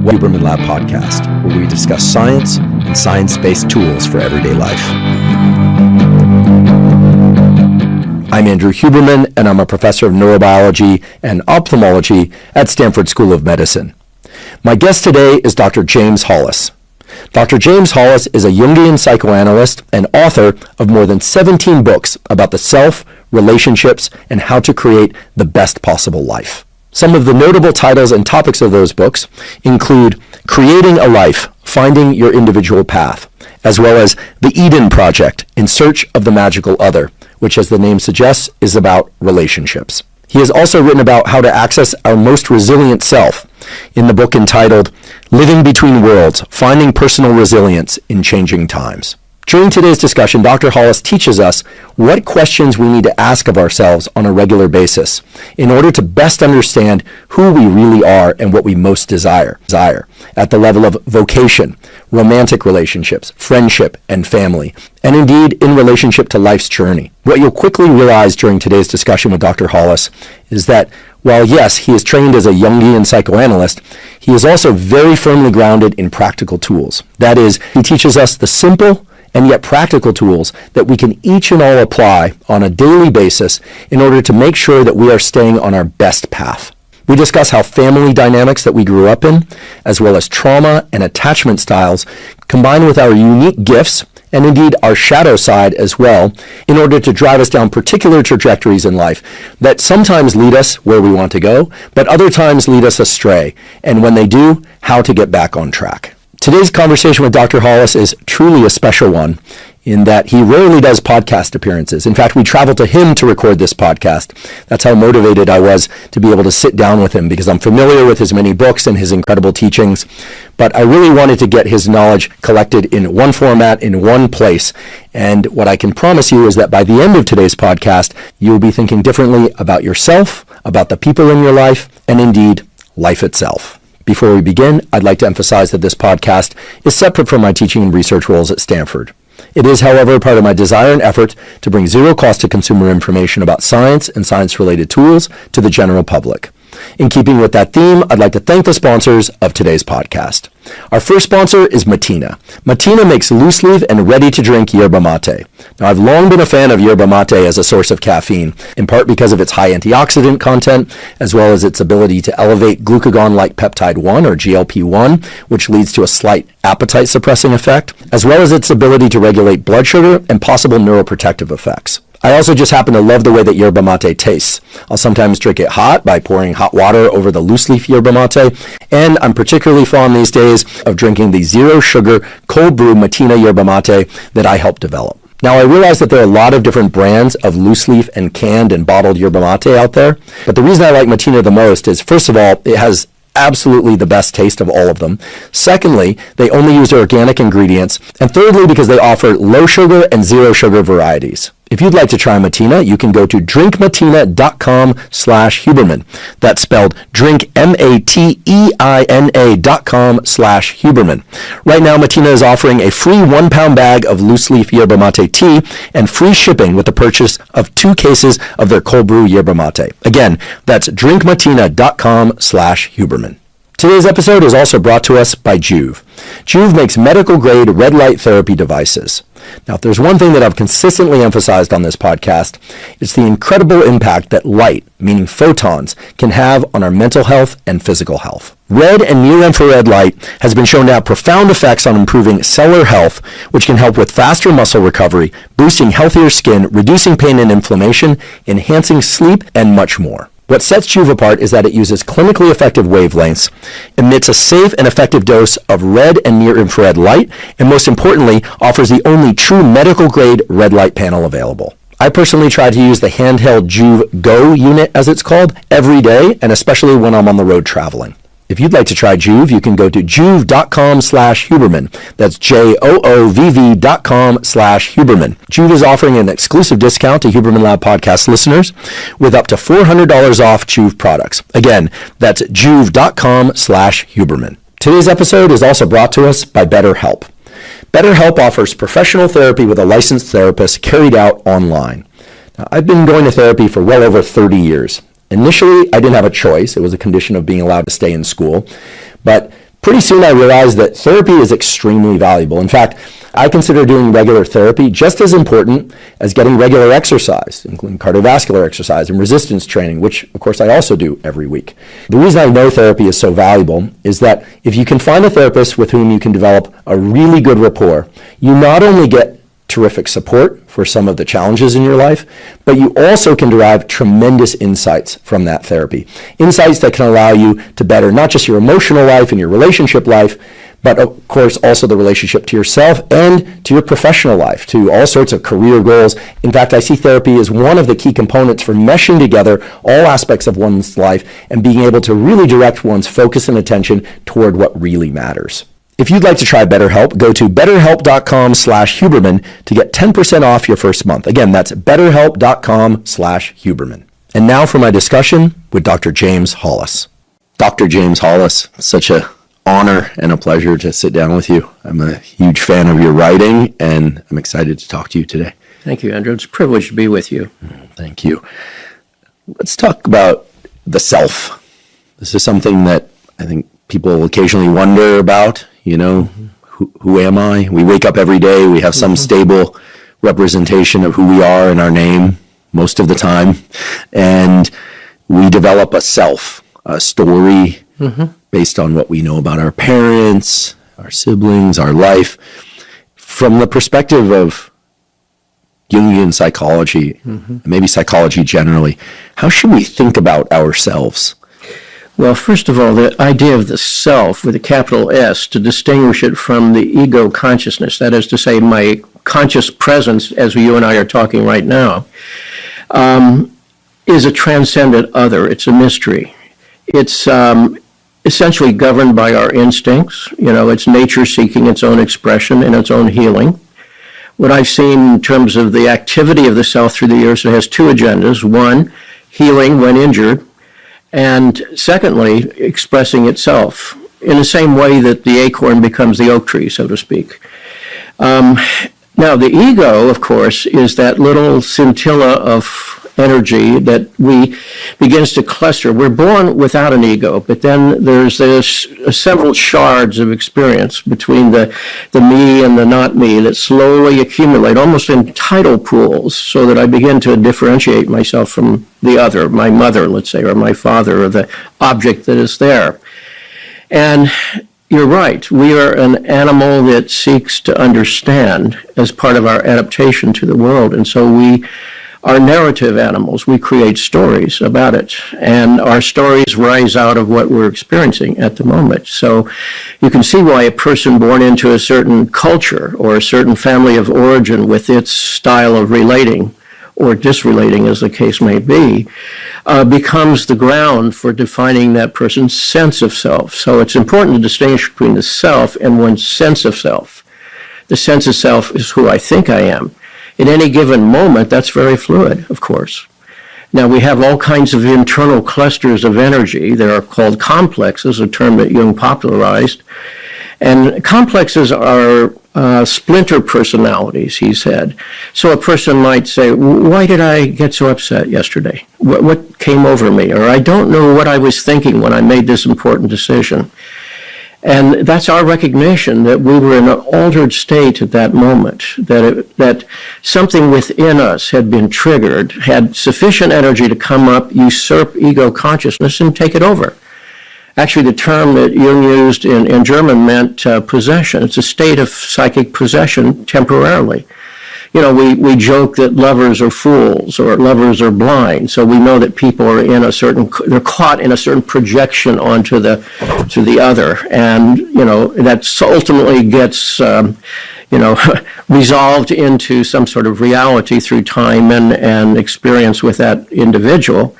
Huberman Lab podcast, where we discuss science and science-based tools for everyday life. I'm Andrew Huberman, and I'm a professor of neurobiology and ophthalmology at Stanford School of Medicine. My guest today is Dr. James Hollis. Dr. James Hollis is a Jungian psychoanalyst and author of more than 17 books about the self, relationships, and how to create the best possible life. Some of the notable titles and topics of those books include Creating a Life, Finding Your Individual Path, as well as The Eden Project, In Search of the Magical Other, which, as the name suggests, is about relationships. He has also written about how to access our most resilient self in the book entitled Living Between Worlds, Finding Personal Resilience in Changing Times. During today's discussion, Dr. Hollis teaches us what questions we need to ask of ourselves on a regular basis in order to best understand who we really are and what we most desire at the level of vocation, romantic relationships, friendship, and family, and indeed in relationship to life's journey. What you'll quickly realize during today's discussion with Dr. Hollis is that while yes, he is trained as a Jungian psychoanalyst, he is also very firmly grounded in practical tools. That is, he teaches us the simple and yet practical tools that we can each and all apply on a daily basis in order to make sure that we are staying on our best path. We discuss how family dynamics that we grew up in, as well as trauma and attachment styles, combine with our unique gifts and indeed our shadow side as well, in order to drive us down particular trajectories in life that sometimes lead us where we want to go, but other times lead us astray, and when they do, how to get back on track. Today's conversation with Dr. Hollis is truly a special one in that he rarely does podcast appearances. In fact, we traveled to him to record this podcast. That's how motivated I was to be able to sit down with him, because I'm familiar with his many books and his incredible teachings, but I really wanted to get his knowledge collected in one format, in one place. And what I can promise you is that by the end of today's podcast, you'll be thinking differently about yourself, about the people in your life, and indeed, life itself. Before we begin, I'd like to emphasize that this podcast is separate from my teaching and research roles at Stanford. It is, however, part of my desire and effort to bring zero cost to consumer information about science and science-related tools to the general public. In keeping with that theme, I'd like to thank the sponsors of today's podcast. Our first sponsor is Matina. Matina makes loose-leaf and ready-to-drink yerba mate. Now, I've long been a fan of yerba mate as a source of caffeine, in part because of its high antioxidant content, as well as its ability to elevate glucagon-like peptide 1, or GLP-1, which leads to a slight appetite-suppressing effect, as well as its ability to regulate blood sugar and possible neuroprotective effects. I also just happen to love the way that yerba mate tastes. I'll sometimes drink it hot by pouring hot water over the loose-leaf yerba mate, and I'm particularly fond these days of drinking the zero-sugar cold brew Matina yerba mate that I helped develop. Now, I realize that there are a lot of different brands of loose-leaf and canned and bottled yerba mate out there, but the reason I like Matina the most is, first of all, it has absolutely the best taste of all of them. Secondly, they only use organic ingredients. And thirdly, because they offer low sugar and zero sugar varieties. If you'd like to try Matina, you can go to drinkmatina.com/Huberman. That's spelled drink MATEINA.com/Huberman. Right now, Matina is offering a free 1-pound bag of loose-leaf yerba mate tea and free shipping with the purchase of 2 cases of their cold brew yerba mate. Again, that's drinkmatina.com/Huberman. Today's episode is also brought to us by Juve. Juve makes medical-grade red light therapy devices. Now, if there's one thing that I've consistently emphasized on this podcast, it's the incredible impact that light, meaning photons, can have on our mental health and physical health. Red and near-infrared light has been shown to have profound effects on improving cellular health, which can help with faster muscle recovery, boosting healthier skin, reducing pain and inflammation, enhancing sleep, and much more. What sets Juve apart is that it uses clinically effective wavelengths, emits a safe and effective dose of red and near-infrared light, and most importantly, offers the only true medical-grade red light panel available. I personally try to use the handheld Juve Go unit, as it's called, every day, and especially when I'm on the road traveling. If you'd like to try Juve, you can go to juve.com/Huberman. That's JOOV.com/Huberman. Juve is offering an exclusive discount to Huberman Lab podcast listeners with up to $400 off Juve products. Again, that's juve.com/Huberman. Today's episode is also brought to us by BetterHelp. BetterHelp offers professional therapy with a licensed therapist carried out online. Now, I've been going to therapy for well over 30 years. Initially, I didn't have a choice. It was a condition of being allowed to stay in school. But pretty soon I realized that therapy is extremely valuable. In fact, I consider doing regular therapy just as important as getting regular exercise, including cardiovascular exercise and resistance training, which of course I also do every week. The reason I know therapy is so valuable is that if you can find a therapist with whom you can develop a really good rapport, you not only get terrific support for some of the challenges in your life, but you also can derive tremendous insights from that therapy. Insights that can allow you to better not just your emotional life and your relationship life, but of course also the relationship to yourself and to your professional life, to all sorts of career goals. In fact, I see therapy as one of the key components for meshing together all aspects of one's life and being able to really direct one's focus and attention toward what really matters. If you'd like to try BetterHelp, go to betterhelp.com/Huberman to get 10% off your first month. Again, that's betterhelp.com/Huberman. And now for my discussion with Dr. James Hollis. Dr. James Hollis, such an honor and a pleasure to sit down with you. I'm a huge fan of your writing, and I'm excited to talk to you today. Thank you, Andrew. It's a privilege to be with you. Thank you. Let's talk about the self. This is something that I think people occasionally wonder about. You know, who am I? We wake up every day. We have some stable representation of who we are in our name most of the time. And we develop a self, a story based on what we know about our parents, our siblings, our life. From the perspective of Jungian psychology, maybe psychology generally, how should we think about ourselves? Well, first of all, the idea of the self with a capital S, to distinguish it from the ego consciousness, that is to say, my conscious presence, as you and I are talking right now, is a transcendent other. It's a mystery. It's essentially governed by our instincts. You know, it's nature seeking its own expression and its own healing. What I've seen in terms of the activity of the self through the years, it has two agendas. One, healing when injured, and secondly, expressing itself in the same way that the acorn becomes the oak tree, so to speak. Now, the ego, of course, is that little scintilla of energy that begins to cluster. We're born without an ego, but then there's several shards of experience between the me and the not me that slowly accumulate, almost in tidal pools, so that I begin to differentiate myself from the other, my mother, let's say, or my father, or the object that is there. And you're right, we are an animal that seeks to understand as part of our adaptation to the world, and so we are narrative animals. We create stories about it, and our stories rise out of what we're experiencing at the moment. So you can see why a person born into a certain culture or a certain family of origin with its style of relating, or disrelating as the case may be, becomes the ground for defining that person's sense of self. So it's important to distinguish between the self and one's sense of self. The sense of self is who I think I am. At any given moment, that's very fluid, of course. Now, we have all kinds of internal clusters of energy. They are called complexes, a term that Jung popularized. And complexes are splinter personalities, he said. So a person might say, why did I get so upset yesterday? What came over me? Or I don't know what I was thinking when I made this important decision. And that's our recognition that we were in an altered state at that moment, that something within us had been triggered, had sufficient energy to come up, usurp ego consciousness, and take it over. Actually, the term that Jung used in German meant possession. It's a state of psychic possession temporarily. You know, we joke that lovers are fools or lovers are blind. So we know that people are they're caught in a certain projection onto the other. And, you know, that ultimately gets, resolved into some sort of reality through time and experience with that individual.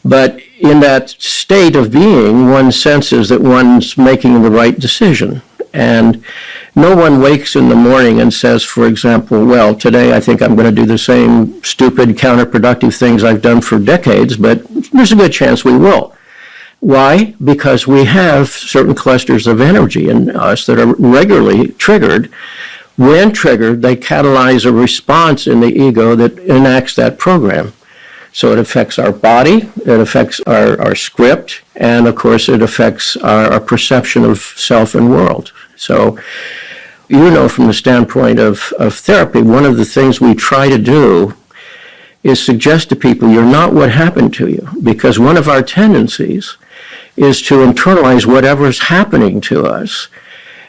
But in that state of being, one senses that one's making the right decision. And no one wakes in the morning and says, for example, well, today I think I'm going to do the same stupid, counterproductive things I've done for decades, but there's a good chance we will. Why? Because we have certain clusters of energy in us that are regularly triggered. When triggered, they catalyze a response in the ego that enacts that program. So it affects our body, it affects our script, and of course it affects our perception of self and world. So, you know, from the standpoint of therapy, one of the things we try to do is suggest to people you're not what happened to you, because one of our tendencies is to internalize whatever's happening to us.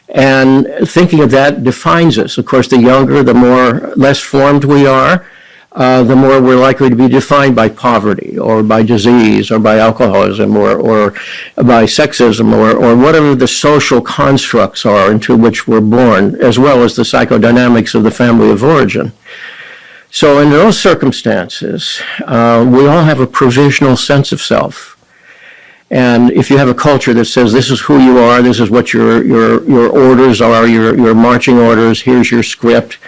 And thinking of that defines us. Of course, the younger, the less formed we are, the more we're likely to be defined by poverty or by disease or by alcoholism or by sexism or whatever the social constructs are into which we're born, as well as the psychodynamics of the family of origin. So in those circumstances, we all have a provisional sense of self. And if you have a culture that says this is who you are, this is what your orders are, your marching orders, here's your script,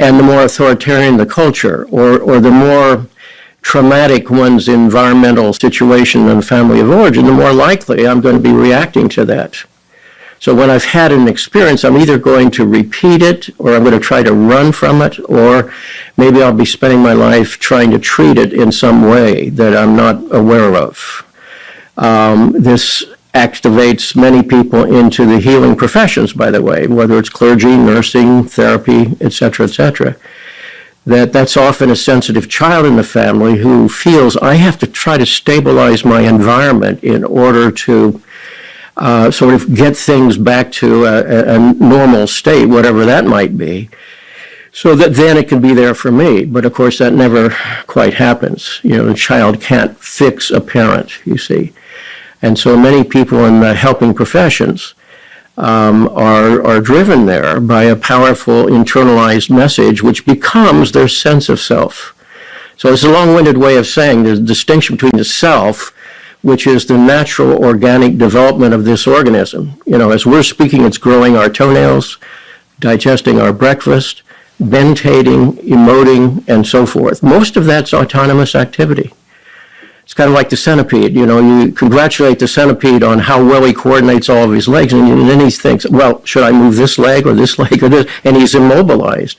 and the more authoritarian the culture, or the more traumatic one's environmental situation and family of origin, the more likely I'm going to be reacting to that. So when I've had an experience, I'm either going to repeat it, or I'm going to try to run from it, or maybe I'll be spending my life trying to treat it in some way that I'm not aware of. This activates many people into the healing professions, by the way, whether it's clergy, nursing, therapy, etc., etc. That's often a sensitive child in the family who feels, I have to try to stabilize my environment in order to sort of get things back to a normal state, whatever that might be, so that then it can be there for me. But of course, that never quite happens. You know, the child can't fix a parent, you see. And so many people in the helping professions are driven there by a powerful internalized message, which becomes their sense of self. So it's a long-winded way of saying there's a distinction between the self, which is the natural organic development of this organism. You know, as we're speaking, it's growing our toenails, digesting our breakfast, dentating, emoting, and so forth. Most of that's autonomous activity. It's kind of like the centipede. You know, you congratulate the centipede on how well he coordinates all of his legs, and then he thinks, well, should I move this leg or this leg or this? And he's immobilized.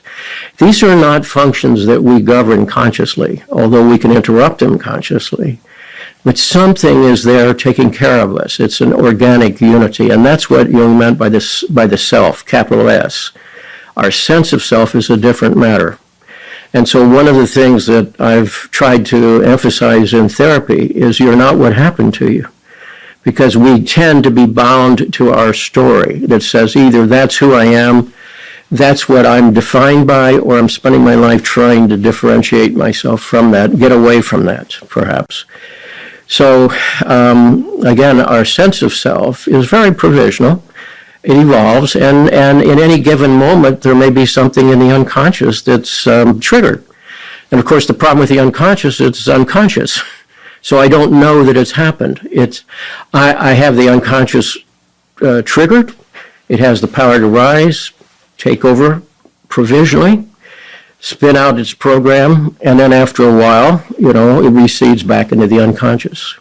These are not functions that we govern consciously, although we can interrupt them consciously. But something is there taking care of us. It's an organic unity, and that's what Jung meant by the self, capital S. Our sense of self is a different matter. And so one of the things that I've tried to emphasize in therapy is you're not what happened to you. Because we tend to be bound to our story that says either that's who I am, that's what I'm defined by, or I'm spending my life trying to differentiate myself from that, get away from that, perhaps. So, again, our sense of self is very provisional. It evolves, and in any given moment, there may be something in the unconscious that's triggered. And of course, the problem with the unconscious, it's unconscious. So I don't know that it's happened. I have the unconscious triggered. It has the power to rise, take over provisionally, spin out its program, and then after a while, you know, it recedes back into the unconscious.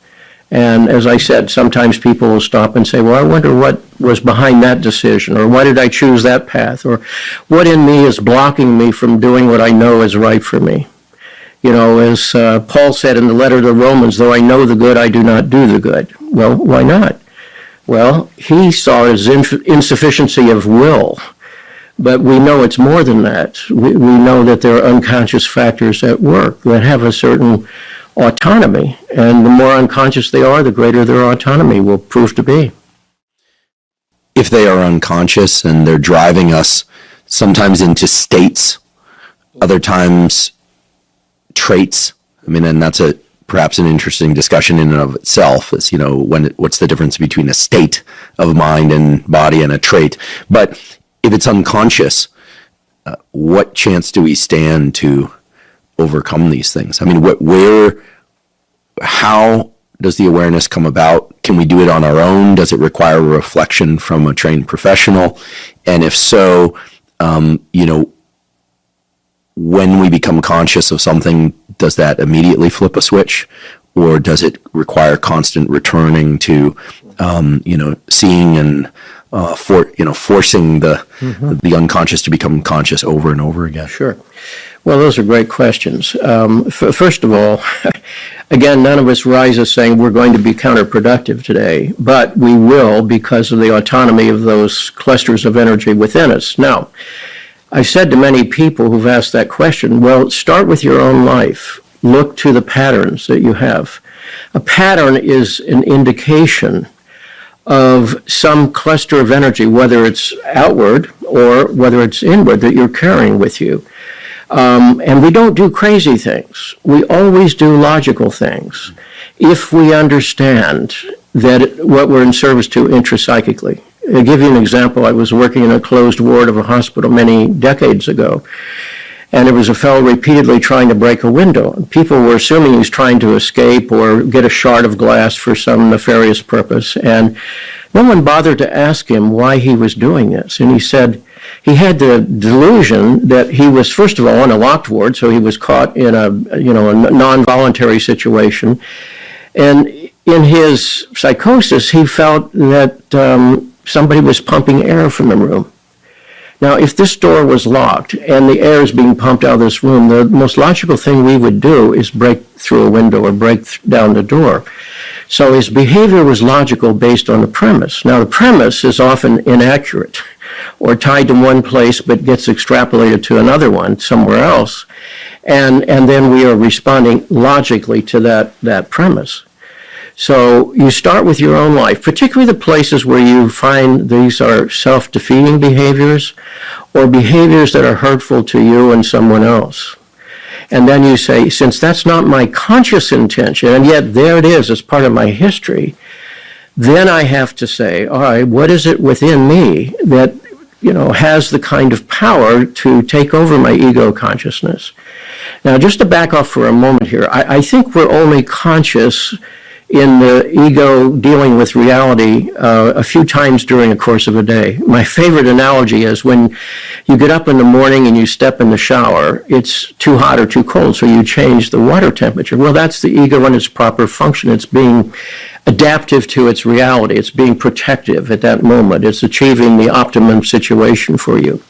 And as I said, sometimes people will stop and say, well, I wonder what was behind that decision, or why did I choose that path, or what in me is blocking me from doing what I know is right for me. You know, as Paul said in the letter to the Romans, though I know the good, I do not do the good. Well, why not? Well, he saw his insufficiency of will, but we know it's more than that. We know that there are unconscious factors at work that have a certain autonomy, and the more unconscious they are, the greater their autonomy will prove to be. If they are unconscious and they're driving us sometimes into states, other times traits, I mean, and that's perhaps an interesting discussion in and of itself, is, you know, what's the difference between a state of mind and body and a trait. But if it's unconscious, what chance do we stand to overcome these things? I mean, how does the awareness come about? Can we do it on our own? Does it require a reflection from a trained professional? And if so, you know, when we become conscious of something, does that immediately flip a switch? Or does it require constant returning to, you know, seeing and, forcing the unconscious to become conscious over and over again? Sure. Well, those are great questions. First of all, again, none of us rises saying we're going to be counterproductive today, but we will because of the autonomy of those clusters of energy within us. Now, I've said to many people who've asked that question, well, start with your own life. Look to the patterns that you have. A pattern is an indication of some cluster of energy, whether it's outward or whether it's inward, that you're carrying with you. And we don't do crazy things. We always do logical things if we understand that what we're in service to intrapsychically. I'll give you an example. I was working in a closed ward of a hospital many decades ago, and there was a fellow repeatedly trying to break a window. People were assuming he was trying to escape or get a shard of glass for some nefarious purpose, and no one bothered to ask him why he was doing this. And he said he had the delusion that he was, first of all, in a locked ward, so he was caught in a non-voluntary situation. And in his psychosis, he felt that somebody was pumping air from the room. Now, if this door was locked and the air is being pumped out of this room, the most logical thing we would do is break through a window or break down the door. So his behavior was logical based on the premise. Now, the premise is often inaccurate or tied to one place but gets extrapolated to another one somewhere else. And then we are responding logically to that premise. So you start with your own life, particularly the places where you find these are self-defeating behaviors or behaviors that are hurtful to you and someone else. And then you say, since that's not my conscious intention, and yet there it is as part of my history, then I have to say, all right, what is it within me that, has the kind of power to take over my ego consciousness? Now, just to back off for a moment here, I think we're only conscious in the ego dealing with reality a few times during the course of a day. My favorite analogy is when you get up in the morning and you step in the shower, it's too hot or too cold, so you change the water temperature. Well, that's the ego in its proper function. It's being adaptive to its reality. It's being protective at that moment. It's achieving the optimum situation for you.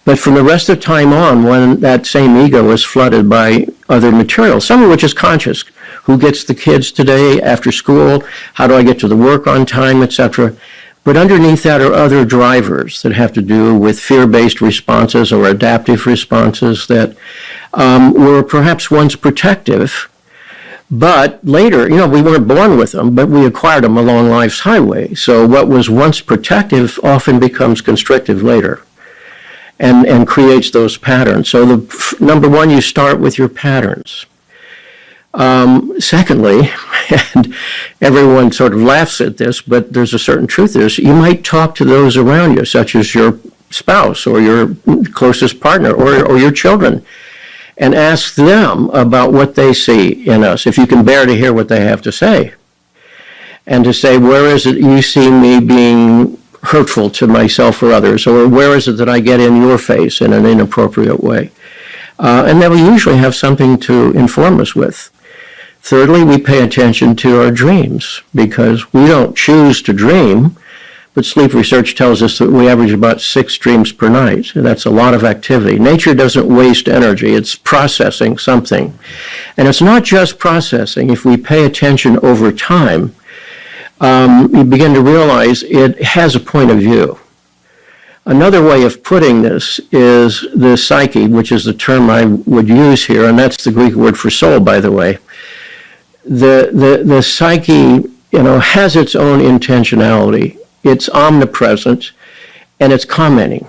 But from the rest of the time on, when that same ego is flooded by other material, some of which is conscious, who gets the kids today after school, how do I get to the work on time, etc. But underneath that are other drivers that have to do with fear-based responses or adaptive responses that were perhaps once protective, but later, we weren't born with them, but we acquired them along life's highway. So what was once protective often becomes constrictive later and creates those patterns. So number one, you start with your patterns. Secondly, and everyone sort of laughs at this, but there's a certain truth to this, you might talk to those around you, such as your spouse or your closest partner or your children, and ask them about what they see in us, if you can bear to hear what they have to say. And to say, where is it you see me being hurtful to myself or others, or where is it that I get in your face in an inappropriate way? And then we usually have something to inform us with. Thirdly, we pay attention to our dreams because we don't choose to dream, but sleep research tells us that we average about 6 dreams per night. And that's a lot of activity. Nature doesn't waste energy. It's processing something. And it's not just processing. If we pay attention over time, you begin to realize it has a point of view. Another way of putting this is the psyche, which is the term I would use here, and that's the Greek word for soul, by the way. The psyche, has its own intentionality. It's omnipresent, and it's commenting.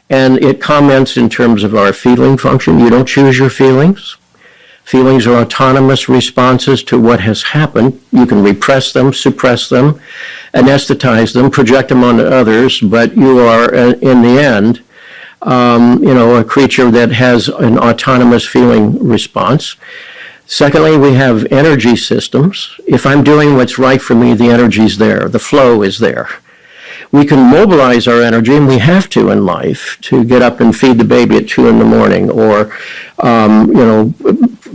And it comments in terms of our feeling function. You don't choose your feelings. Feelings are autonomous responses to what has happened. You can repress them, suppress them, anesthetize them, project them onto others, but you are, in the end, a creature that has an autonomous feeling response. Secondly, we have energy systems. If I'm doing what's right for me, the energy's there. The flow is there. We can mobilize our energy, and we have to in life, to get up and feed the baby at 2 a.m. or,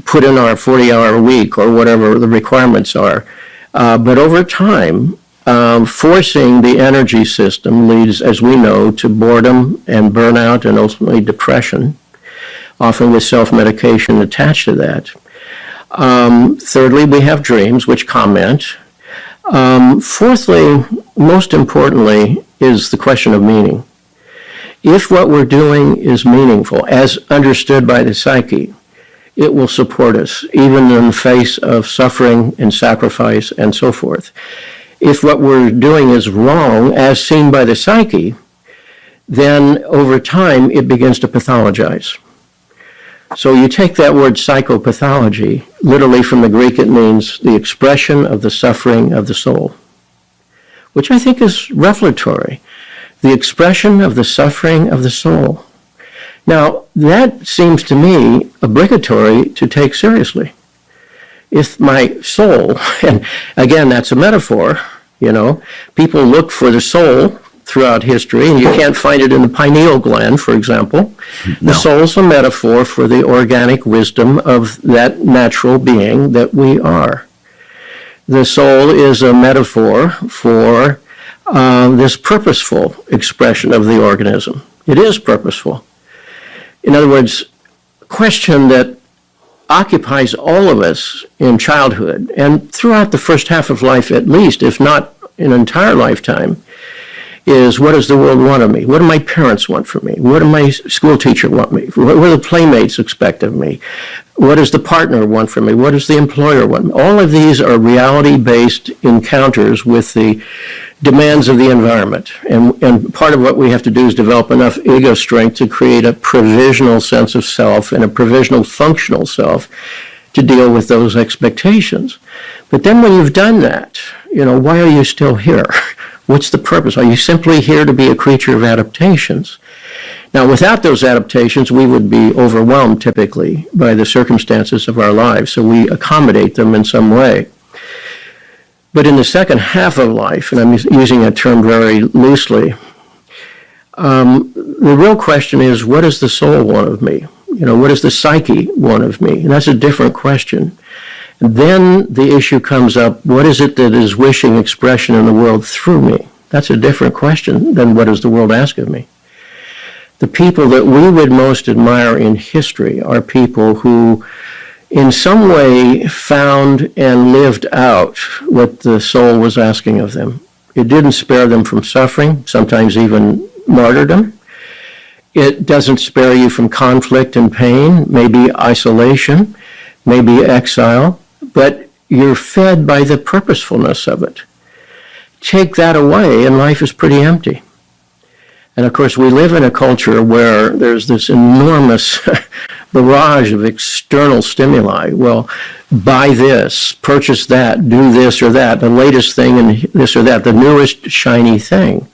put in our 40-hour week or whatever the requirements are. But over time, forcing the energy system leads, as we know, to boredom and burnout and ultimately depression. often with self-medication attached to that. Thirdly, we have dreams, which comment. Fourthly, most importantly, is the question of meaning. If what we're doing is meaningful, as understood by the psyche, it will support us, even in the face of suffering and sacrifice and so forth. If what we're doing is wrong, as seen by the psyche, then over time it begins to pathologize. So you take that word psychopathology, literally from the Greek it means the expression of the suffering of the soul, which I think is revelatory. The expression of the suffering of the soul. Now, that seems to me obligatory to take seriously. If my soul, and again, that's a metaphor, people look for the soul throughout history, and you can't find it in the pineal gland, for example. No. The soul's a metaphor for the organic wisdom of that natural being that we are. The soul is a metaphor for this purposeful expression of the organism. It is purposeful. In other words, a question that occupies all of us in childhood and throughout the first half of life at least, if not an entire lifetime, is what does the world want of me? What do my parents want from me? What does my school teacher want me? What do the playmates expect of me? What does the partner want from me? What does the employer want? All of these are reality-based encounters with the demands of the environment. And part of what we have to do is develop enough ego strength to create a provisional sense of self and a provisional functional self to deal with those expectations. But then when you've done that, why are you still here? What's the purpose? Are you simply here to be a creature of adaptations? Now, without those adaptations, we would be overwhelmed typically by the circumstances of our lives, so we accommodate them in some way. But in the second half of life, and I'm using that term very loosely, the real question is, what does the soul want of me? What does the psyche want of me? And that's a different question. Then the issue comes up, what is it that is wishing expression in the world through me? That's a different question than what does the world ask of me. The people that we would most admire in history are people who in some way found and lived out what the soul was asking of them. It didn't spare them from suffering, sometimes even martyrdom. It doesn't spare you from conflict and pain, maybe isolation, maybe exile, but you're fed by the purposefulness of it. Take that away and life is pretty empty. And of course, we live in a culture where there's this enormous barrage of external stimuli. Well, buy this, purchase that, do this or that, the latest thing and this or that, the newest shiny thing.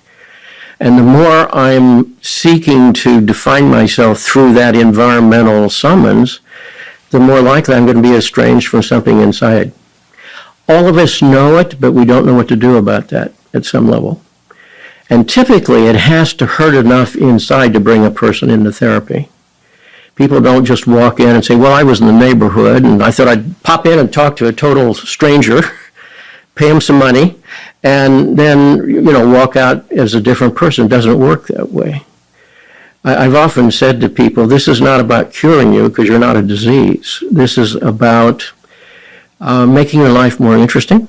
And the more I'm seeking to define myself through that environmental summons, the more likely I'm going to be estranged from something inside. All of us know it, but we don't know what to do about that at some level. And typically, it has to hurt enough inside to bring a person into therapy. People don't just walk in and say, well, I was in the neighborhood, and I thought I'd pop in and talk to a total stranger, pay him some money, and then, walk out as a different person. It doesn't work that way. I've often said to people, this is not about curing you because you're not a disease. This is about making your life more interesting,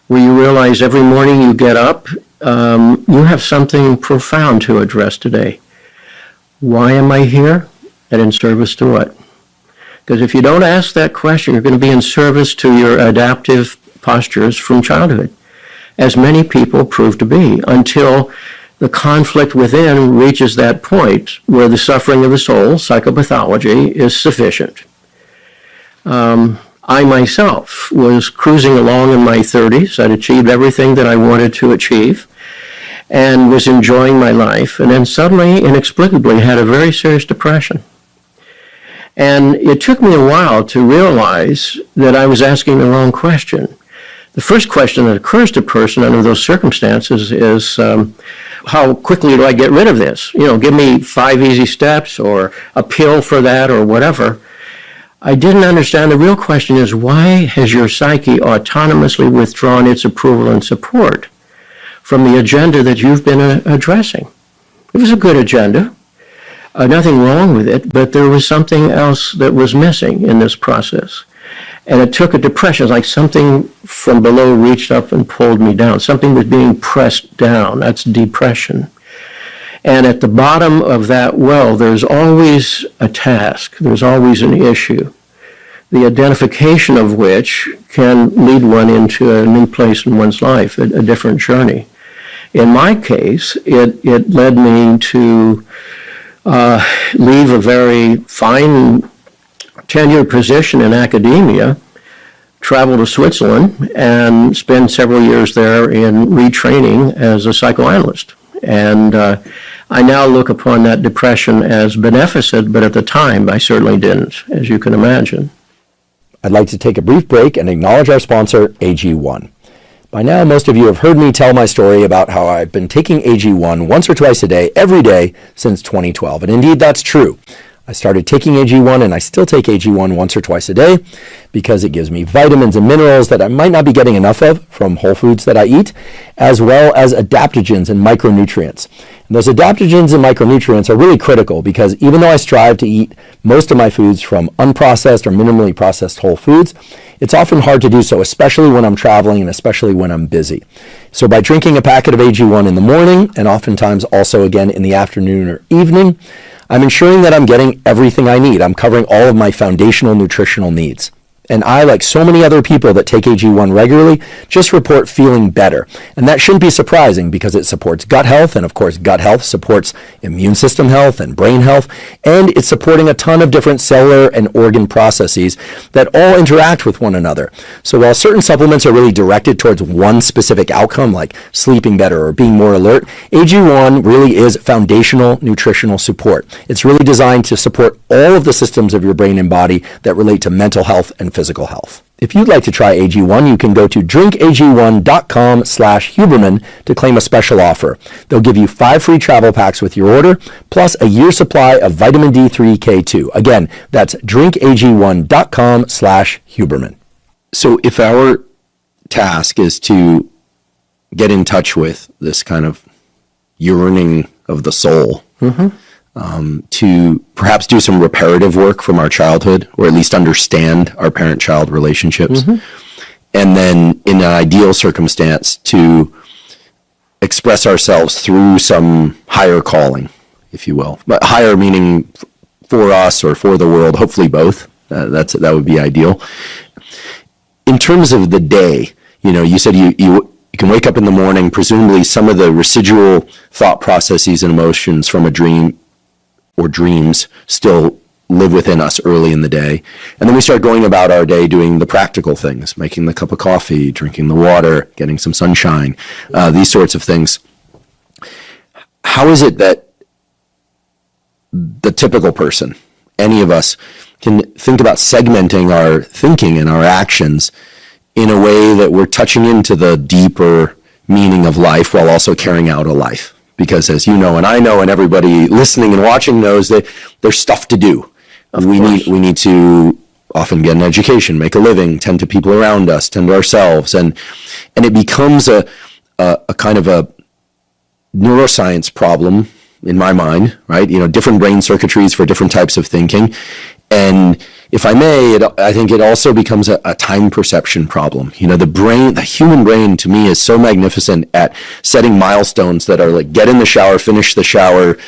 where you realize every morning you get up, you have something profound to address today. Why am I here? And in service to what? Because if you don't ask that question, you're going to be in service to your adaptive postures from childhood, as many people prove to be, until the conflict within reaches that point where the suffering of the soul, psychopathology, is sufficient. I myself was cruising along in my 30s. I'd achieved everything that I wanted to achieve and was enjoying my life, and then suddenly, inexplicably, had a very serious depression. And it took me a while to realize that I was asking the wrong question. The first question that occurs to a person under those circumstances is, how quickly do I get rid of this? Give me 5 easy steps or a pill for that or whatever. I didn't understand. The real question is, why has your psyche autonomously withdrawn its approval and support from the agenda that you've been addressing? It was a good agenda. Nothing wrong with it, but there was something else that was missing in this process. And it took a depression, it's like something from below reached up and pulled me down. Something was being pressed down. That's depression. And at the bottom of that well, there's always a task. There's always an issue, the identification of which can lead one into a new place in one's life, a different journey. In my case, it led me to leave a very fine tenured position in academia, travel to Switzerland, and spend several years there in retraining as a psychoanalyst. And I now look upon that depression as beneficent, but at the time I certainly didn't, as you can imagine. I'd like to take a brief break and acknowledge our sponsor, AG1. By now, most of you have heard me tell my story about how I've been taking AG1 once or twice a day, every day, since 2012. And indeed, that's true. I started taking AG1, and I still take AG1 once or twice a day because it gives me vitamins and minerals that I might not be getting enough of from whole foods that I eat, as well as adaptogens and micronutrients. And those adaptogens and micronutrients are really critical because even though I strive to eat most of my foods from unprocessed or minimally processed whole foods, it's often hard to do so, especially when I'm traveling and especially when I'm busy. So by drinking a packet of AG1 in the morning, and oftentimes also again in the afternoon or evening, I'm ensuring that I'm getting everything I need. I'm covering all of my foundational nutritional needs. And I, like so many other people that take AG1 regularly, just report feeling better. And that shouldn't be surprising because it supports gut health, and of course gut health supports immune system health and brain health, and it's supporting a ton of different cellular and organ processes that all interact with one another. So while certain supplements are really directed towards one specific outcome, like sleeping better or being more alert, AG1 really is foundational nutritional support. It's really designed to support all of the systems of your brain and body that relate to mental health and physical health. If you'd like to try AG1, you can go to drinkag1.com/Huberman to claim a special offer. They'll give you 5 free travel packs with your order, plus a year's supply of vitamin D3 K2. Again, that's drinkag1.com/Huberman. So if our task is to get in touch with this kind of yearning of the soul, to perhaps do some reparative work from our childhood, or at least understand our parent-child relationships. And then in an ideal circumstance, to express ourselves through some higher calling, if you will. But higher meaning for us or for the world, hopefully both. That would be ideal. In terms of the day, you said you can wake up in the morning, presumably some of the residual thought processes and emotions from a dream or dreams still live within us early in the day. And then we start going about our day doing the practical things, making the cup of coffee, drinking the water, getting some sunshine, these sorts of things. How is it that the typical person, any of us, can think about segmenting our thinking and our actions in a way that we're touching into the deeper meaning of life while also carrying out a life? Because as you know, and I know, and everybody listening and watching knows, that there's stuff to do. We need to often get an education, make a living, tend to people around us, tend to ourselves, and it becomes a kind of a neuroscience problem in my mind, right? Different brain circuitries for different types of thinking. And if I may, I think it also becomes a time perception problem. The human brain to me is so magnificent at setting milestones that are like get in the shower, finish the shower,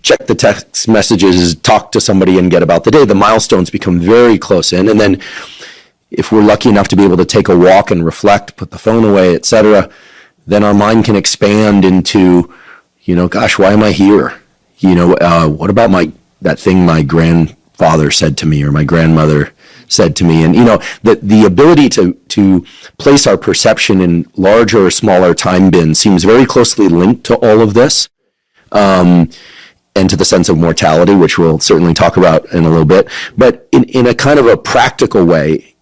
check the text messages, talk to somebody, and get about the day. The milestones become very close in. And then if we're lucky enough to be able to take a walk and reflect, put the phone away, etc., then our mind can expand into, gosh, why am I here? What about that thing my grandfather said to me or my grandmother said to me? And the ability to place our perception in larger or smaller time bins seems very closely linked to all of this, and to the sense of mortality, which we'll certainly talk about in a little bit. But in a kind of a practical way,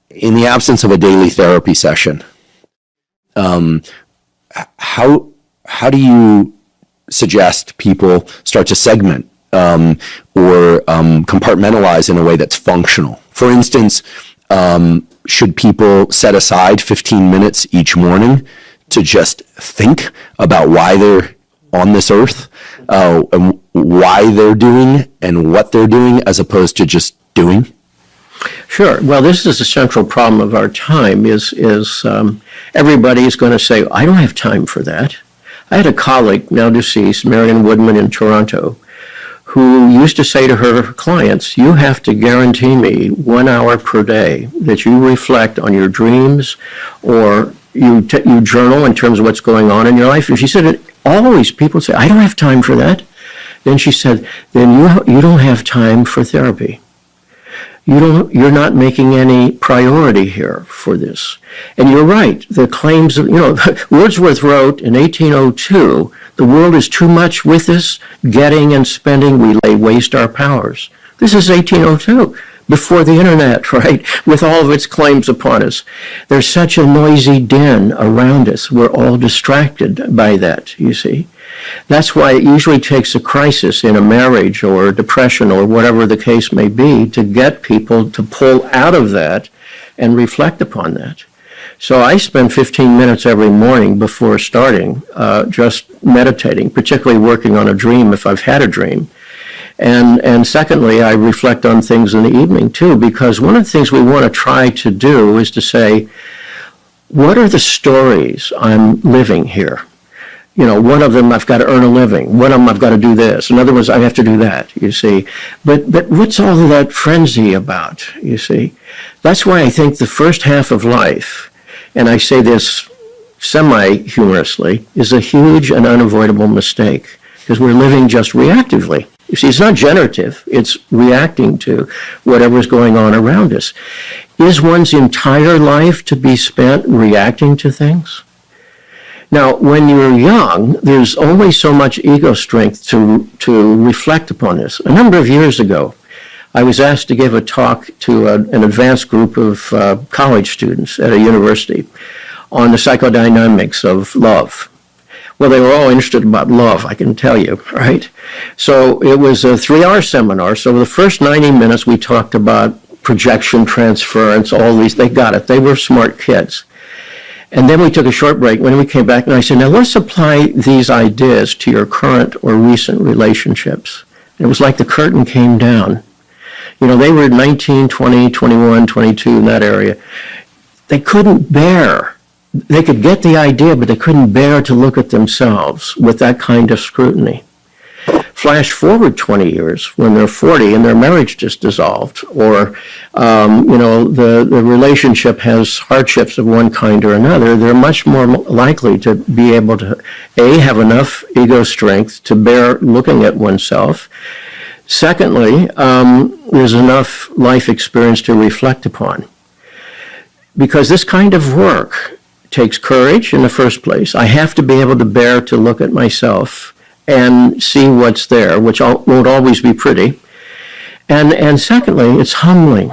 in the absence of a daily therapy session, how do you suggest people start to segment or compartmentalize in a way that's functional? For instance, should people set aside 15 minutes each morning to just think about why they're on this earth, and why they're doing and what they're doing as opposed to just doing? Sure. Well, this is the central problem of our time is everybody is going to say, I don't have time for that. I had a colleague, now deceased, Marion Woodman in Toronto, who used to say to her clients, you have to guarantee me 1 hour per day that you reflect on your dreams or you journal in terms of what's going on in your life. And she said, always people say, I don't have time for that. Then she said, then you don't have time for therapy. You're not making any priority here for this. And you're right, the claims of, Wordsworth wrote in 1802, the world is too much with us, getting and spending, we lay waste our powers. This is 1802, before the internet, right, with all of its claims upon us. There's such a noisy din around us. We're all distracted by that, you see. That's why it usually takes a crisis in a marriage or a depression or whatever the case may be to get people to pull out of that and reflect upon that. So I spend 15 minutes every morning before starting just meditating, particularly working on a dream if I've had a dream. And secondly, I reflect on things in the evening too, because one of the things we want to try to do is to say, what are the stories I'm living here? One of them, I've got to earn a living. One of them, I've got to do this. Another one, I have to do that, you see. But what's all of that frenzy about, you see? That's why I think the first half of life, and I say this semi-humorously, is a huge and unavoidable mistake, because we're living just reactively. You see, it's not generative. It's reacting to whatever's going on around us. Is one's entire life to be spent reacting to things? Now, when you're young, there's only so much ego strength to reflect upon this. A number of years ago, I was asked to give a talk to an advanced group of college students at a university on the psychodynamics of love. Well, they were all interested about love, I can tell you, right? So it was a 3-hour seminar. So the first 90 minutes, we talked about projection, transference, all these. They got it. They were smart kids. And then we took a short break. When we came back, and I said, now let's apply these ideas to your current or recent relationships. And it was like the curtain came down. They were 19, 20, 21, 22 in that area. They couldn't bear. They could get the idea, but they couldn't bear to look at themselves with that kind of scrutiny. Flash forward 20 years when they're 40 and their marriage just dissolved, or the relationship has hardships of one kind or another. They're much more likely to be able to have enough ego strength to bear looking at oneself. Secondly, there's enough life experience to reflect upon, because this kind of work takes courage in the first place. I have to be able to bear to look at myself and see what's there, which won't always be pretty. And secondly, it's humbling,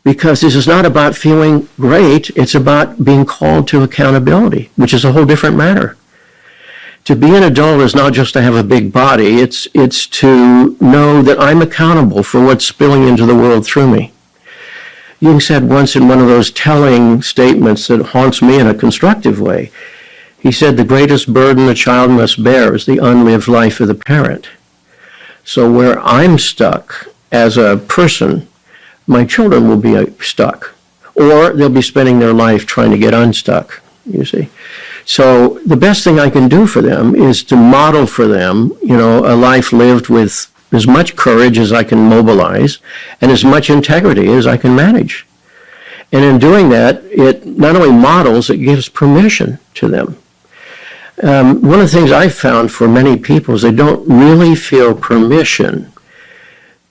because this is not about feeling great, it's about being called to accountability, which is a whole different matter. To be an adult is not just to have a big body, it's to know that I'm accountable for what's spilling into the world through me. Jung said once in one of those telling statements that haunts me in a constructive way, he said, the greatest burden a child must bear is the unlived life of the parent. So where I'm stuck as a person, my children will be stuck, or they'll be spending their life trying to get unstuck, you see. So the best thing I can do for them is to model for them, a life lived with as much courage as I can mobilize and as much integrity as I can manage. And in doing that, it not only models, it gives permission to them. One of the things I've found for many people is they don't really feel permission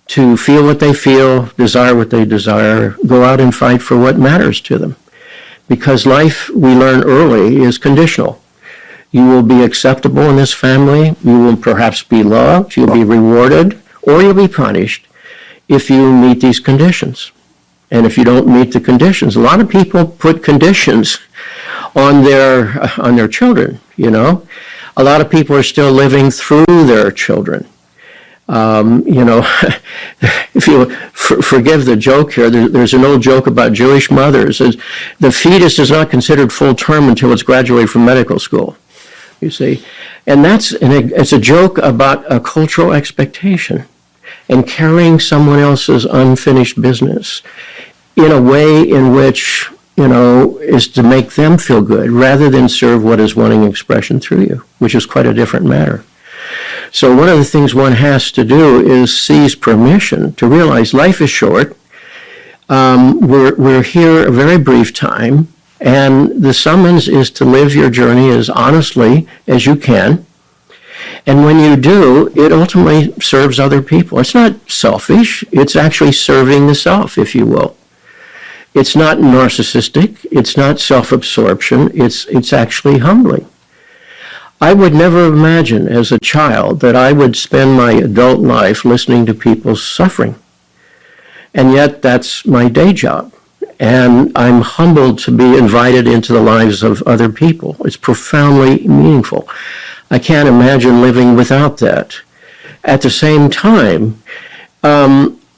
to feel what they feel, desire what they desire, go out and fight for what matters to them. Because life, we learn early, is conditional. You will be acceptable in this family, you will perhaps be loved, you'll be rewarded, or you'll be punished if you meet these conditions. And if you don't meet the conditions, a lot of people put conditions on their children, A lot of people are still living through their children. If you forgive the joke here, there's an old joke about Jewish mothers. The fetus is not considered full term until it's graduated from medical school, you see. And it's a joke about a cultural expectation and carrying someone else's unfinished business in a way in which, is to make them feel good rather than serve what is wanting expression through you, which is quite a different matter. So one of the things one has to do is seize permission to realize life is short. We're here a very brief time, and the summons is to live your journey as honestly as you can. And when you do, it ultimately serves other people. It's not selfish. It's actually serving the self, if you will. It's not narcissistic. It's not self-absorption. It's actually humbling. I would never imagine as a child that I would spend my adult life listening to people suffering. And yet that's my day job. And I'm humbled to be invited into the lives of other people. It's profoundly meaningful. I can't imagine living without that. At the same time,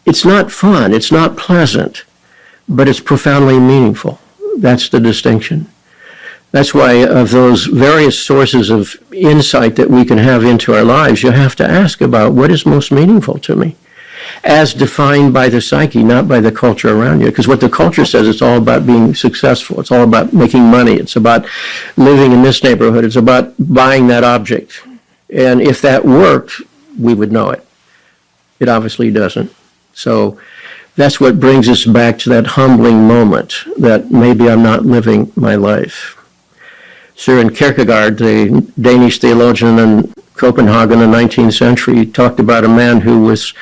it's not fun, it's not pleasant, but it's profoundly meaningful. That's the distinction. That's why of those various sources of insight that we can have into our lives, you have to ask about what is most meaningful to me, as defined by the psyche, not by the culture around you. Because what the culture says, it's all about being successful. It's all about making money. It's about living in this neighborhood. It's about buying that object. And if that worked, we would know it. It obviously doesn't. So that's what brings us back to that humbling moment that maybe I'm not living my life. Søren Kierkegaard, the Danish theologian in Copenhagen in the 19th century, talked about a man who was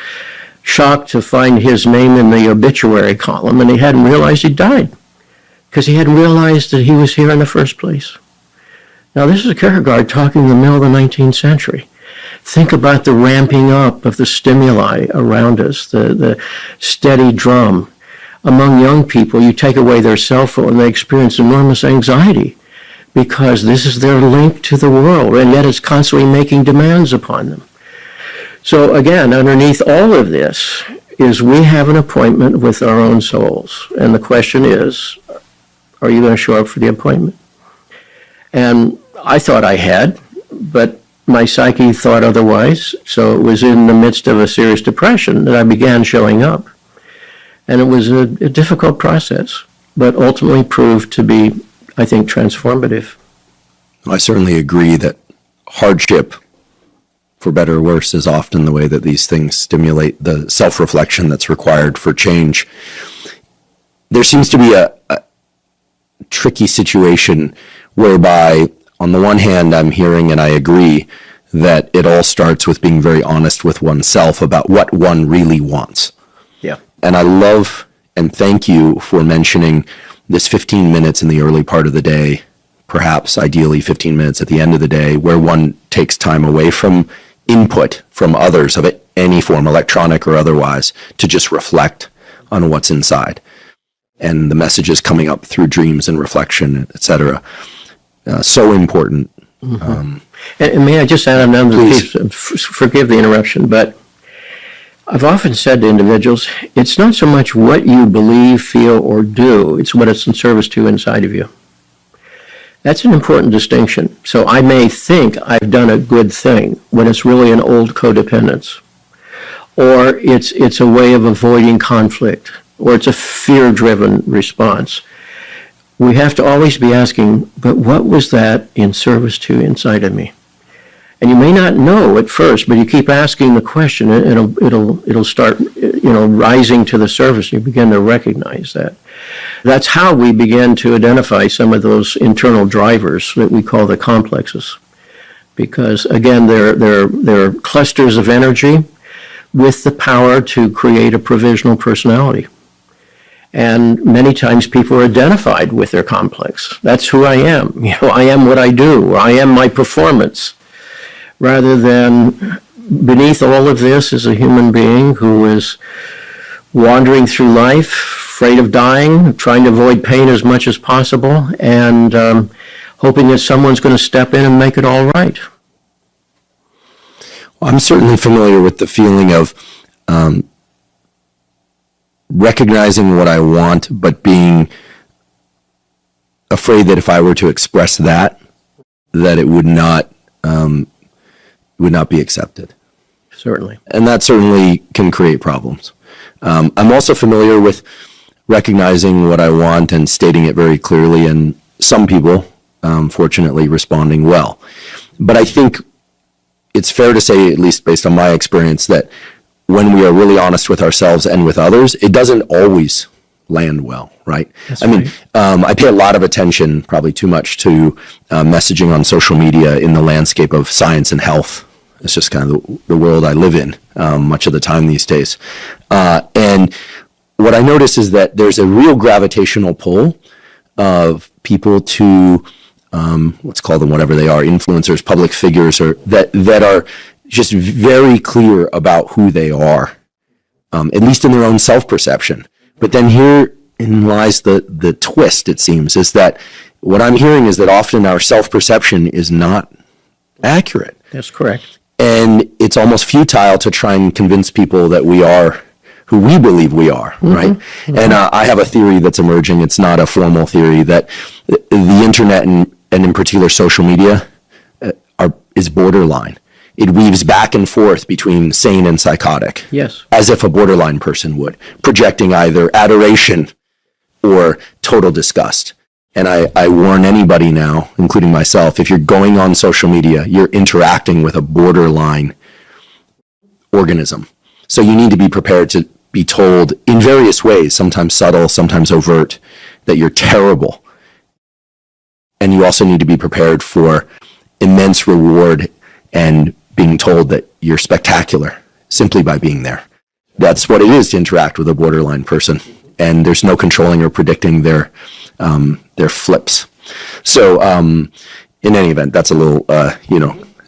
shocked to find his name in the obituary column, and he hadn't realized he died because he hadn't realized that he was here in the first place. Now, this is Kierkegaard talking in the middle of the 19th century. Think about the ramping up of the stimuli around us, the steady drum. Among young people, you take away their cell phone, they experience enormous anxiety because this is their link to the world, and yet it's constantly making demands upon them. So again, underneath all of this is we have an appointment with our own souls. And the question is, are you going to show up for the appointment? And I thought I had, but my psyche thought otherwise. So it was in the midst of a serious depression that I began showing up. And it was a difficult process, but ultimately proved to be, I think, transformative. I certainly agree that hardship, for better or worse, is often the way that these things stimulate the self-reflection that's required for change. There seems to be a tricky situation whereby, on the one hand, I'm hearing, and I agree, that it all starts with being very honest with oneself about what one really wants. Yeah. And I love and thank you for mentioning this 15 minutes in the early part of the day, perhaps ideally 15 minutes at the end of the day, where one takes time away from input from others of any form, electronic or otherwise, to just reflect on what's inside. And the messages coming up through dreams and reflection, etc. So important. Mm-hmm. And may I just add another piece? Forgive the interruption, but I've often said to individuals, it's not so much what you believe, feel, or do, it's what it's in service to inside of you. That's an important distinction. So I may think I've done a good thing when it's really an old codependence, or it's a way of avoiding conflict, or it's a fear-driven response. We have to always be asking, but what was that in service to inside of me? And you may not know at first, but you keep asking the question, and it'll start, rising to the surface. You begin to recognize that. That's how we begin to identify some of those internal drivers that we call the complexes, because again, they're clusters of energy with the power to create a provisional personality. And many times people are identified with their complex. That's who I am. I am what I do. Or I am my performance. Rather than beneath all of this is a human being who is wandering through life, afraid of dying, trying to avoid pain as much as possible, and hoping that someone's going to step in and make it all right. Well, I'm certainly familiar with the feeling of recognizing what I want, but being afraid that if I were to express that it would not would not be accepted. Certainly. And that certainly can create problems. I'm also familiar with recognizing what I want and stating it very clearly, and some people, fortunately, responding well. But I think it's fair to say, at least based on my experience, that when we are really honest with ourselves and with others, it doesn't always land well, right? That's right. I pay a lot of attention, probably too much, to messaging on social media in the landscape of science and health. It's just kind of the world I live in much of the time these days. And what I notice is that there's a real gravitational pull of people to, let's call them whatever they are, influencers, public figures, or that are just very clear about who they are, at least in their own self-perception. But then herein lies the twist, it seems, is that what I'm hearing is that often our self-perception is not accurate. That's correct. And it's almost futile to try and convince people that we are who we believe we are, right? Mm-hmm. And I have a theory that's emerging. It's not a formal theory, that the internet and in particular social media is borderline. It weaves back and forth between sane and psychotic. Yes. As if a borderline person would, projecting either adoration or total disgust. And I warn anybody now, including myself, if you're going on social media, you're interacting with a borderline organism. So you need to be prepared to be told in various ways, sometimes subtle, sometimes overt, that you're terrible. And you also need to be prepared for immense reward and being told that you're spectacular simply by being there. That's what it is to interact with a borderline person. And there's no controlling or predicting their flips. So in any event, that's a little,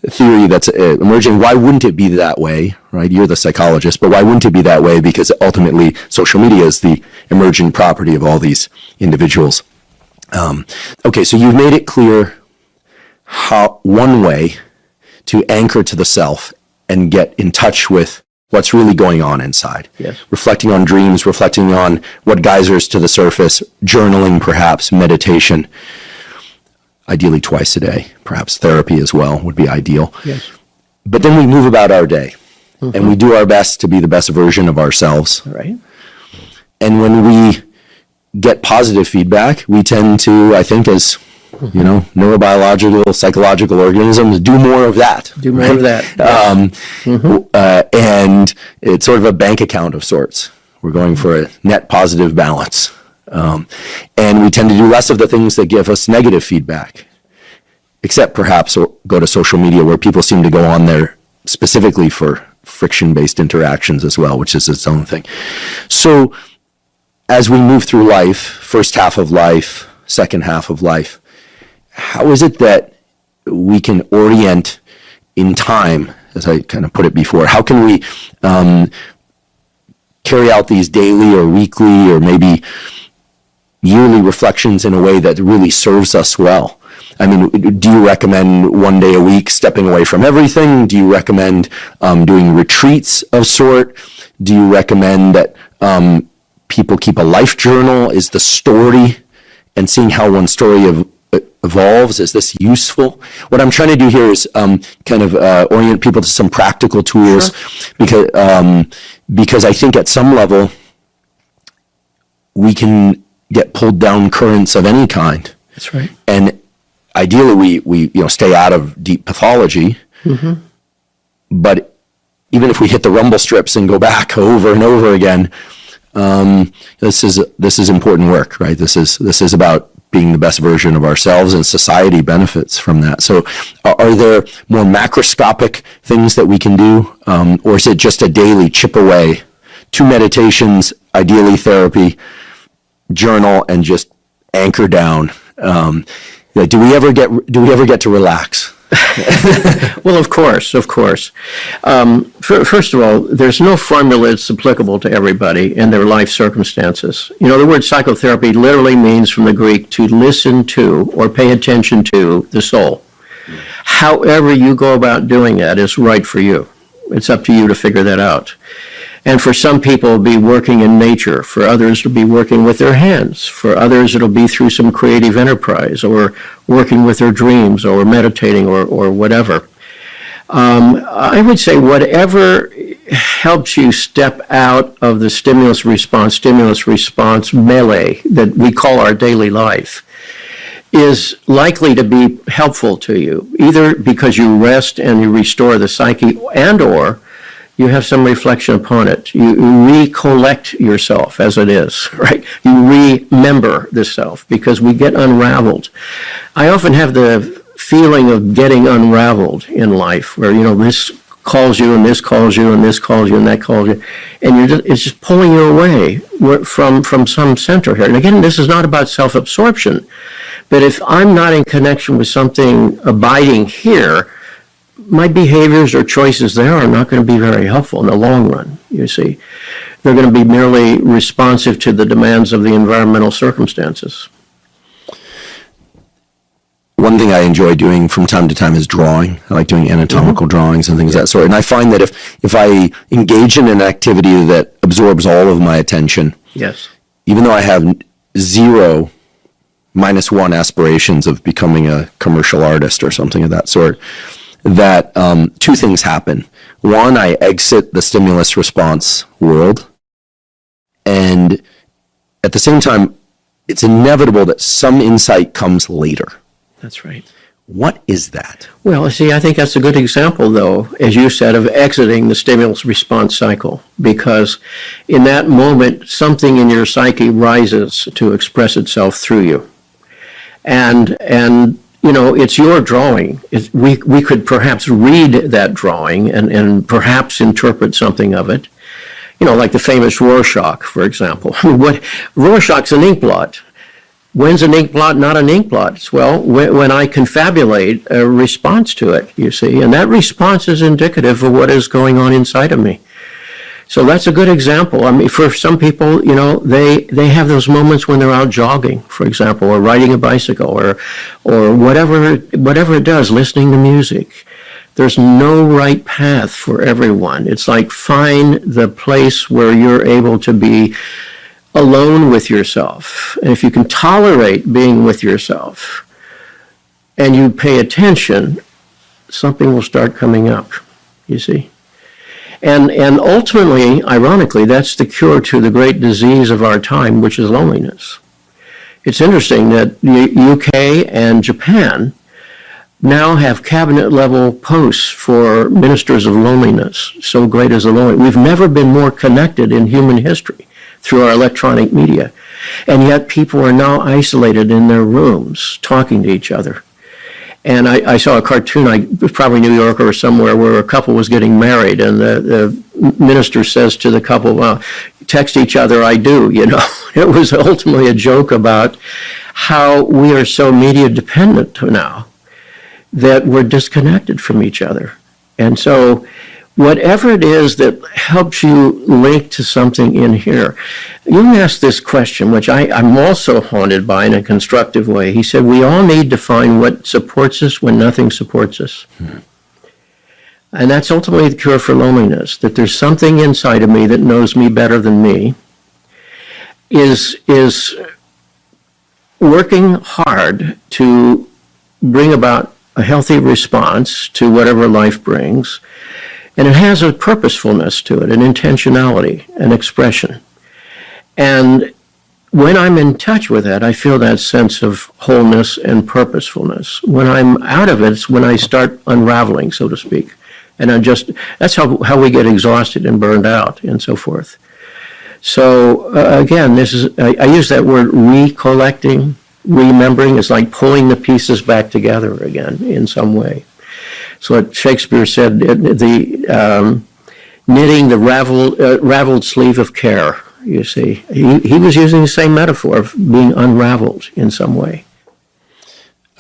theory that's emerging. Why wouldn't it be that way, right? You're the psychologist, but why wouldn't it be that way? Because ultimately, social media is the emerging property of all these individuals. Okay, so you've made it clear how one way to anchor to the self and get in touch with what's really going on inside. Yes. Reflecting on dreams, reflecting on what geysers to the surface, journaling perhaps, meditation, ideally twice a day, perhaps therapy as well would be ideal. Yes. But then we move about our day, and we do our best to be the best version of ourselves. Right. And when we get positive feedback, we tend to, I think, as neurobiological, psychological organisms, do more of that. Do more of that. Yes. And it's sort of a bank account of sorts. We're going for a net positive balance. And we tend to do less of the things that give us negative feedback, except perhaps go to social media, where people seem to go on there specifically for friction-based interactions as well, which is its own thing. So as we move through life, first half of life, second half of life, how is it that we can orient in time, as I kind of put it before? How can we carry out these daily or weekly or maybe yearly reflections in a way that really serves us well? I mean, do you recommend one day a week stepping away from everything? Do you recommend doing retreats of sort? Do you recommend that people keep a life journal? Is the story and seeing how one story evolves, is this useful? What I'm trying to do here is kind of orient people to some practical tools. Sure. Because I think at some level we can get pulled down currents of any kind. That's right. And ideally we stay out of deep pathology. Mm-hmm. But even if we hit the rumble strips and go back over and over again, this is important work, right? This is about being the best version of ourselves, and society benefits from that. So are there more macroscopic things that we can do? Or is it just a daily chip away? 2 meditations, ideally therapy, journal, and just anchor down. Do we ever get to relax? Well, of course. First of all, there's no formula that's applicable to everybody in their life circumstances. The word psychotherapy literally means, from the Greek, to listen to or pay attention to the soul. However you go about doing that is right for you. It's up to you to figure that out. And for some people, it'll be working in nature. For others, it'll be working with their hands. For others, it'll be through some creative enterprise or working with their dreams or meditating or whatever. I would say whatever helps you step out of the stimulus response melee that we call our daily life is likely to be helpful to you, either because you rest and you restore the psyche and or you have some reflection upon it. You recollect yourself as it is, right? You remember the self because we get unraveled. I often have the feeling of getting unraveled in life where, this calls you and this calls you and this calls you and that calls you. And it's just pulling you away from some center here. And again, this is not about self-absorption. But if I'm not in connection with something abiding here, my behaviors or choices there are not going to be very helpful in the long run, you see. They're going to be merely responsive to the demands of the environmental circumstances. One thing I enjoy doing from time to time is drawing. I like doing anatomical drawings and things of that sort. And I find that if I engage in an activity that absorbs all of my attention, yes, even though I have zero -1 aspirations of becoming a commercial artist or something of that sort, that two things happen. One, I exit the stimulus response world, and at the same time, it's inevitable that some insight comes later. That's right. What is that? Well, see, I think that's a good example, though, as you said, of exiting the stimulus response cycle, because in that moment, something in your psyche rises to express itself through you. And it's your drawing. We could perhaps read that drawing and perhaps interpret something of it, like the famous Rorschach, for example. Rorschach's an ink blot. When's an ink blot not an ink blot? Well, when I confabulate a response to it, you see, and that response is indicative of what is going on inside of me. So that's a good example. I mean, for some people, they have those moments when they're out jogging, for example, or riding a bicycle, or whatever it does, listening to music. There's no right path for everyone. It's like find the place where you're able to be alone with yourself. And if you can tolerate being with yourself and you pay attention, something will start coming up, you see. And ultimately, ironically, that's the cure to the great disease of our time, which is loneliness. It's interesting that the UK and Japan now have cabinet-level posts for ministers of loneliness. So great is the loneliness. We've never been more connected in human history through our electronic media. And yet people are now isolated in their rooms, talking to each other. And I saw a cartoon, it was probably New York or somewhere, where a couple was getting married, and the minister says to the couple, well, text each other, I do, It was ultimately a joke about how we are so media dependent now that we're disconnected from each other. And so whatever it is that helps you link to something in here. You asked this question, which I'm also haunted by in a constructive way. He said, we all need to find what supports us when nothing supports us. And that's ultimately the cure for loneliness, that there's something inside of me that knows me better than me, is working hard to bring about a healthy response to whatever life brings. And it has a purposefulness to it, an intentionality, an expression. And when I'm in touch with that, I feel that sense of wholeness and purposefulness. When I'm out of it, it's when I start unraveling, so to speak. And that's how we get exhausted and burned out and so forth. So again, I use that word recollecting, remembering. It's like pulling the pieces back together again in some way. So what Shakespeare said, the knitting the raveled sleeve of care, you see. He was using the same metaphor of being unraveled in some way.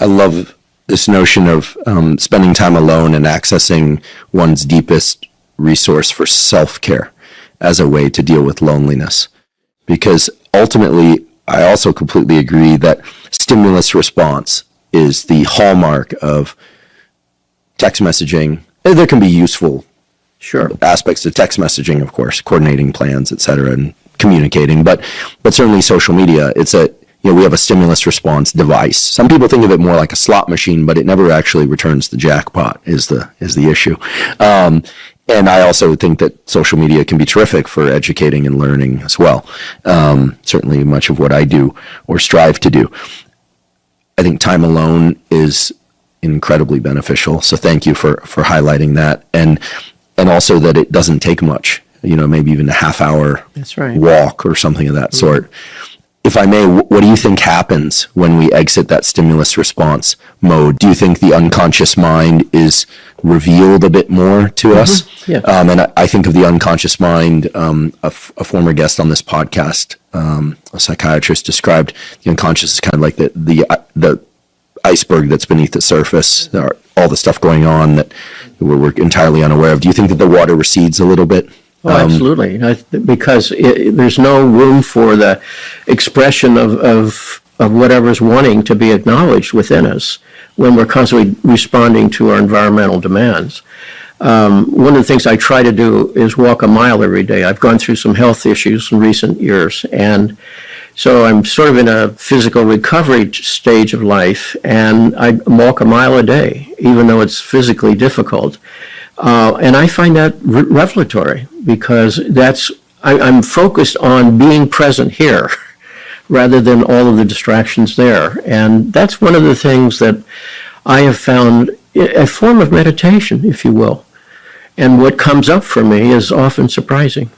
I love this notion of spending time alone and accessing one's deepest resource for self-care as a way to deal with loneliness. Because ultimately, I also completely agree that stimulus response is the hallmark of text messaging. There can be useful Sure. aspects of text messaging, of course, coordinating plans, et cetera, and communicating. But certainly social media, we have a stimulus response device. Some people think of it more like a slot machine, but it never actually returns the jackpot is the issue. And I also think that social media can be terrific for educating and learning as well. Certainly much of what I do or strive to do. I think time alone is incredibly beneficial. So thank you for highlighting that. And also that it doesn't take much, maybe even a half hour That's right. walk or something of that sort. If I may, what do you think happens when we exit that stimulus response mode? Do you think the unconscious mind is revealed a bit more to us? Yeah. And I think of the unconscious mind, a former guest on this podcast, a psychiatrist, described the unconscious as kind of like the iceberg that's beneath the surface. There are all the stuff going on that we're entirely unaware of. Do you think that the water recedes a little bit? Oh, absolutely. Because there's no room for the expression of whatever's wanting to be acknowledged within us when we're constantly responding to our environmental demands. One of the things I try to do is walk a mile every day. I've gone through some health issues in recent years, and so I'm sort of in a physical recovery stage of life, and I walk a mile a day, even though it's physically difficult. And I find that revelatory because I'm focused on being present here rather than all of the distractions there. And that's one of the things that I have found a form of meditation, if you will. And what comes up for me is often surprising.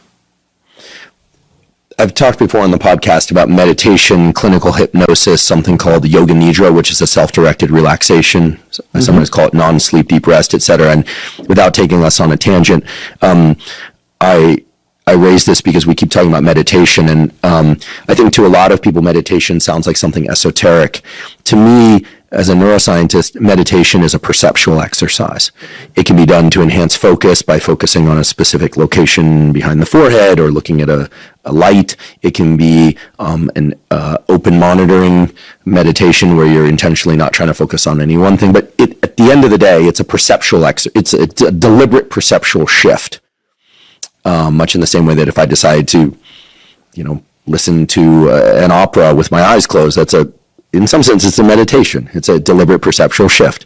I've talked before on the podcast about meditation, clinical hypnosis, something called yoga nidra, which is a self-directed relaxation. Sometimes call it non-sleep deep rest, etc. And without taking us on a tangent, I raise this because we keep talking about meditation, and I think to a lot of people, meditation sounds like something esoteric. To me, as a neuroscientist, meditation is a perceptual exercise. It can be done to enhance focus by focusing on a specific location behind the forehead or looking at a light. It can be an open monitoring meditation where you're intentionally not trying to focus on any one thing. But at the end of the day, it's a perceptual it's a deliberate perceptual shift. Much in the same way that if I decide to, listen to an opera with my eyes closed, in some sense, it's a meditation. It's a deliberate perceptual shift.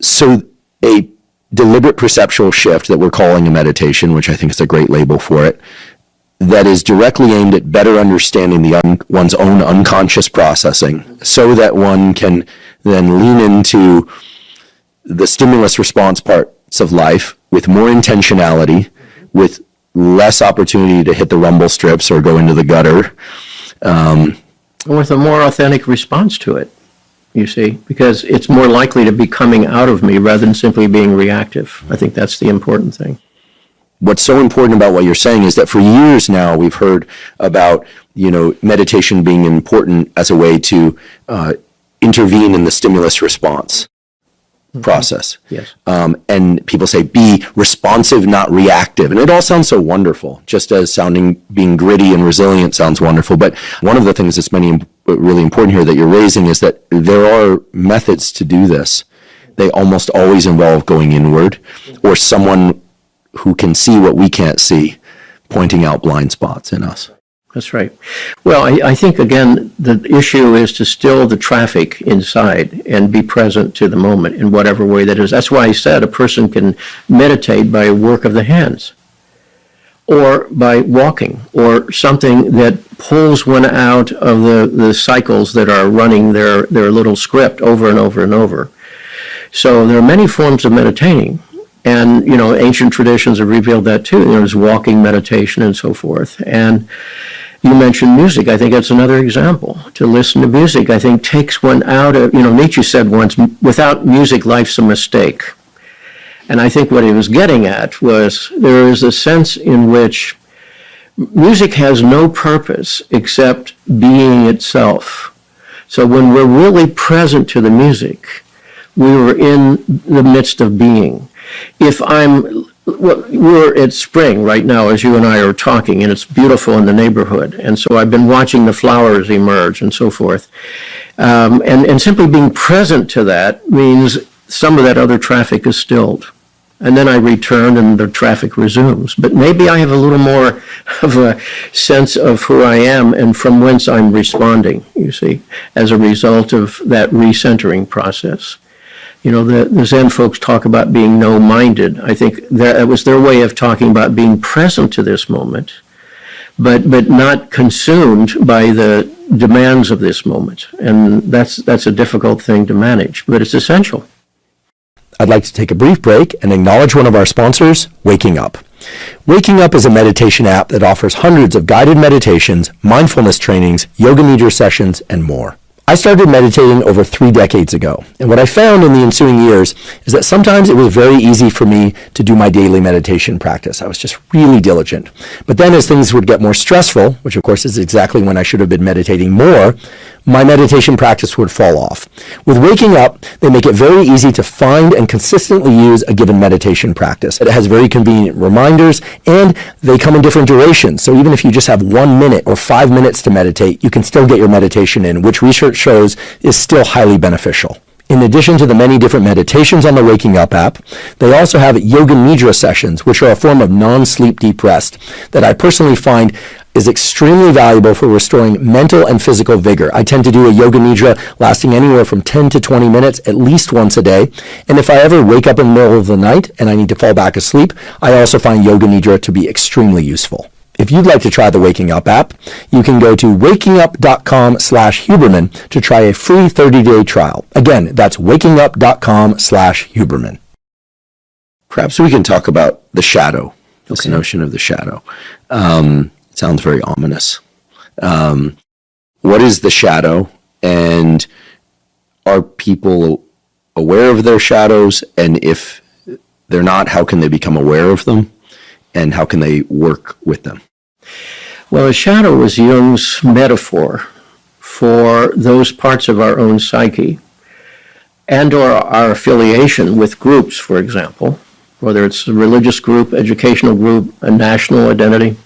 So a deliberate perceptual shift that we're calling a meditation, which I think is a great label for it, that is directly aimed at better understanding one's own unconscious processing so that one can then lean into the stimulus response parts of life with more intentionality, with less opportunity to hit the rumble strips or go into the gutter. With a more authentic response to it, you see, because it's more likely to be coming out of me rather than simply being reactive. I think that's the important thing. What's so important about what you're saying is that for years now we've heard about, meditation being important as a way to intervene in the stimulus response process. Yes. And people say, be responsive, not reactive. And it all sounds so wonderful, just as being gritty and resilient sounds wonderful. But one of the things that's really important here that you're raising is that there are methods to do this. They almost always involve going inward, or someone who can see what we can't see, pointing out blind spots in us. That's right. Well, I think, again, the issue is to still the traffic inside and be present to the moment in whatever way that is. That's why I said a person can meditate by work of the hands or by walking or something that pulls one out of the cycles that are running their little script over and over and over. So there are many forms of meditating. And, ancient traditions have revealed that too. There's walking meditation and so forth. And you mentioned music. I think that's another example. To listen to music, I think, takes one out of, Nietzsche said once, without music, life's a mistake. And I think what he was getting at was there is a sense in which music has no purpose except being itself. So when we're really present to the music, we were in the midst of being. We're at spring right now, as you and I are talking, and it's beautiful in the neighborhood. And so I've been watching the flowers emerge and so forth. And simply being present to that means some of that other traffic is stilled. And then I return and the traffic resumes. But maybe I have a little more of a sense of who I am and from whence I'm responding, you see, as a result of that recentering process. You know, the Zen folks talk about being no-minded. I think that was their way of talking about being present to this moment, but not consumed by the demands of this moment. And that's a difficult thing to manage, but it's essential. I'd like to take a brief break and acknowledge one of our sponsors, Waking Up. Waking Up is a meditation app that offers hundreds of guided meditations, mindfulness trainings, yoga nidra sessions, and more. I started meditating over 3 decades ago, and what I found in the ensuing years is that sometimes it was very easy for me to do my daily meditation practice. I was just really diligent. But then as things would get more stressful, which of course is exactly when I should have been meditating more, my meditation practice would fall off. With Waking Up, they make it very easy to find and consistently use a given meditation practice. It has very convenient reminders, and they come in different durations. So even if you just have 1 minute or 5 minutes to meditate, you can still get your meditation in, which research shows is still highly beneficial. In addition to the many different meditations on the Waking Up app, they also have yoga nidra sessions, which are a form of non-sleep deep rest that I personally find is extremely valuable for restoring mental and physical vigor. I tend to do a yoga nidra lasting anywhere from 10 to 20 minutes at least once a day. And if I ever wake up in the middle of the night and I need to fall back asleep, I also find yoga nidra to be extremely useful. If you'd like to try the Waking Up app, you can go to wakingup.com/Huberman to try a free 30-day trial. Again, that's wakingup.com/Huberman. Perhaps we can talk about the shadow, this notion of the shadow. Sounds very ominous. What is the shadow, and are people aware of their shadows? And if they're not, how can they become aware of them? And how can they work with them? Well, a shadow is Jung's metaphor for those parts of our own psyche and or our affiliation with groups, for example, whether it's a religious group, educational group, a national identity,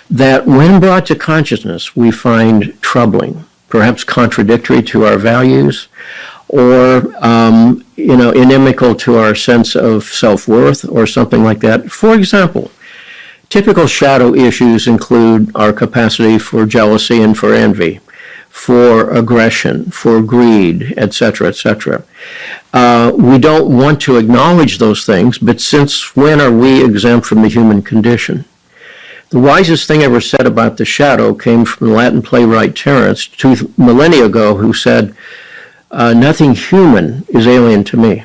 that when brought to consciousness, we find troubling, perhaps contradictory to our values, or inimical to our sense of self-worth or something like that. For example, typical shadow issues include our capacity for jealousy and for envy, for aggression, for greed, etc., etc. We don't want to acknowledge those things, but since when are we exempt from the human condition? The wisest thing ever said about the shadow came from the Latin playwright Terence 2 millennia ago, who said, nothing human is alien to me.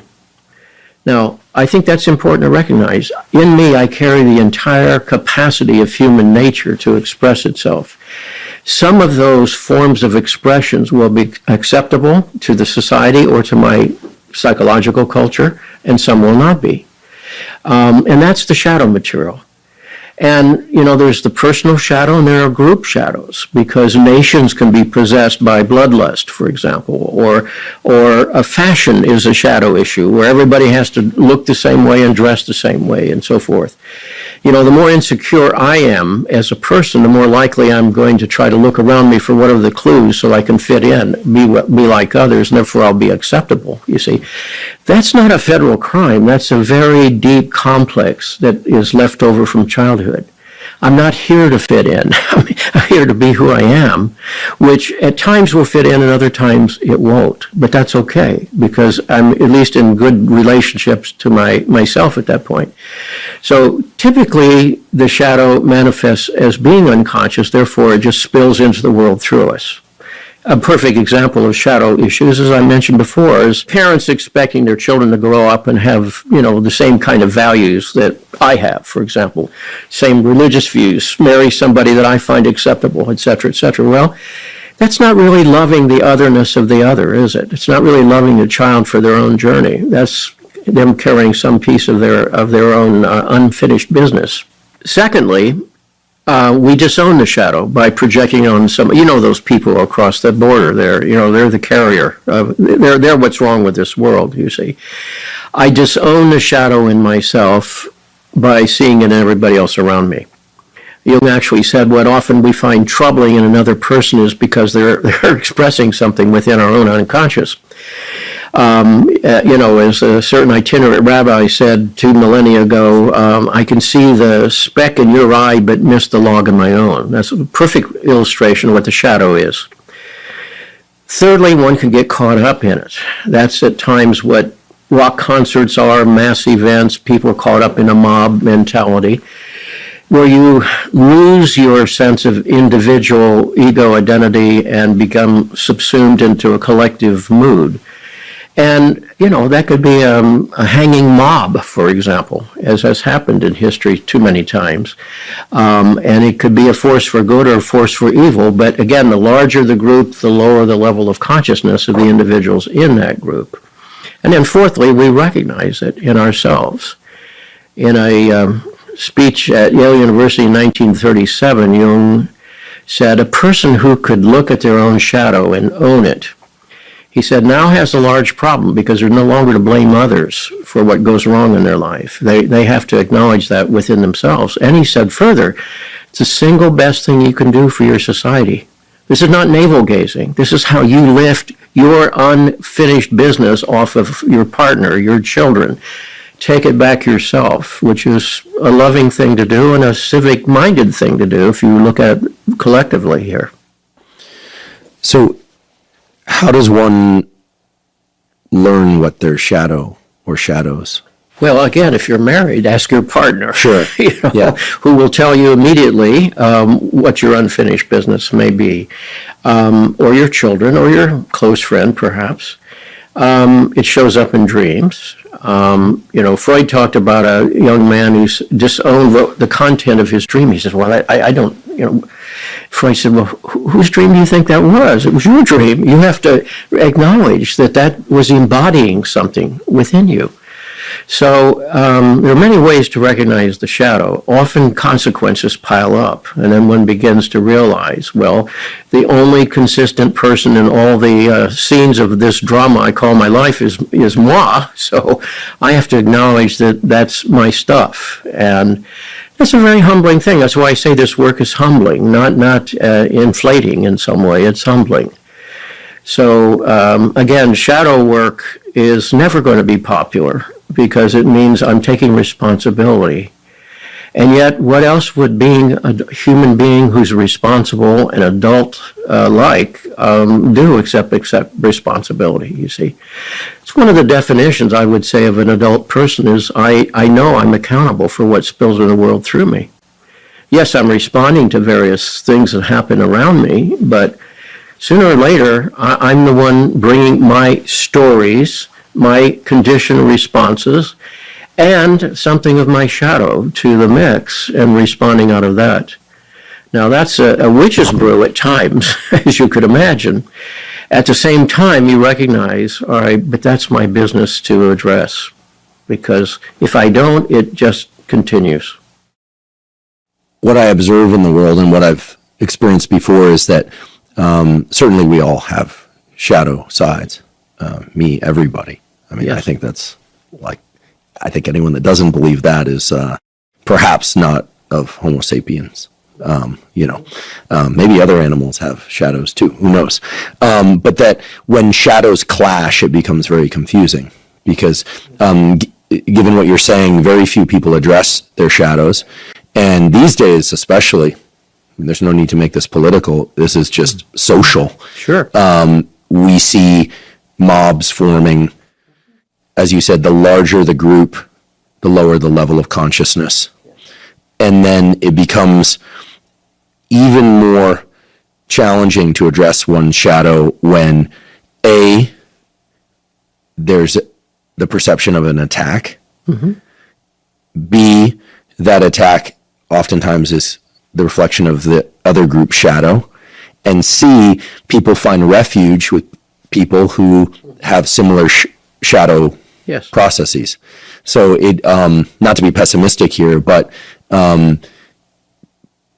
Now, I think that's important to recognize. In me, I carry the entire capacity of human nature to express itself. Some of those forms of expressions will be acceptable to the society or to my psychological culture, and some will not be. And that's the shadow material. And, there's the personal shadow and there are group shadows, because nations can be possessed by bloodlust, for example, or a fashion is a shadow issue where everybody has to look the same way and dress the same way and so forth. The more insecure I am as a person, the more likely I'm going to try to look around me for what are the clues so I can fit in, be like others, and therefore I'll be acceptable, you see. That's not a federal crime. That's a very deep complex that is left over from childhood. I'm not here to fit in. I'm here to be who I am, which at times will fit in and other times it won't. But that's okay, because I'm at least in good relationships to myself at that point. So typically the shadow manifests as being unconscious, therefore it just spills into the world through us. A perfect example of shadow issues, as I mentioned before, is parents expecting their children to grow up and have, the same kind of values that I have, for example, same religious views, marry somebody that I find acceptable, etc., etc. Well, that's not really loving the otherness of the other, is it? It's not really loving the child for their own journey. That's them carrying some piece of their own unfinished business. Secondly, we disown the shadow by projecting on some, those people across the border there, they're the carrier. They're what's wrong with this world, you see. I disown the shadow in myself by seeing it in everybody else around me. Jung actually said what often we find troubling in another person is because they're expressing something within our own unconscious. As a certain itinerant rabbi said 2 millennia ago, I can see the speck in your eye but miss the log in my own. That's a perfect illustration of what the shadow is. Thirdly, one can get caught up in it. That's at times what rock concerts are, mass events, people are caught up in a mob mentality, where you lose your sense of individual ego identity and become subsumed into a collective mood. And, that could be a hanging mob, for example, as has happened in history too many times. And it could be a force for good or a force for evil. But again, the larger the group, the lower the level of consciousness of the individuals in that group. And then fourthly, we recognize it in ourselves. In a speech at Yale University in 1937, Jung said, a person who could look at their own shadow and own it, he said, now has a large problem because they're no longer to blame others for what goes wrong in their life. They have to acknowledge that within themselves. And he said further, it's the single best thing you can do for your society. This is not navel gazing. This is how you lift your unfinished business off of your partner, your children. Take it back yourself, which is a loving thing to do and a civic-minded thing to do if you look at it collectively here. So how does one learn what their shadow or shadows? Well, again, if you're married, ask your partner. Sure. Yeah. Who will tell you immediately what your unfinished business may be, or your children, or your close friend, perhaps. It shows up in dreams. Freud talked about a young man who's disowned the content of his dream. He says, well, I don't, Freud said, well, whose dream do you think that was? It was your dream. You have to acknowledge that was embodying something within you. So there are many ways to recognize the shadow. Often consequences pile up, and then one begins to realize, well, the only consistent person in all the scenes of this drama I call my life is moi. So I have to acknowledge that that's my stuff. And that's a very humbling thing. That's why I say this work is humbling, not inflating in some way. It's humbling. So again, shadow work is never going to be popular because it means I'm taking responsibility. And yet, what else would being a human being who's responsible and adult-like do except accept responsibility, you see? It's one of the definitions, I would say, of an adult person is I know I'm accountable for what spills in the world through me. Yes, I'm responding to various things that happen around me, but sooner or later, I'm the one bringing my stories, my conditioned responses, and something of my shadow to the mix and responding out of that. Now, that's a witch's brew at times, as you could imagine. At the same time, you recognize, all right, but that's my business to address, because if I don't, it just continues. What I observe in the world and what I've experienced before is that certainly we all have shadow sides. Me, everybody. I mean, yes. I think that's I think anyone that doesn't believe that is perhaps not of Homo sapiens. Maybe other animals have shadows too. Who knows? But that when shadows clash, it becomes very confusing because given what you're saying, very few people address their shadows. And these days, especially, there's no need to make this political. This is just social. Sure. We see mobs forming. As you said, the larger the group, the lower the level of consciousness. And then it becomes even more challenging to address one's shadow when A, there's the perception of an attack. Mm-hmm. B, that attack oftentimes is the reflection of the other group's shadow. And C, people find refuge with people who have similar shadow yes. processes. So it, not to be pessimistic here, but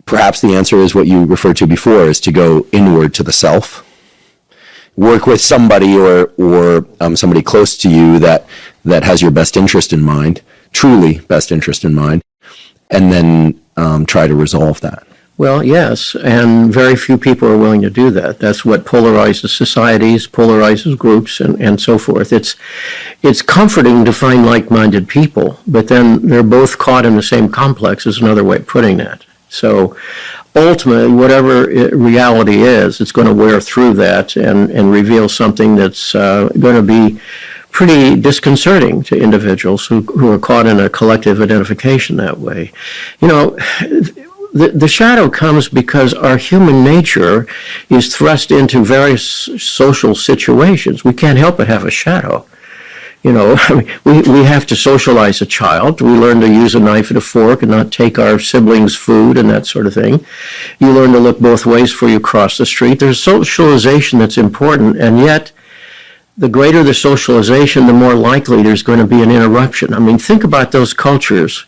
perhaps the answer is what you referred to before, is to go inward to the self. Work with somebody or somebody close to you that has your best interest in mind, truly best interest in mind, and then try to resolve that. Well, yes, and very few people are willing to do that. That's what polarizes societies, polarizes groups, and so forth. It's comforting to find like-minded people, but then they're both caught in the same complex is another way of putting that. So ultimately, whatever reality is, it's going to wear through that and reveal something that's going to be pretty disconcerting to individuals who are caught in a collective identification that way. You know, the shadow comes because our human nature is thrust into various social situations. We can't help but have a shadow. You know, we have to socialize a child. We learn to use a knife and a fork and not take our siblings' food and that sort of thing. You learn to look both ways before you cross the street. There's socialization that's important, and yet the greater the socialization, the more likely there's going to be an interruption. I mean, think about those cultures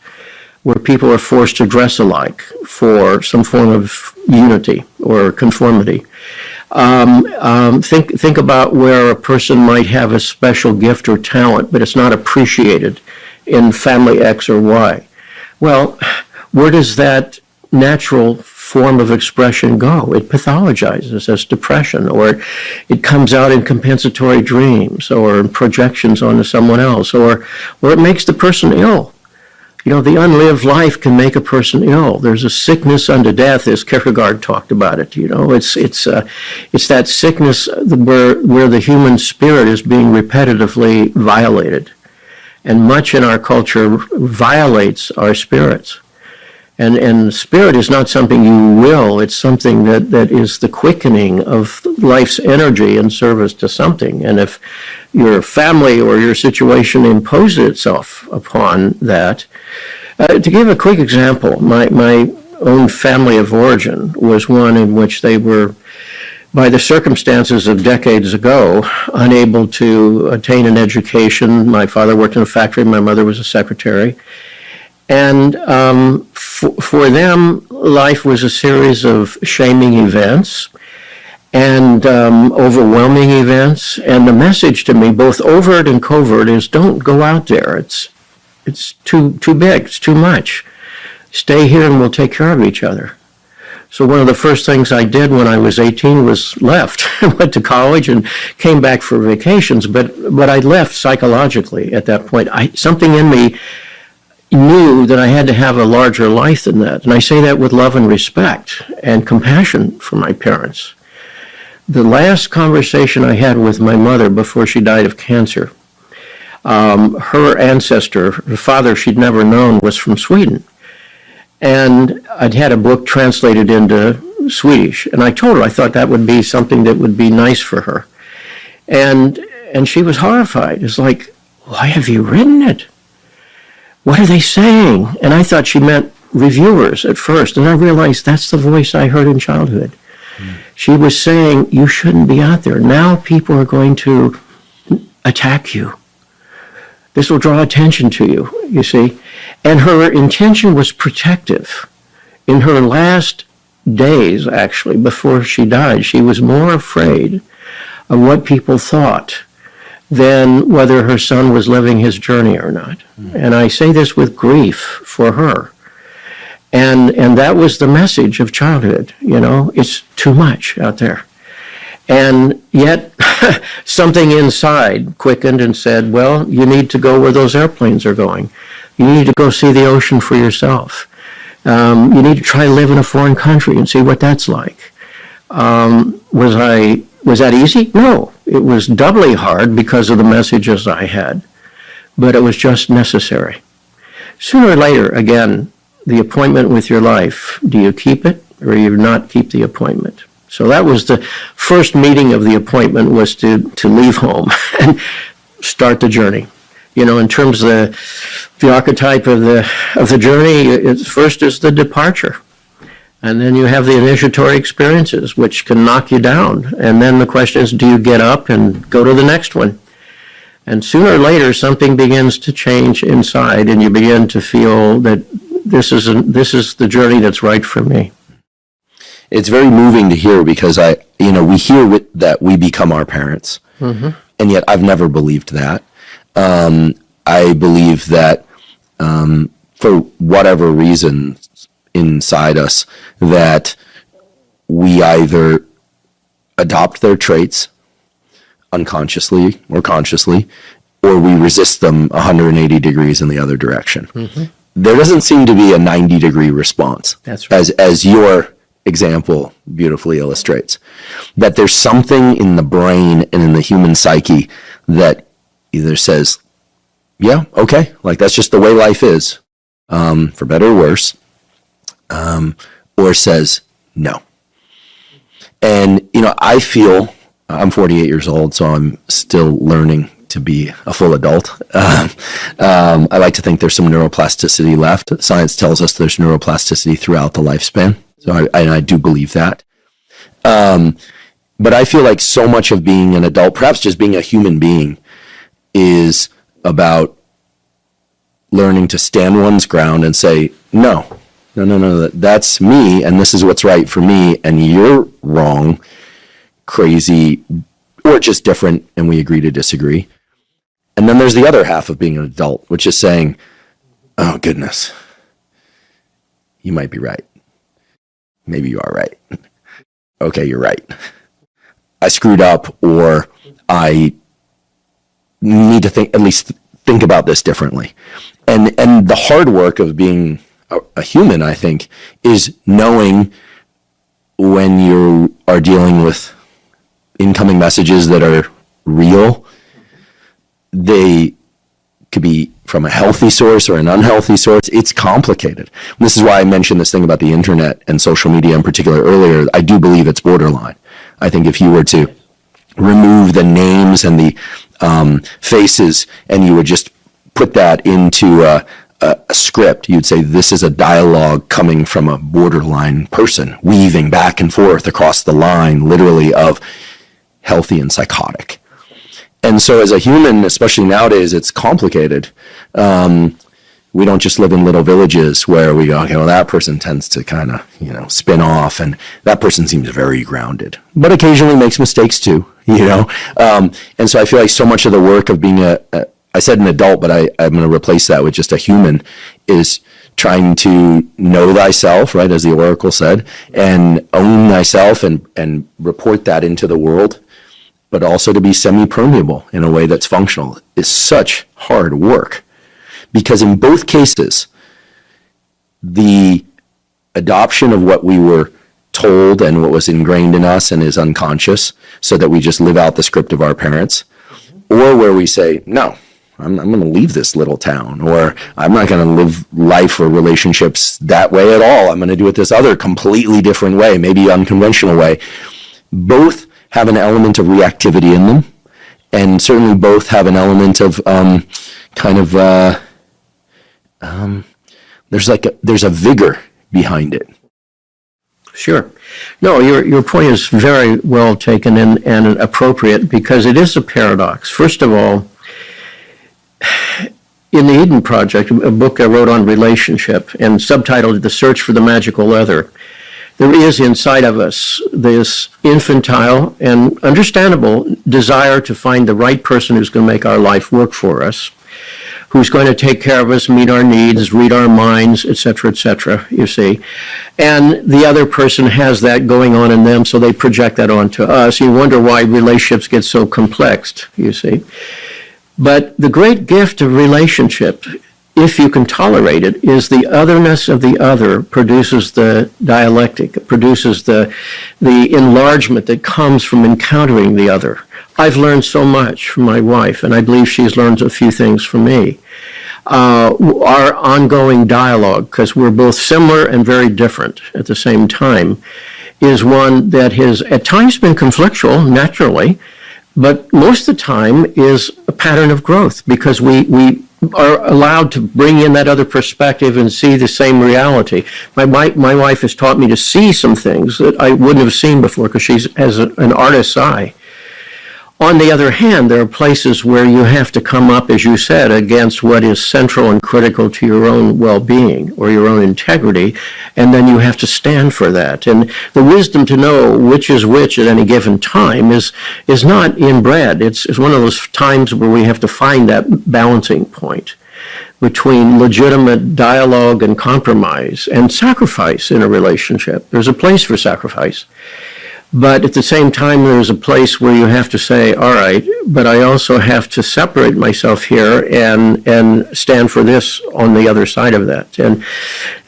where people are forced to dress alike for some form of unity or conformity. Think about where a person might have a special gift or talent, but it's not appreciated in family X or Y. Well, where does that natural form of expression go? It pathologizes as depression, or it comes out in compensatory dreams, or in projections onto someone else, or it makes the person ill. You know, the unlived life can make a person ill. There's a sickness unto death, as Kierkegaard talked about it. You know, it's that sickness where the human spirit is being repetitively violated, and much in our culture violates our spirits. And spirit is not something you will, it's something that is the quickening of life's energy in service to something. And if your family or your situation imposes itself upon that, to give a quick example, my own family of origin was one in which they were, by the circumstances of decades ago, unable to attain an education. My father worked in a factory, my mother was a secretary. And for them, life was a series of shaming events and overwhelming events. And the message to me, both overt and covert, is don't go out there. It's too big. It's too much. Stay here and we'll take care of each other. So one of the first things I did when I was 18 was left. I went to college and came back for vacations, but I left psychologically at that point. Something in me knew that I had to have a larger life than that. And I say that with love and respect and compassion for my parents. The last conversation I had with my mother before she died of cancer, her ancestor, her father she'd never known, was from Sweden. And I'd had a book translated into Swedish. And I told her I thought that would be something that would be nice for her. And she was horrified. It's like, why have you written it? What are they saying? And I thought she meant reviewers at first. And I realized that's the voice I heard in childhood. She was saying, you shouldn't be out there. Now people are going to attack you. This will draw attention to you, you see. And her intention was protective. In her last days, actually, before she died, she was more afraid of what people thought than whether her son was living his journey or not. And I say this with grief for her. And that was the message of childhood, you know, it's too much out there. And yet something inside quickened and said, well, you need to go where those airplanes are going. You need to go see the ocean for yourself. You need to try to live in a foreign country and see what that's like. Was that easy? No. It was doubly hard because of the messages I had. But it was just necessary. Sooner or later, again, the appointment with your life, do you keep it or do you not keep the appointment? So that was the first meeting of the appointment, was to leave home and start the journey. You know, in terms of the archetype of the journey, first is the departure. And then you have the initiatory experiences, which can knock you down. And then the question is, do you get up and go to the next one? And sooner or later, something begins to change inside, and you begin to feel that this is the journey that's right for me. It's very moving to hear, because we hear that we become our parents, and yet I've never believed that. I believe that for whatever reason, inside us that we either adopt their traits unconsciously or consciously, or we resist them 180 degrees in the other direction. There doesn't seem to be a 90-degree response. That's right. As your example beautifully illustrates, that there's something in the brain and in the human psyche that either says, yeah, okay, like that's just the way life is, for better or worse, or says no. And, I feel, I'm 48 years old, so I'm still learning to be a full adult. I like to think there's some neuroplasticity left. Science tells us there's neuroplasticity throughout the lifespan. So I do believe that. But I feel like so much of being an adult, perhaps just being a human being, is about learning to stand one's ground and say, no, that's me, and this is what's right for me, and you're wrong, crazy, or just different, and we agree to disagree. And then there's the other half of being an adult, which is saying, oh, goodness, you might be right. Maybe you are right. Okay, you're right. I screwed up, or I need to at least think about this differently. And the hard work of being a human, I think, is knowing when you are dealing with incoming messages that are real. They could be from a healthy source or an unhealthy source. It's complicated. And this is why I mentioned this thing about the internet and social media in particular earlier. I do believe it's borderline. I think if you were to remove the names and the faces, and you would just put that into a script, you'd say this is a dialogue coming from a borderline person, weaving back and forth across the line, literally, of healthy and psychotic. And so as a human, especially nowadays, it's complicated. We don't just live in little villages where we go, okay, well, that person tends to kind of, spin off, and that person seems very grounded, but occasionally makes mistakes too, And so I feel like so much of the work of being I said an adult, but I'm going to replace that with just a human, is trying to know thyself, right, as the Oracle said, and own thyself and report that into the world, but also to be semi-permeable in a way that's functional, is such hard work. Because in both cases, the adoption of what we were told and what was ingrained in us and is unconscious, so that we just live out the script of our parents, or where we say, no, I'm going to leave this little town, or I'm not going to live life or relationships that way at all. I'm going to do it this other completely different way, maybe unconventional way. Both have an element of reactivity in them, and certainly both have an element of there's a vigor behind it. Sure. No, your point is very well taken and appropriate, because it is a paradox. First of all, in the Eden Project, a book I wrote on relationship and subtitled The Search for the Magical Other, there is inside of us this infantile and understandable desire to find the right person who's going to make our life work for us, who's going to take care of us, meet our needs, read our minds, etc., you see. And the other person has that going on in them, so they project that onto us. You wonder why relationships get so complex, you see. But the great gift of relationship, if you can tolerate it, is the otherness of the other produces the dialectic, it produces the enlargement that comes from encountering the other. I've learned so much from my wife, and I believe she's learned a few things from me. Our ongoing dialogue, because we're both similar and very different at the same time, is one that has at times been conflictual, naturally, but most of the time is a pattern of growth, because we are allowed to bring in that other perspective and see the same reality. My wife has taught me to see some things that I wouldn't have seen before, because she has an artist's eye. On the other hand, there are places where you have to come up, as you said, against what is central and critical to your own well-being or your own integrity, and then you have to stand for that. And the wisdom to know which is which at any given time is not inbred. It's one of those times where we have to find that balancing point. between legitimate dialogue and compromise and sacrifice in a relationship. There's a place for sacrifice. But at the same time, there's a place where you have to say, all right, but I also have to separate myself here and stand for this on the other side of that. And,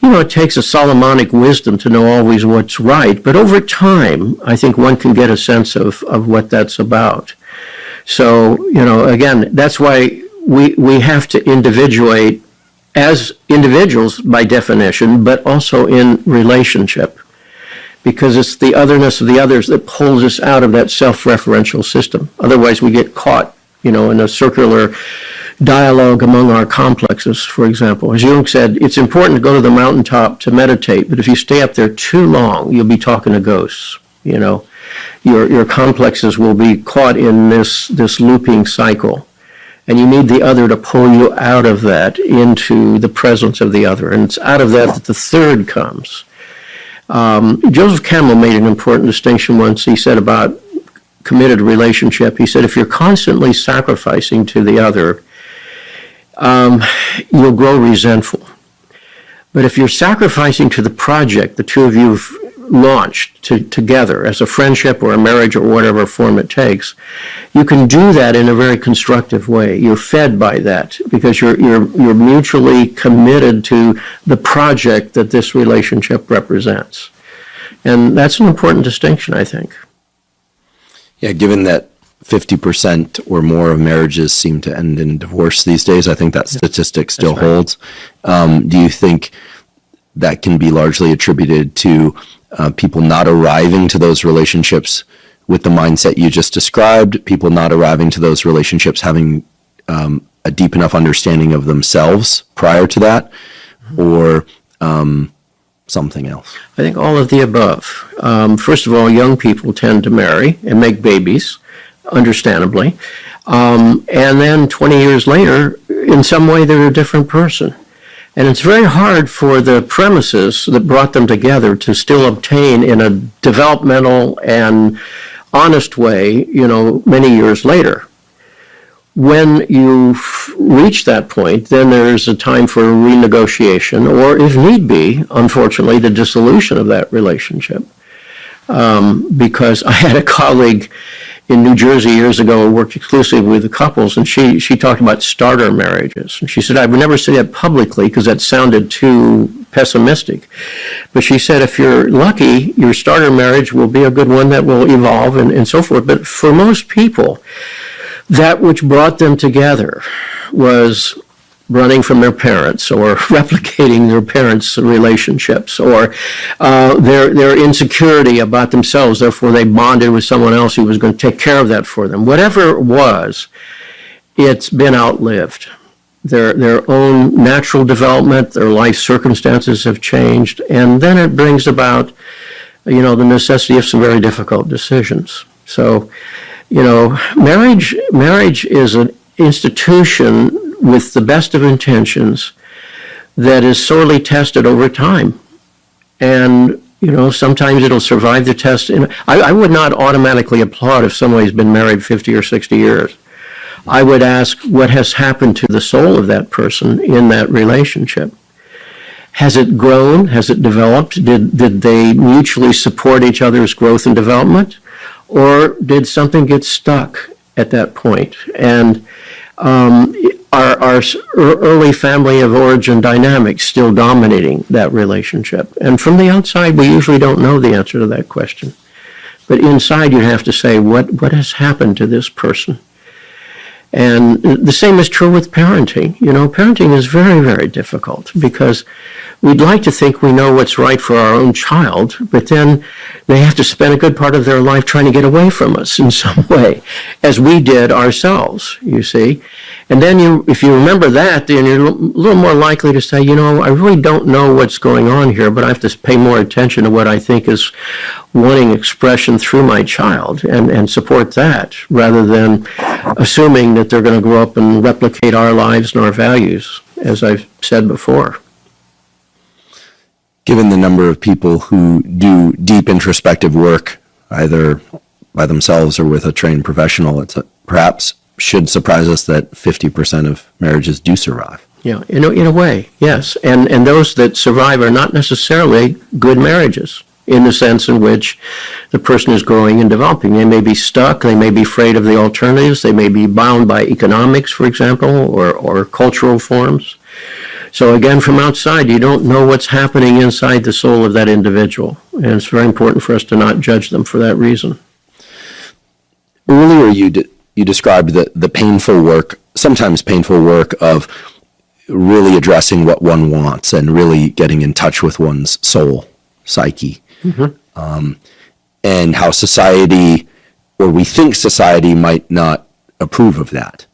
it takes a Solomonic wisdom to know always what's right. But over time, I think one can get a sense of what that's about. So, again, that's why we have to individuate as individuals by definition, but also in relationship. Because it's the otherness of the others that pulls us out of that self-referential system. Otherwise, we get caught, in a circular dialogue among our complexes, for example. As Jung said, it's important to go to the mountaintop to meditate, but if you stay up there too long, you'll be talking to ghosts, Your complexes will be caught in this looping cycle. And you need the other to pull you out of that into the presence of the other. And it's out of that the third comes. Joseph Campbell made an important distinction once. He said about committed relationship. He said, if you're constantly sacrificing to the other, you'll grow resentful. But if you're sacrificing to the project the two of you have launched together as a friendship or a marriage or whatever form it takes, you can do that in a very constructive way. You're fed by that because you're mutually committed to the project that this relationship represents. And that's an important distinction, I think. Yeah, given that 50% or more of marriages seem to end in divorce these days, I think that statistic still holds. Do you think that can be largely attributed to people not arriving to those relationships with the mindset you just described, people not arriving to those relationships having a deep enough understanding of themselves prior to that, or something else? I think all of the above. First of all, young people tend to marry and make babies, understandably. And then 20 years later, in some way, they're a different person. And it's very hard for the premises that brought them together to still obtain in a developmental and honest way, many years later. When you reach that point, then there's a time for renegotiation, or if need be, unfortunately, the dissolution of that relationship. Because I had a colleague in New Jersey years ago who worked exclusively with the couples, and she talked about starter marriages. And she said, I would never say that publicly because that sounded too pessimistic. But she said, if you're lucky, your starter marriage will be a good one that will evolve and so forth. But for most people, that which brought them together was running from their parents or replicating their parents' relationships or their insecurity about themselves. Therefore, they bonded with someone else who was going to take care of that for them. Whatever it was, it's been outlived. Their own natural development, their life circumstances have changed, and then it brings about, the necessity of some very difficult decisions. So, marriage is an institution with the best of intentions that is sorely tested over time. And, sometimes it'll survive the test. I would not automatically applaud if somebody's been married 50 or 60 years. I would ask what has happened to the soul of that person in that relationship. Has it grown? Has it developed? Did they mutually support each other's growth and development? Or did something get stuck at that point? And our early family of origin dynamics still dominating that relationship? And from the outside, we usually don't know the answer to that question. But inside, you have to say, what has happened to this person? And the same is true with parenting. Parenting is very, very difficult because we'd like to think we know what's right for our own child, but then they have to spend a good part of their life trying to get away from us in some way, as we did ourselves, you see. And then if you remember that, then you're a little more likely to say, I really don't know what's going on here, but I have to pay more attention to what I think is wanting expression through my child and support that, rather than assuming that they're going to grow up and replicate our lives and our values, as I've said before. Given the number of people who do deep introspective work, either by themselves or with a trained professional, perhaps should surprise us that 50% of marriages do survive. Yeah, in a way, yes. And those that survive are not necessarily good marriages in the sense in which the person is growing and developing. They may be stuck, they may be afraid of the alternatives, they may be bound by economics, for example, or cultural forms. So again, from outside, you don't know what's happening inside the soul of that individual. And it's very important for us to not judge them for that reason. Earlier, you described the painful work, sometimes painful work of really addressing what one wants and really getting in touch with one's soul, psyche, and how society, or we think society, might not approve of that.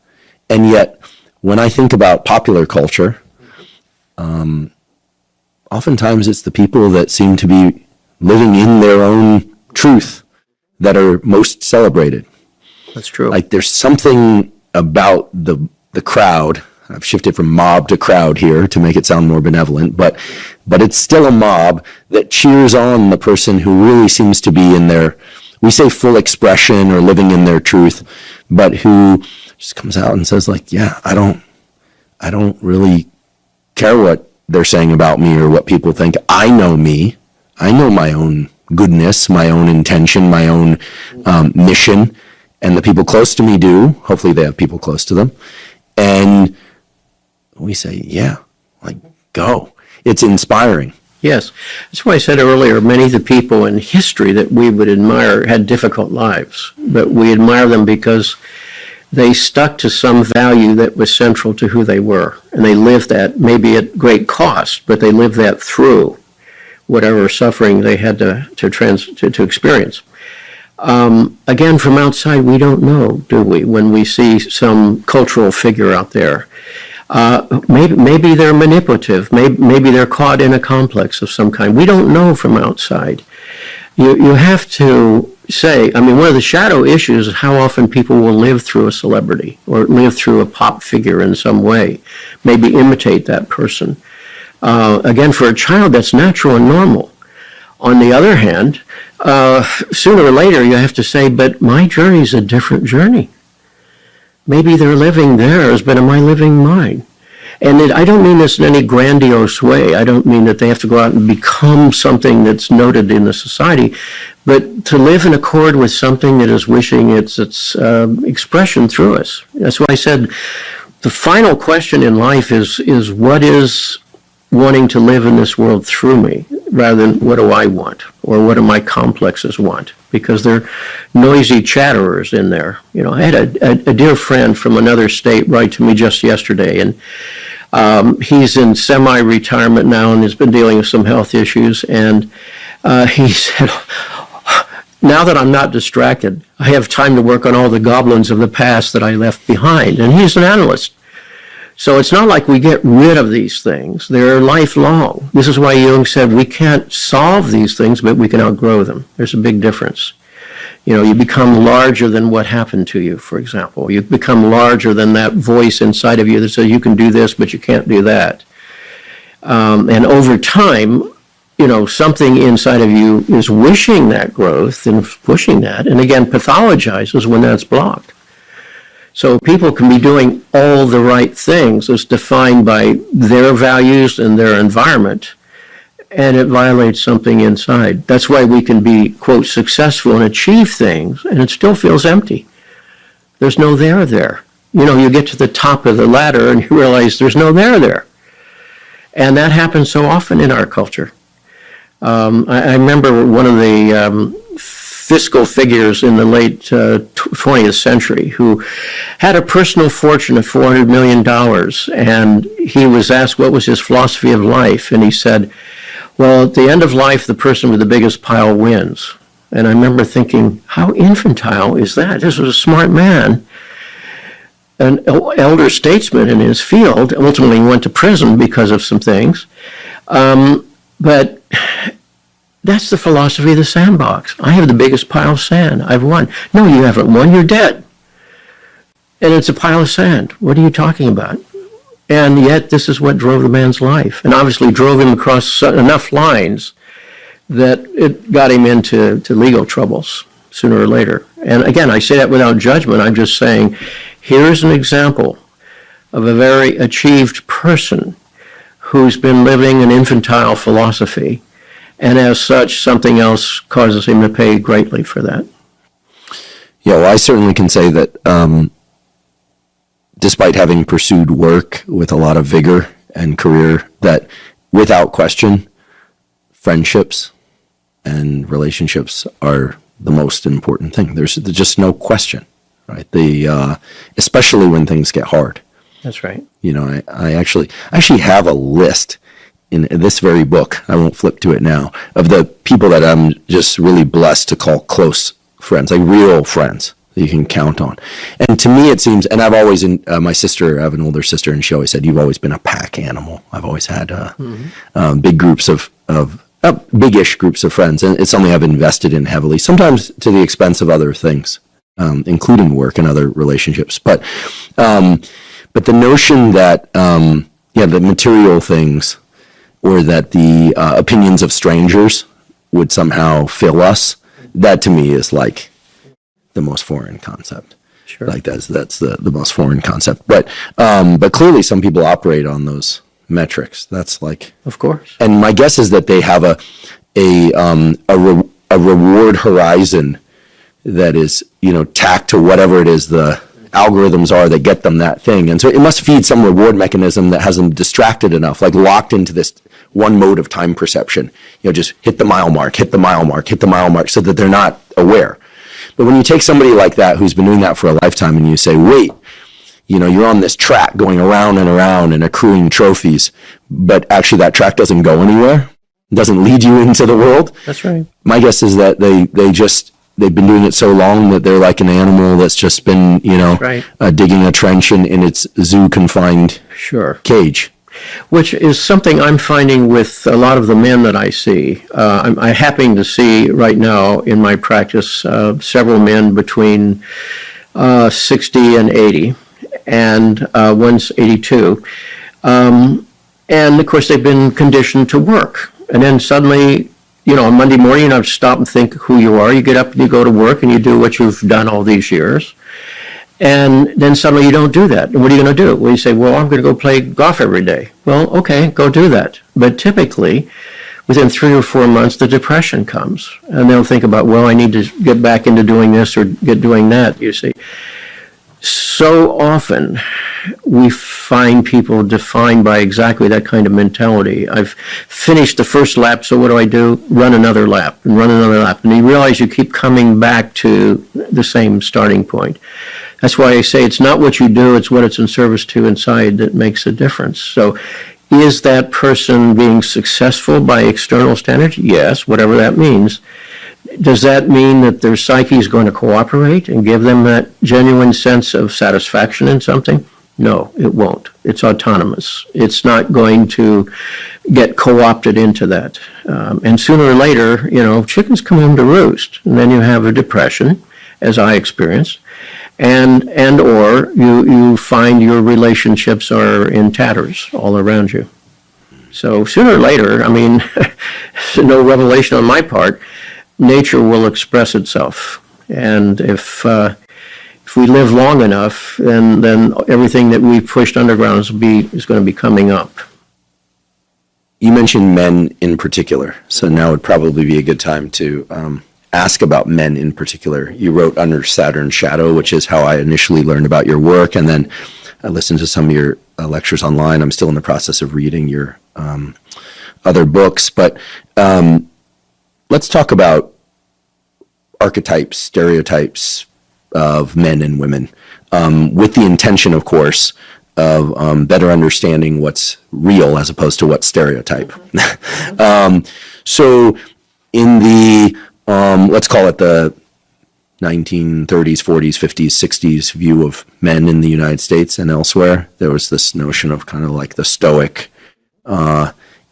And yet, when I think about popular culture, oftentimes it's the people that seem to be living in their own truth that are most celebrated. That's true. Like there's something about the crowd. I've shifted from mob to crowd here to make it sound more benevolent, but it's still a mob that cheers on the person who really seems to be in their, we say full expression or living in their truth, but who just comes out and says like, yeah, I don't really care what they're saying about me or what people think. I know me. I know my own goodness, my own intention, my own mission, and the people close to me do. Hopefully they have people close to them. And we say, yeah, like, go. It's inspiring. Yes. That's why I said earlier, many of the people in history that we would admire had difficult lives, but we admire them because they stuck to some value that was central to who they were. And they lived that, maybe at great cost, but they lived that through whatever suffering they had to experience. Again, from outside, we don't know, do we, when we see some cultural figure out there. Maybe they're manipulative. Maybe they're caught in a complex of some kind. We don't know from outside. You have to say, I mean, one of the shadow issues is how often people will live through a celebrity or live through a pop figure in some way, maybe imitate that person. Again, for a child, that's natural and normal. On the other hand, sooner or later, you have to say, but my journey is a different journey. Maybe they're living theirs, but am I living mine? And I don't mean this in any grandiose way. I don't mean that they have to go out and become something that's noted in the society, but to live in accord with something that is wishing its expression through us. That's why I said the final question in life is what is wanting to live in this world through me, rather than what do I want or what do my complexes want, because they're noisy chatterers in there. You know, I had a dear friend from another state write to me just yesterday, and he's in semi-retirement now and has been dealing with some health issues, and he said, now that I'm not distracted, I have time to work on all the goblins of the past that I left behind. And he's an analyst. So it's not like we get rid of these things. They're lifelong. This is why Jung said we can't solve these things, but we can outgrow them. There's a big difference. You know, you become larger than what happened to you, for example. You become larger than that voice inside of you that says you can do this, but you can't do that. And over time, you know, something inside of you is wishing that growth and pushing that, and again, pathologizes when that's blocked. So people can be doing all the right things as defined by their values and their environment, and it violates something inside. That's why we can be, quote, successful and achieve things, and it still feels empty. There's no there there. You know, you get to the top of the ladder and you realize there's no there there. And that happens so often in our culture. I remember one of the fiscal figures in the late 20th century who had a personal fortune of $400 million, and he was asked what was his philosophy of life, and he said, well, at the end of life, the person with the biggest pile wins. And I remember thinking, how infantile is that? This was a smart man, an elder statesman in his field, ultimately went to prison because of some things, but that's the philosophy of the sandbox. I have the biggest pile of sand. I've won. No, you haven't won. You're dead. And it's a pile of sand. What are you talking about? And yet this is what drove the man's life, and obviously drove him across enough lines that it got him into legal troubles sooner or later. And again, I say that without judgment. I'm just saying, here's an example of a very achieved person who's been living an infantile philosophy, and as such, something else causes him to pay greatly for that. Yeah, well, I certainly can say that despite having pursued work with a lot of vigor and career, that without question, friendships and relationships are the most important thing. There's just no question, right? Especially when things get hard. That's right. You know, I actually have a list in this very book, I won't flip to it now, of the people that I'm just really blessed to call close friends, like real friends that you can count on. And to me, it seems, and I've always, my sister, I have an older sister, and she always said, you've always been a pack animal. I've always had big groups of big-ish groups of friends, and it's something I've invested in heavily, sometimes to the expense of other things, including work and other relationships. But the notion that, the material things, or that the opinions of strangers would somehow fill us, that to me is like the most foreign concept. Sure. Like that's the most foreign concept. But clearly some people operate on those metrics. That's like, of course. And my guess is that they have a reward horizon that is, tacked to whatever it is the algorithms are that get them that thing. And so it must feed some reward mechanism that has them distracted enough, like locked into this one mode of time perception. Just hit the mile mark, hit the mile mark, hit the mile mark, so that they're not aware. But when you take somebody like that who's been doing that for a lifetime and you say, wait, you're on this track going around and around and accruing trophies, but actually that track doesn't go anywhere, doesn't lead you into the world. That's right. My guess is that they've been doing it so long that they're like an animal that's just been, right. Digging a trench in its zoo-confined cage. Which is something I'm finding with a lot of the men that I see. I'm happy to see right now in my practice several men between 60 and 80, and one's 82. And of course, they've been conditioned to work. And then suddenly, on Monday morning, you have to stop and think who you are. You get up and you go to work and you do what you've done all these years. And then suddenly you don't do that. And what are you going to do? Well, you say, well, I'm going to go play golf every day. Well, okay, go do that. But typically, within 3 or 4 months, the depression comes. And they'll think about, well, I need to get back into doing this or get doing that, you see. So often, we find people defined by exactly that kind of mentality. I've finished the first lap, so what do? Run another lap and run another lap. And you realize you keep coming back to the same starting point. That's why I say it's not what you do, it's what it's in service to inside that makes a difference. So is that person being successful by external standards? Yes, whatever that means. Does that mean that their psyche is going to cooperate and give them that genuine sense of satisfaction in something? No, it won't. It's autonomous. It's not going to get co-opted into that. And sooner or later, chickens come home to roost. And then you have a depression, as I experienced, and or you find your relationships are in tatters all around you. So sooner or later, no revelation on my part, nature will express itself. And if we live long enough, then everything that we've pushed underground is going to be coming up. You mentioned men in particular, so now would probably be a good time to ask about men in particular. You wrote Under Saturn's Shadow, which is how I initially learned about your work, and then I listened to some of your lectures online. I'm still in the process of reading your other books, but let's talk about archetypes, stereotypes of men and women, with the intention, of course, of better understanding what's real as opposed to what's stereotype. So in the, let's call it the 1930s, 40s, 50s, 60s view of men in the United States and elsewhere, there was this notion of kind of like the stoic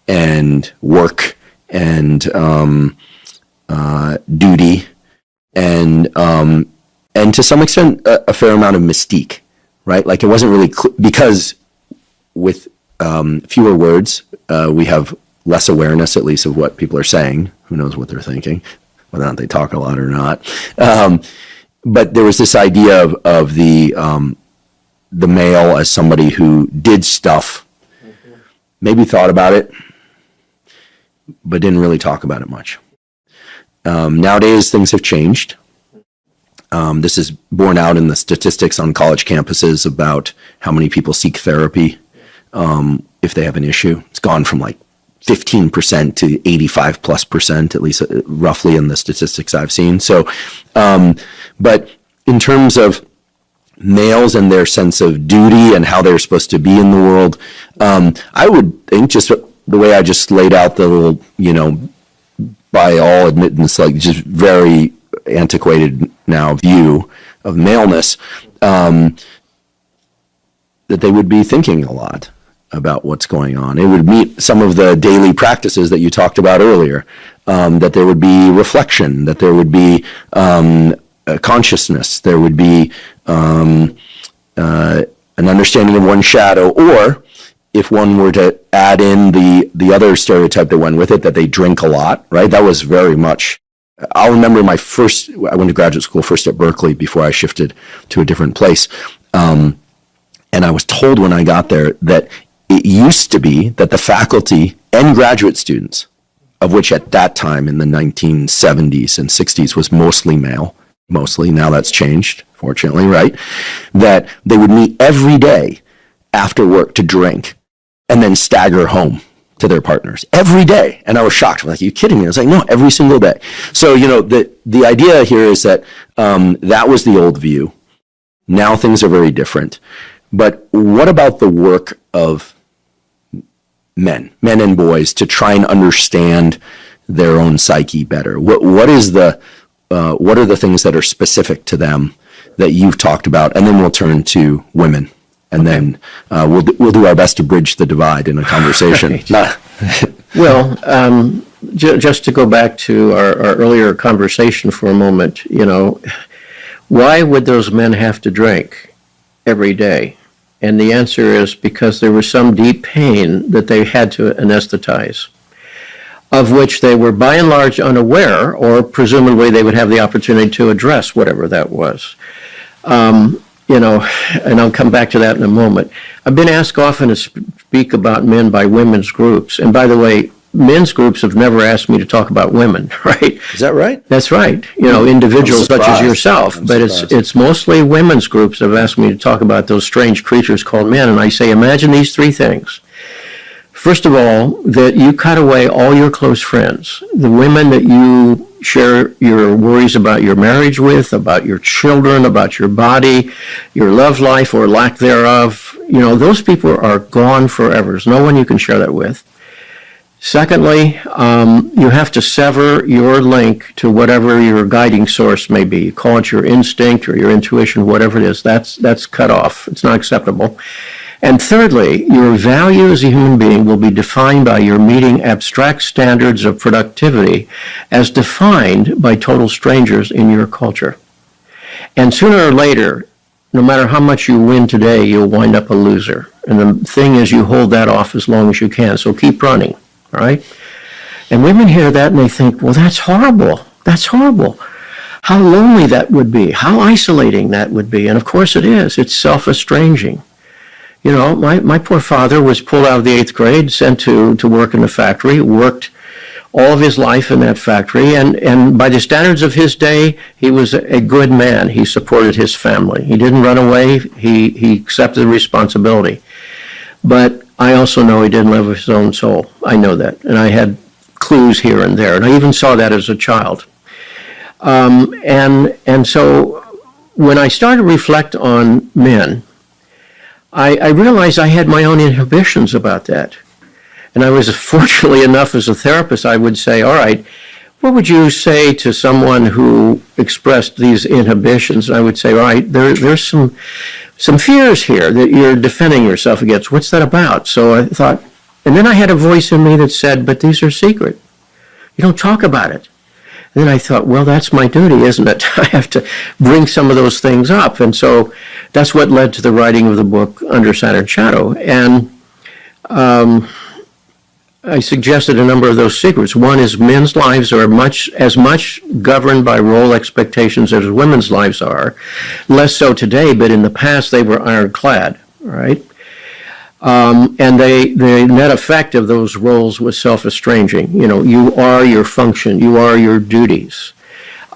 and work and duty and to some extent a fair amount of mystique, right? Like it wasn't really because with fewer words we have less awareness, at least, of what people are saying. Who knows what they're thinking, whether or not they talk a lot or not. But there was this idea of the the male as somebody who did stuff, maybe thought about it, but didn't really talk about it much. Nowadays, things have changed. This is borne out in the statistics on college campuses about how many people seek therapy if they have an issue. It's gone from like 15% to 85+%, at least roughly in the statistics I've seen. So, but in terms of males and their sense of duty and how they're supposed to be in the world, I would think, just the way I just laid out the little, by all admittance, like just very antiquated now view of maleness, that they would be thinking a lot about what's going on. It would meet some of the daily practices that you talked about earlier, that there would be reflection, that there would be consciousness, there would be an understanding of one's shadow, or if one were to add in the other stereotype that went with it, that they drink a lot, right? That was very much, I'll remember I went to graduate school first at Berkeley before I shifted to a different place. And I was told when I got there that it used to be that the faculty and graduate students, of which at that time in the 1970s and 60s was mostly male, now that's changed, fortunately, right? That they would meet every day after work to drink and then stagger home to their partners every day. And I was shocked. I'm like, are you kidding me? I was like, no, every single day. So, the idea here is that that was the old view. Now things are very different. But what about the work of men and boys, to try and understand their own psyche better? What are the things that are specific to them that you've talked about? And then we'll turn to women. And then we'll do our best to bridge the divide in a conversation. Right. Well, just to go back to our earlier conversation for a moment, why would those men have to drink every day? And the answer is because there was some deep pain that they had to anesthetize, of which they were by and large unaware, or presumably they would have the opportunity to address whatever that was. And I'll come back to that in a moment. I've been asked often to speak about men by women's groups. And by the way, men's groups have never asked me to talk about women, right? Is that right? That's right. Individuals such as yourself. But it's mostly women's groups that have asked me to talk about those strange creatures called men. And I say, imagine these three things. First of all, that you cut away all your close friends, the women that you share your worries about your marriage with, about your children, about your body, your love life or lack thereof. Those people are gone forever. There's no one you can share that with. Secondly, you have to sever your link to whatever your guiding source may be. Call it your instinct or your intuition, whatever it is. That's cut off. It's not acceptable. And thirdly, your value as a human being will be defined by your meeting abstract standards of productivity as defined by total strangers in your culture. And sooner or later, no matter how much you win today, you'll wind up a loser. And the thing is, you hold that off as long as you can. So keep running, all right? And women hear that and they think, well, that's horrible. That's horrible. How lonely that would be. How isolating that would be. And of course it is. It's self-estranging. My poor father was pulled out of the 8th grade, sent to work in a factory, worked all of his life in that factory, and by the standards of his day, he was a good man. He supported his family. He didn't run away. He accepted the responsibility. But I also know he didn't live with his own soul. I know that, and I had clues here and there, and I even saw that as a child. And so when I started to reflect on men, I realized I had my own inhibitions about that. And I was fortunately enough as a therapist, I would say, all right, what would you say to someone who expressed these inhibitions? And I would say, all right, there's some fears here that you're defending yourself against. What's that about? So I thought, and then I had a voice in me that said, but these are secret. You don't talk about it. And then I thought, well, that's my duty, isn't it? I have to bring some of those things up. And so that's what led to the writing of the book, Under Saturn's Shadow. And I suggested a number of those secrets. One is men's lives are as much governed by role expectations as women's lives are. Less so today, but in the past they were ironclad, right? And the net effect of those roles was self-estranging. You are your function, you are your duties.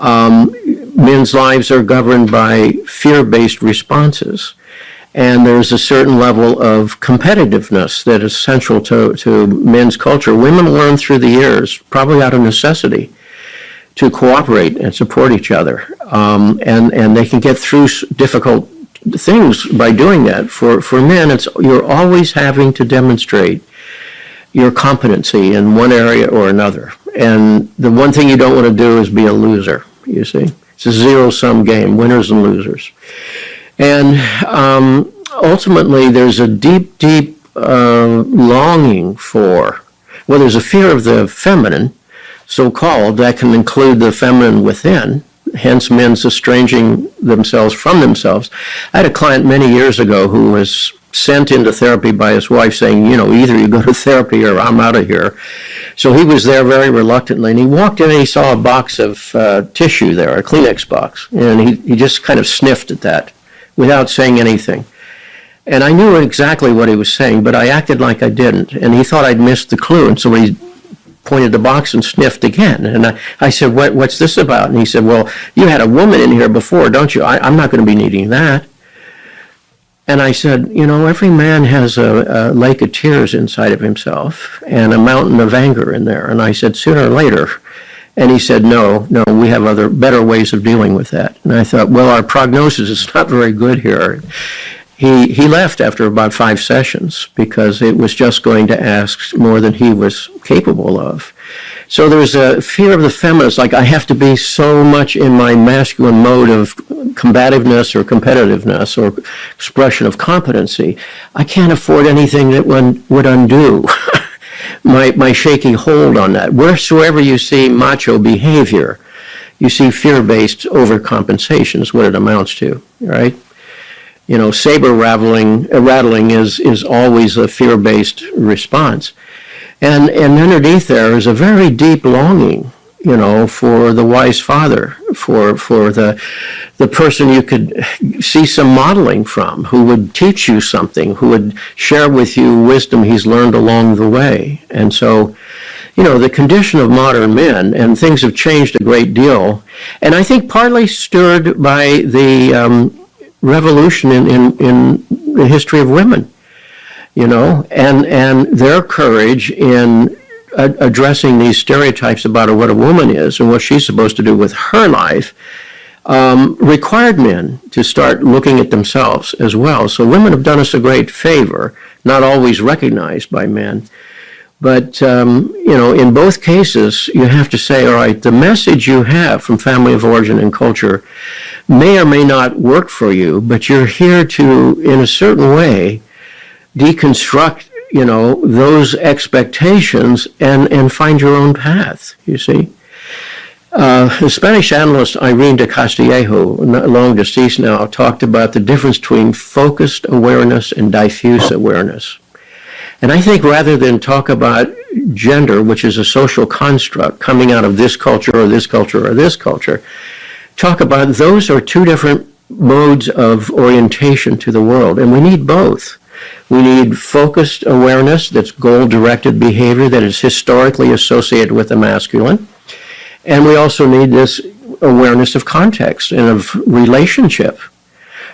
Men's lives are governed by fear-based responses. And there's a certain level of competitiveness that is central to men's culture. Women learn through the years, probably out of necessity, to cooperate and support each other. And they can get through difficult things by doing that. For men, you're always having to demonstrate your competency in one area or another. And the one thing you don't want to do is be a loser, you see. It's a zero-sum game, winners and losers. And ultimately, there's a deep, deep longing for, well, there's a fear of the feminine, so-called, that can include the feminine within, hence men's estranging themselves from themselves. I had a client many years ago who was sent into therapy by his wife saying, either you go to therapy or I'm out of here. So he was there very reluctantly, and he walked in and he saw a box of tissue there, a Kleenex box, and he just kind of sniffed at that without saying anything. And I knew exactly what he was saying, but I acted like I didn't, and he thought I'd missed the clue, and so he pointed the box and sniffed again. And I said, what's this about? And he said, well, you had a woman in here before, don't you? I'm not going to be needing that. And I said, every man has a lake of tears inside of himself and a mountain of anger in there. And I said, sooner or later. And he said, no, we have better ways of dealing with that. And I thought, well, our prognosis is not very good here. He left after about 5 sessions because it was just going to ask more than he was capable of. So there's a fear of the feminist, like I have to be so much in my masculine mode of combativeness or competitiveness or expression of competency. I can't afford anything that would undo my shaky hold on that. Wheresoever you see macho behavior, you see fear-based overcompensation is what it amounts to, right? Saber rattling is always a fear-based response. And underneath there is a very deep longing, for the wise father, for the person you could see some modeling from, who would teach you something, who would share with you wisdom he's learned along the way. And so, the condition of modern men, and things have changed a great deal, and I think partly stirred by the revolution in the history of women, and their courage in addressing these stereotypes about what a woman is and what she's supposed to do with her life required men to start looking at themselves as well. So women have done us a great favor, not always recognized by men. But, in both cases, you have to say, all right, the message you have from family of origin and culture may or may not work for you, but you're here to, in a certain way, deconstruct, those expectations and find your own path, you see. The Spanish analyst Irene de Castillejo, long deceased now, talked about the difference between focused awareness and diffuse awareness. And I think rather than talk about gender, which is a social construct coming out of this culture or this culture or this culture, talk about those are two different modes of orientation to the world, and we need both. We need focused awareness that's goal-directed behavior that is historically associated with the masculine, and we also need this awareness of context and of relationship.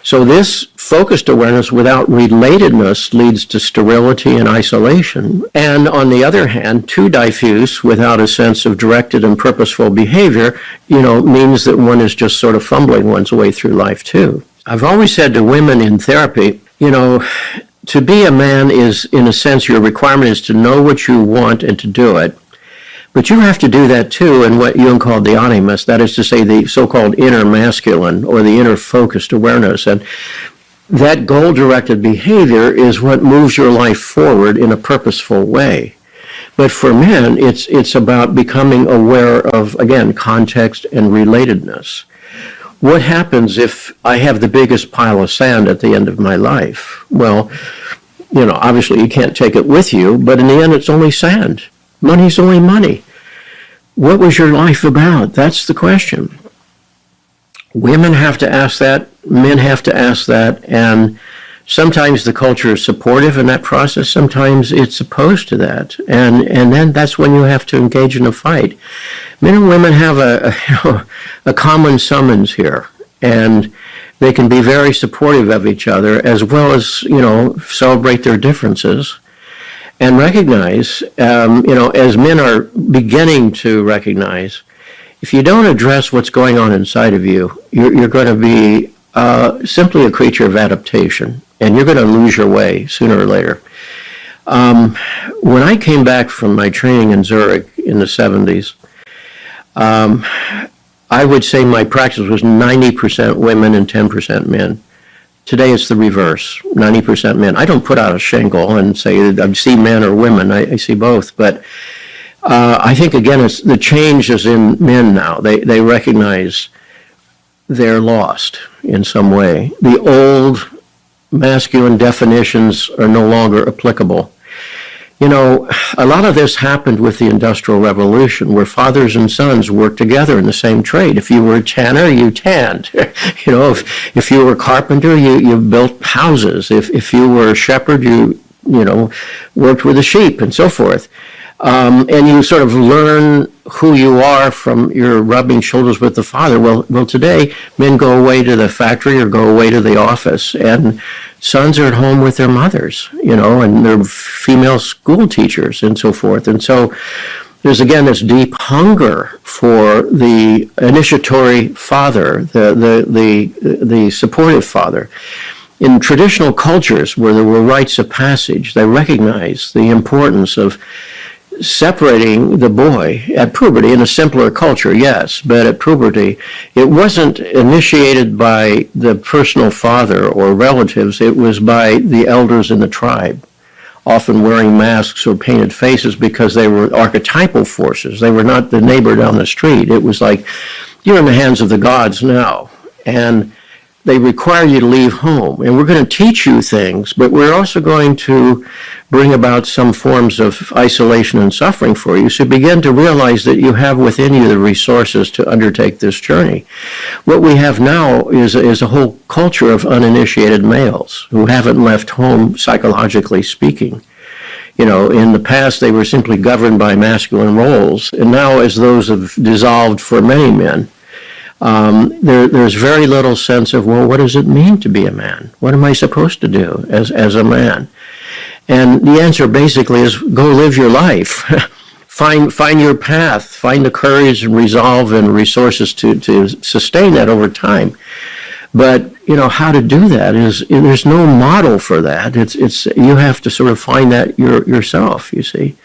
So this focused awareness without relatedness leads to sterility and isolation. And on the other hand, too diffuse without a sense of directed and purposeful behavior, means that one is just sort of fumbling one's way through life too. I've always said to women in therapy, to be a man is, in a sense, your requirement is to know what you want and to do it. But you have to do that too in what Jung called the animus, that is to say the so-called inner masculine or the inner focused awareness. And that goal-directed behavior is what moves your life forward in a purposeful way. But for men, it's about becoming aware of, again, context and relatedness. What happens if I have the biggest pile of sand at the end of my life? Well, obviously you can't take it with you, but in the end, it's only sand. Money's only money. What was your life about? That's the question. Women have to ask that. Men have to ask that. And sometimes the culture is supportive in that process. Sometimes it's opposed to that. And then that's when you have to engage in a fight. Men and women have a common summons here. And they can be very supportive of each other, as well as, celebrate their differences and recognize, as men are beginning to recognize, if you don't address what's going on inside of you, you're going to be simply a creature of adaptation, and you're going to lose your way sooner or later. When I came back from my training in Zurich in the 70s, I would say my practice was 90% women and 10% men. Today it's the reverse, 90% men. I don't put out a shingle and say I see men or women. I see both. But I think, again, it's the change is in men now. They recognize they're lost in some way. The old masculine definitions are no longer applicable. A lot of this happened with the Industrial Revolution, where fathers and sons worked together in the same trade. If you were a tanner, you tanned. If you were a carpenter, you built houses. If you were a shepherd, you worked with the sheep and so forth. And you sort of learn who you are from your rubbing shoulders with the father. Well, today, men go away to the factory or go away to the office, and sons are at home with their mothers, and they're female school teachers and so forth. And so there's, again, this deep hunger for the initiatory father, the supportive father. In traditional cultures where there were rites of passage, they recognized the importance of separating the boy at puberty. In a simpler culture, yes, but at puberty, it wasn't initiated by the personal father or relatives. It was by the elders in the tribe, often wearing masks or painted faces because they were archetypal forces. They were not the neighbor down the street. It was like, you're in the hands of the gods now, and they require you to leave home. And we're going to teach you things, but we're also going to bring about some forms of isolation and suffering for you. So begin to realize that you have within you the resources to undertake this journey. What we have now is a whole culture of uninitiated males who haven't left home, psychologically speaking. In the past, they were simply governed by masculine roles. And now, as those have dissolved for many men, there's very little sense of, well, what does it mean to be a man? What am I supposed to do as a man? And the answer basically is go live your life. Find your path. Find the courage and resolve and resources to sustain that over time. But how to do that is there's no model for that. It's you have to sort of find that yourself. You see.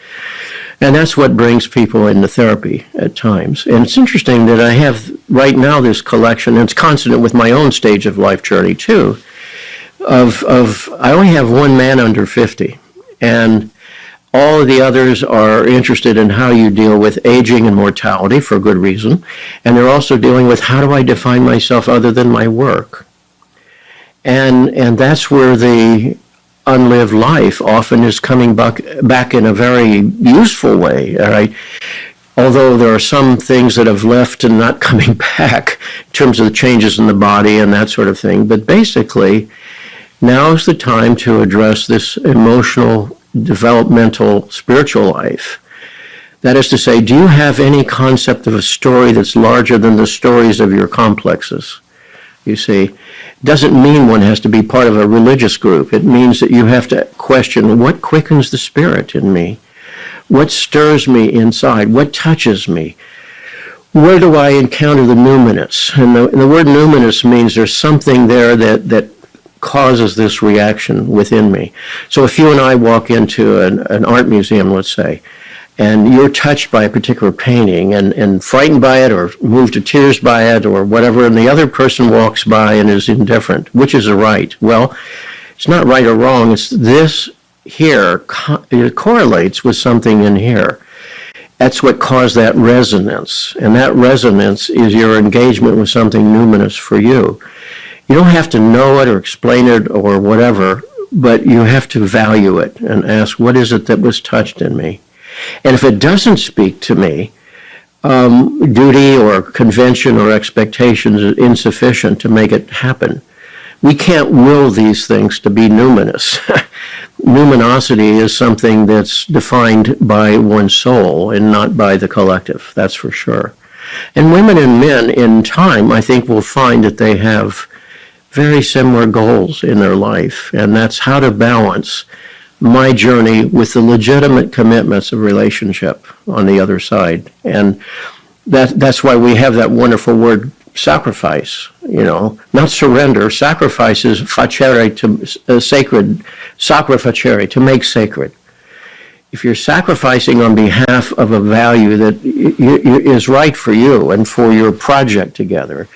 And that's what brings people into therapy at times. And it's interesting that I have right now this collection, and it's consonant with my own stage of life journey too, of I only have one man under 50. And all of the others are interested in how you deal with aging and mortality for good reason. And they're also dealing with how do I define myself other than my work? And that's where the unlived life often is coming back in a very useful way, all right? Although there are some things that have left and not coming back in terms of the changes in the body and that sort of thing. But basically, now is the time to address this emotional, developmental, spiritual life. That is to say, do you have any concept of a story that's larger than the stories of your complexes? You see, doesn't mean one has to be part of a religious group. It means that you have to question, what quickens the spirit in me? What stirs me inside? What touches me? Where do I encounter the numinous? And the word numinous means there's something there that causes this reaction within me. So if you and I walk into an art museum, let's say, and you're touched by a particular painting and frightened by it or moved to tears by it or whatever, and the other person walks by and is indifferent, which is a right? Well, it's not right or wrong. It's this here, it correlates with something in here. That's what caused that resonance. And that resonance is your engagement with something numinous for you. You don't have to know it or explain it or whatever, but you have to value it and ask, what is it that was touched in me? And if it doesn't speak to me, duty or convention or expectations is insufficient to make it happen. We can't will these things to be numinous. Numinosity is something that's defined by one's soul and not by the collective, that's for sure. And women and men in time, I think, will find that they have very similar goals in their life, and that's how to balance my journey with the legitimate commitments of relationship on the other side. And that's why we have that wonderful word sacrifice, not surrender. Sacrifice is facere, to sacred, sacra facere, to make sacred. If you're sacrificing on behalf of a value that is right for you and for your project together,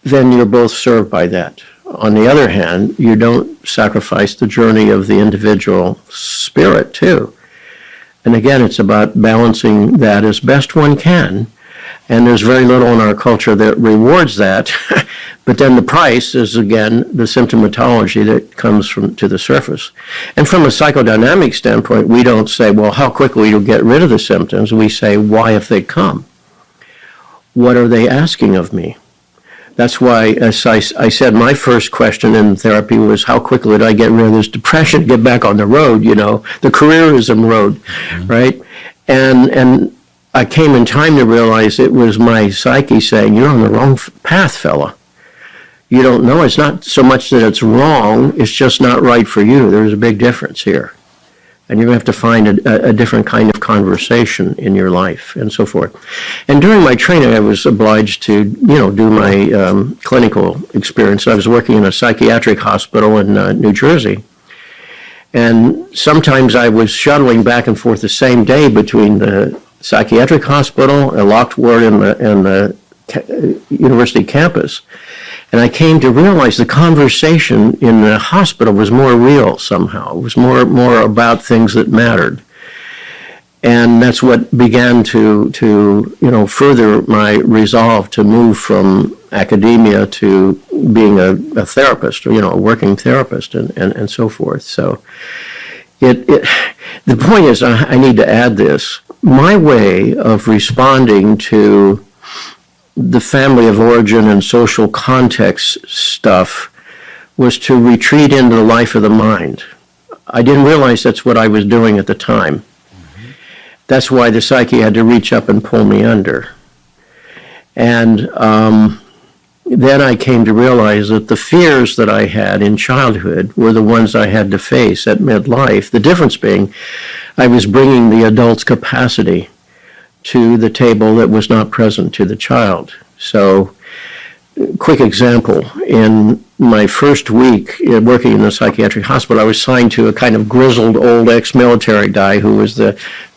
then you're both served by that. On the other hand, you don't sacrifice the journey of the individual spirit too. And again, it's about balancing that as best one can. And there's very little in our culture that rewards that. But then the price is, again, the symptomatology that comes to the surface. And from a psychodynamic standpoint, we don't say, well, how quickly you'll get rid of the symptoms. We say, why have they come? What are they asking of me? That's why, as I said, my first question in therapy was, how quickly did I get rid of this depression, get back on the road, the careerism road, right? And I came in time to realize it was my psyche saying, you're on the wrong path, fella. You don't know. It's not so much that it's wrong, it's just not right for you. There's a big difference here. And you're going to have to find a different kind of conversation in your life and so forth. And during my training, I was obliged to, do my clinical experience. I was working in a psychiatric hospital in New Jersey. And sometimes I was shuttling back and forth the same day between the psychiatric hospital, a locked ward, and the university campus. And I came to realize the conversation in the hospital was more real somehow. It was more about things that mattered. And that's what began to further my resolve to move from academia to being a therapist, or, a working therapist and so forth. So the point is, I need to add this. My way of responding to the family of origin and social context stuff was to retreat into the life of the mind. I didn't realize that's what I was doing at the time. Mm-hmm. That's why the psyche had to reach up and pull me under. And then I came to realize that the fears that I had in childhood were the ones I had to face at midlife. The difference being I was bringing the adult's capacity to the table that was not present to the child. So, quick example, in my first week working in the psychiatric hospital, I was assigned to a kind of grizzled old ex-military guy who was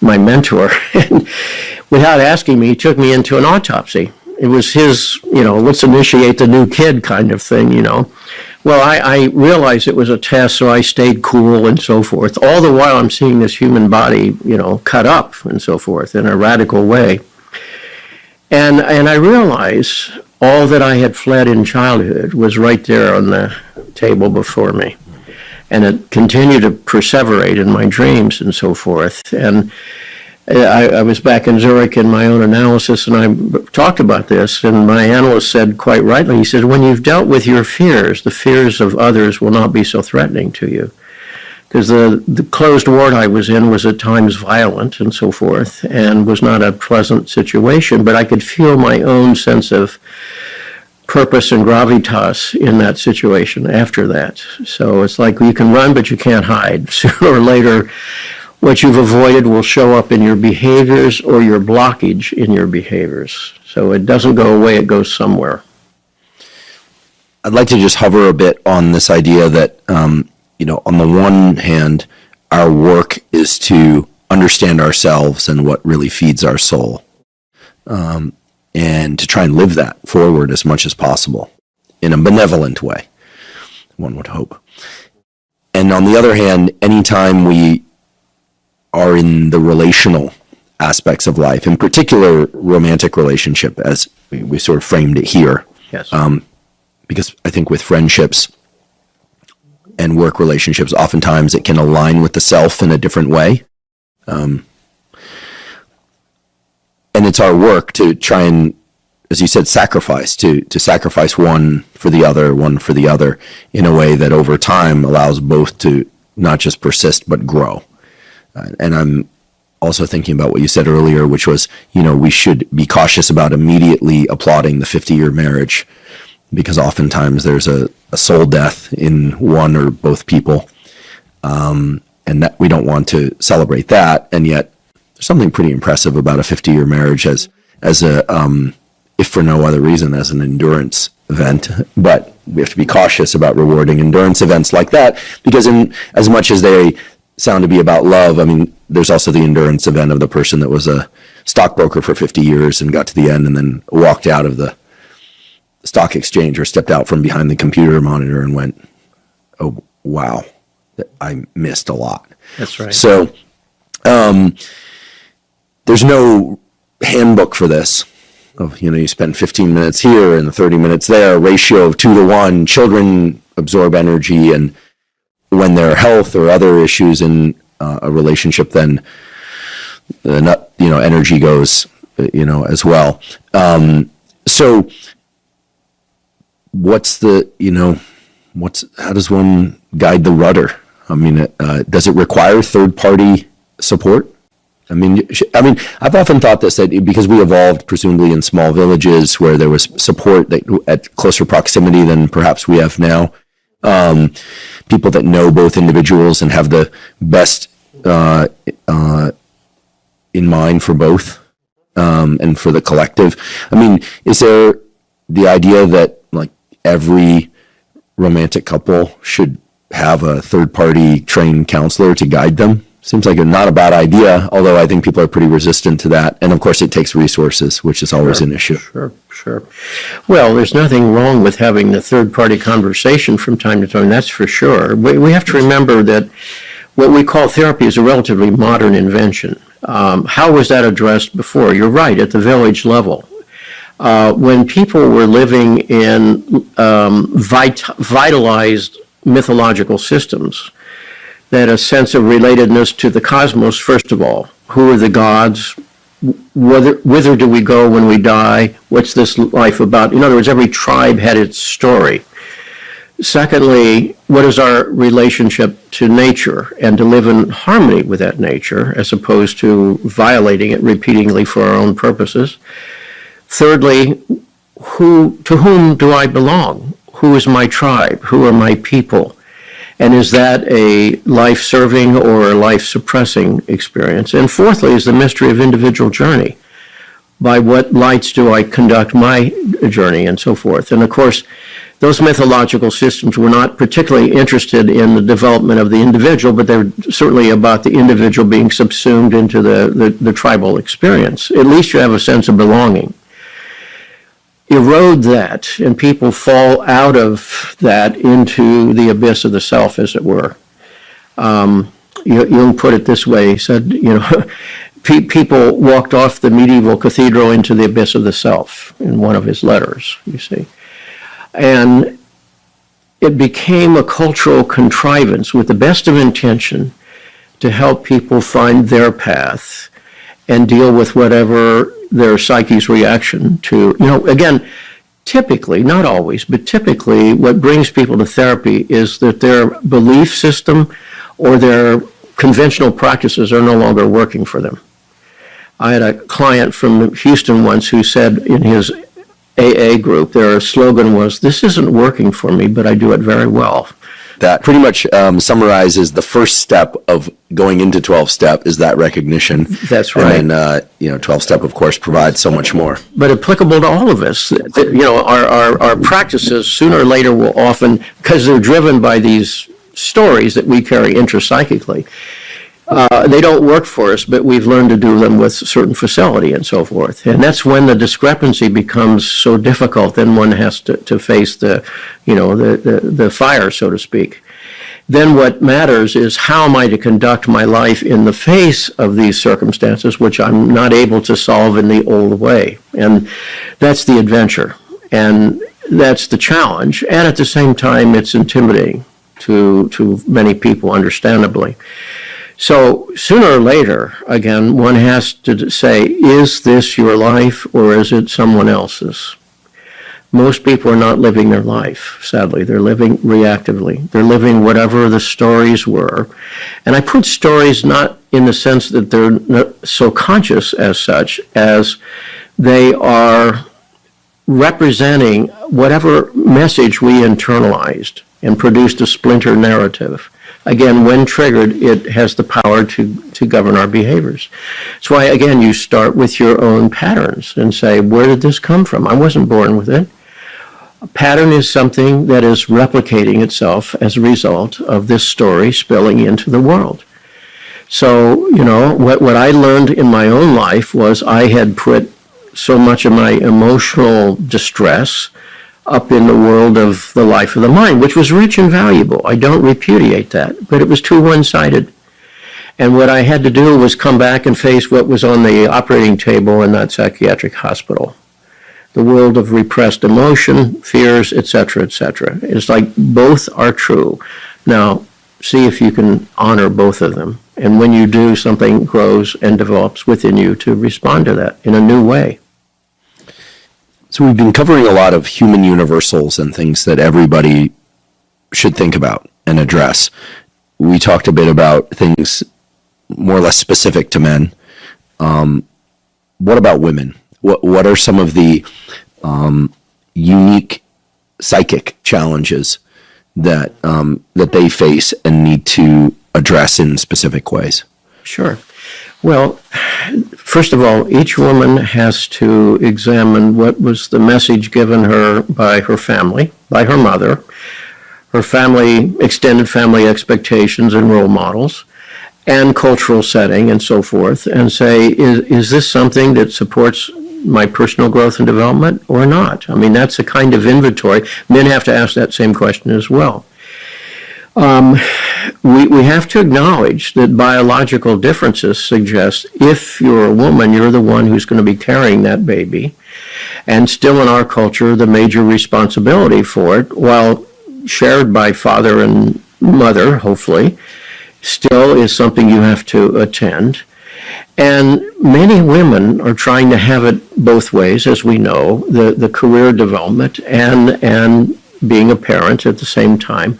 my mentor. And without asking me, he took me into an autopsy. It was his, let's initiate the new kid kind of thing, Well, I realized it was a test, so I stayed cool and so forth. All the while I'm seeing this human body, cut up and so forth in a radical way. And I realized all that I had fled in childhood was right there on the table before me. And it continued to perseverate in my dreams and so forth. And I was back in Zurich in my own analysis, and I talked about this, and my analyst said quite rightly, he said, when you've dealt with your fears, the fears of others will not be so threatening to you. Because the closed ward I was in was at times violent and so forth, and was not a pleasant situation, but I could feel my own sense of purpose and gravitas in that situation after that. So it's like you can run, but you can't hide. Sooner or later, what you've avoided will show up in your behaviors or your blockage in your behaviors. So it doesn't go away, it goes somewhere. I'd like to just hover a bit on this idea that, on the one hand, our work is to understand ourselves and what really feeds our soul, and to try and live that forward as much as possible in a benevolent way, one would hope. And on the other hand, anytime we are in the relational aspects of life, in particular romantic relationship, as we sort of framed it here. Yes. Because I think with friendships, and work relationships, oftentimes it can align with the self in a different way. And it's our work to try and, as you said, sacrifice, to sacrifice one for the other in a way that over time allows both to not just persist, but grow. And I'm also thinking about what you said earlier, which was, we should be cautious about immediately applauding the 50-year marriage, because oftentimes there's a soul death in one or both people. And that we don't want to celebrate that. And yet there's something pretty impressive about a 50-year marriage as a, if for no other reason, as an endurance event. But we have to be cautious about rewarding endurance events like that, because in as much as they sound to be about love, I mean, there's also the endurance event of the person that was a stockbroker for 50 years and got to the end and then walked out of the stock exchange or stepped out from behind the computer monitor and went, oh, wow, I missed a lot. That's right. So there's no handbook for this. You spend 15 minutes here and 30 minutes there, ratio of 2-to-1. Children absorb energy, and when there are health or other issues in a relationship, then energy goes, as well. So how does one guide the rudder? I mean, does it require third-party support? I mean, I've often thought that because we evolved presumably in small villages where there was support at closer proximity than perhaps we have now, people that know both individuals and have the best in mind for both and for the collective. I mean, is there the idea that like every romantic couple should have a third-party trained counselor to guide them? Seems like not a bad idea, although I think people are pretty resistant to that. And of course, it takes resources, which is always an issue. Sure. Well, there's nothing wrong with having the third-party conversation from time to time, that's for sure. We have to remember that what we call therapy is a relatively modern invention. How was that addressed before? You're right, at the village level. When people were living in vitalized mythological systems, that a sense of relatedness to the cosmos, first of all. Who are the gods? Whither do we go when we die? What's this life about? In other words, every tribe had its story. Secondly, what is our relationship to nature, and to live in harmony with that nature as opposed to violating it repeatedly for our own purposes? Thirdly, to whom do I belong? Who is my tribe? Who are my people? And is that a life-serving or a life-suppressing experience? And fourthly is the mystery of individual journey. By what lights do I conduct my journey, and so forth? And of course, those mythological systems were not particularly interested in the development of the individual, but they're certainly about the individual being subsumed into the tribal experience. At least you have a sense of belonging. Erode that, and people fall out of that into the abyss of the self, as it were. Jung put it this way. He said, people walked off the medieval cathedral into the abyss of the self, in one of his letters, you see. And it became a cultural contrivance with the best of intention to help people find their path and deal with whatever their psyche's reaction to, again, typically, not always, but typically what brings people to therapy is that their belief system or their conventional practices are no longer working for them. I had a client from Houston once who said in his AA group, their slogan was, "This isn't working for me, but I do it very well." That pretty much summarizes the first step of going into 12-step is that recognition. That's right. And then, 12-step, of course, provides so much more. But applicable to all of us. Our practices sooner or later will often, because they're driven by these stories that we carry intrapsychically, they don't work for us, but we've learned to do them with certain facility and so forth. And that's when the discrepancy becomes so difficult, then one has to face the fire, so to speak. Then what matters is how am I to conduct my life in the face of these circumstances, which I'm not able to solve in the old way. And that's the adventure. And that's the challenge. And at the same time, it's intimidating. to many people, understandably. So sooner or later, again, one has to say, is this your life or is it someone else's? Most people are not living their life, sadly. They're living reactively. They're living whatever the stories were. And I put stories not in the sense that they're not so conscious as such, as they are representing whatever message we internalized and produced a splinter narrative. Again, when triggered, it has the power to govern our behaviors. That's why, again, you start with your own patterns and say, where did this come from? I wasn't born with it. A pattern is something that is replicating itself as a result of this story spilling into the world. So, what I learned in my own life was I had put so much of my emotional distress up in the world of the life of the mind, which was rich and valuable. I don't repudiate that, but it was too one-sided. And what I had to do was come back and face what was on the operating table in that psychiatric hospital. The world of repressed emotion, fears, etc., etc. It's like both are true. Now, see if you can honor both of them. And when you do, something grows and develops within you to respond to that in a new way. So we've been covering a lot of human universals and things that everybody should think about and address. We talked a bit about things more or less specific to men. What about women? What are some of the unique psychic challenges that they face and need to address in specific ways? Sure. Well, first of all, each woman has to examine what was the message given her by her family, by her mother, her family, extended family expectations and role models, and cultural setting and so forth, and say, is this something that supports my personal growth and development or not? I mean, that's a kind of inventory. Men have to ask that same question as well. We have to acknowledge that biological differences suggest if you're a woman, you're the one who's going to be carrying that baby. And still in our culture, the major responsibility for it, while shared by father and mother, hopefully, still is something you have to attend. And many women are trying to have it both ways, as we know, the career development and being a parent at the same time.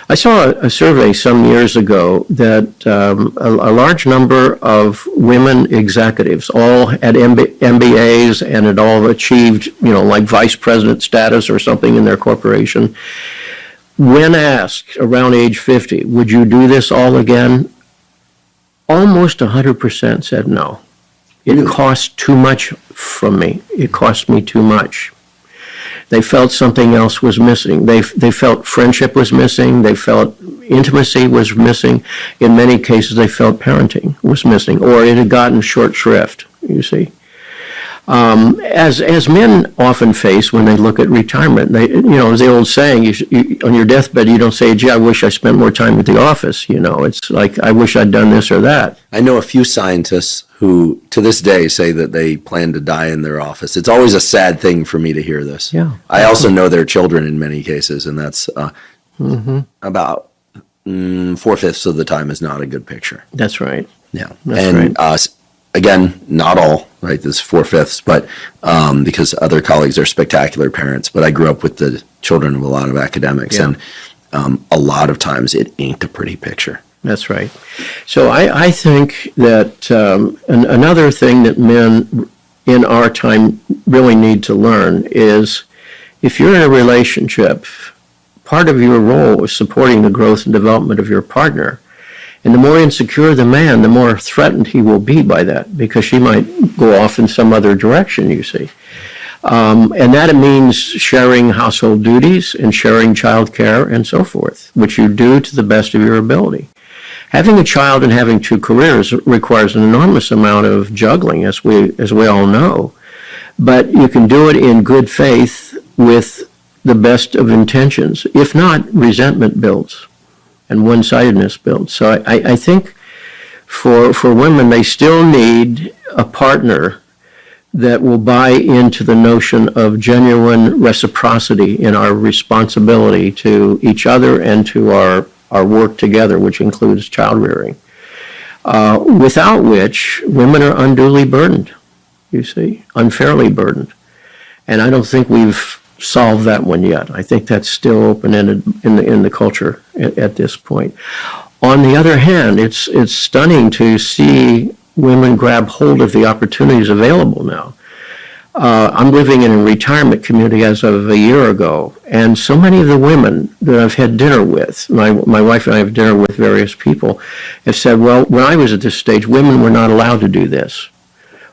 I saw a survey some years ago that a large number of women executives, all had MBAs and had all achieved, like vice president status or something in their corporation. When asked around age 50, would you do this all again? Almost 100% said no. It cost too much from me. It cost me too much. They felt something else was missing. They felt friendship was missing. They felt intimacy was missing. In many cases, they felt parenting was missing, or it had gotten short shrift, you see. As men often face when they look at retirement, as the old saying, on your deathbed, you don't say, gee, I wish I spent more time at the office. It's like, I wish I'd done this or that. I know a few scientists who, to this day, say that they plan to die in their office. It's always a sad thing for me to hear this. Yeah. I also know their children in many cases, and that's about 4/5 of the time is not a good picture. That's right. Yeah. That's right. Again, not all, right? This 4/5, but because other colleagues are spectacular parents. But I grew up with the children of a lot of academics, Yeah. and a lot of times it ain't a pretty picture. That's right. So I think that another thing that men in our time really need to learn is if you're in a relationship, part of your role is supporting the growth and development of your partner. And the more insecure the man, the more threatened he will be by that, because she might go off in some other direction, you see. And that means sharing household duties and sharing child care and so forth, which you do to the best of your ability. Having a child and having two careers requires an enormous amount of juggling, as we all know. But you can do it in good faith with the best of intentions. If not, resentment builds and one-sidedness builds. So I think for women, they still need a partner that will buy into the notion of genuine reciprocity in our responsibility to each other and to our work together, which includes child rearing, without which women are unduly burdened, you see, unfairly burdened. And I don't think we've solved that one yet. I think that's still open-ended in the culture at this point. On the other hand, it's stunning to see women grab hold of the opportunities available now. I'm living in a retirement community as of a year ago, and so many of the women that I've had dinner with, my wife and I have dinner with various people, have said, well, when I was at this stage, women were not allowed to do this.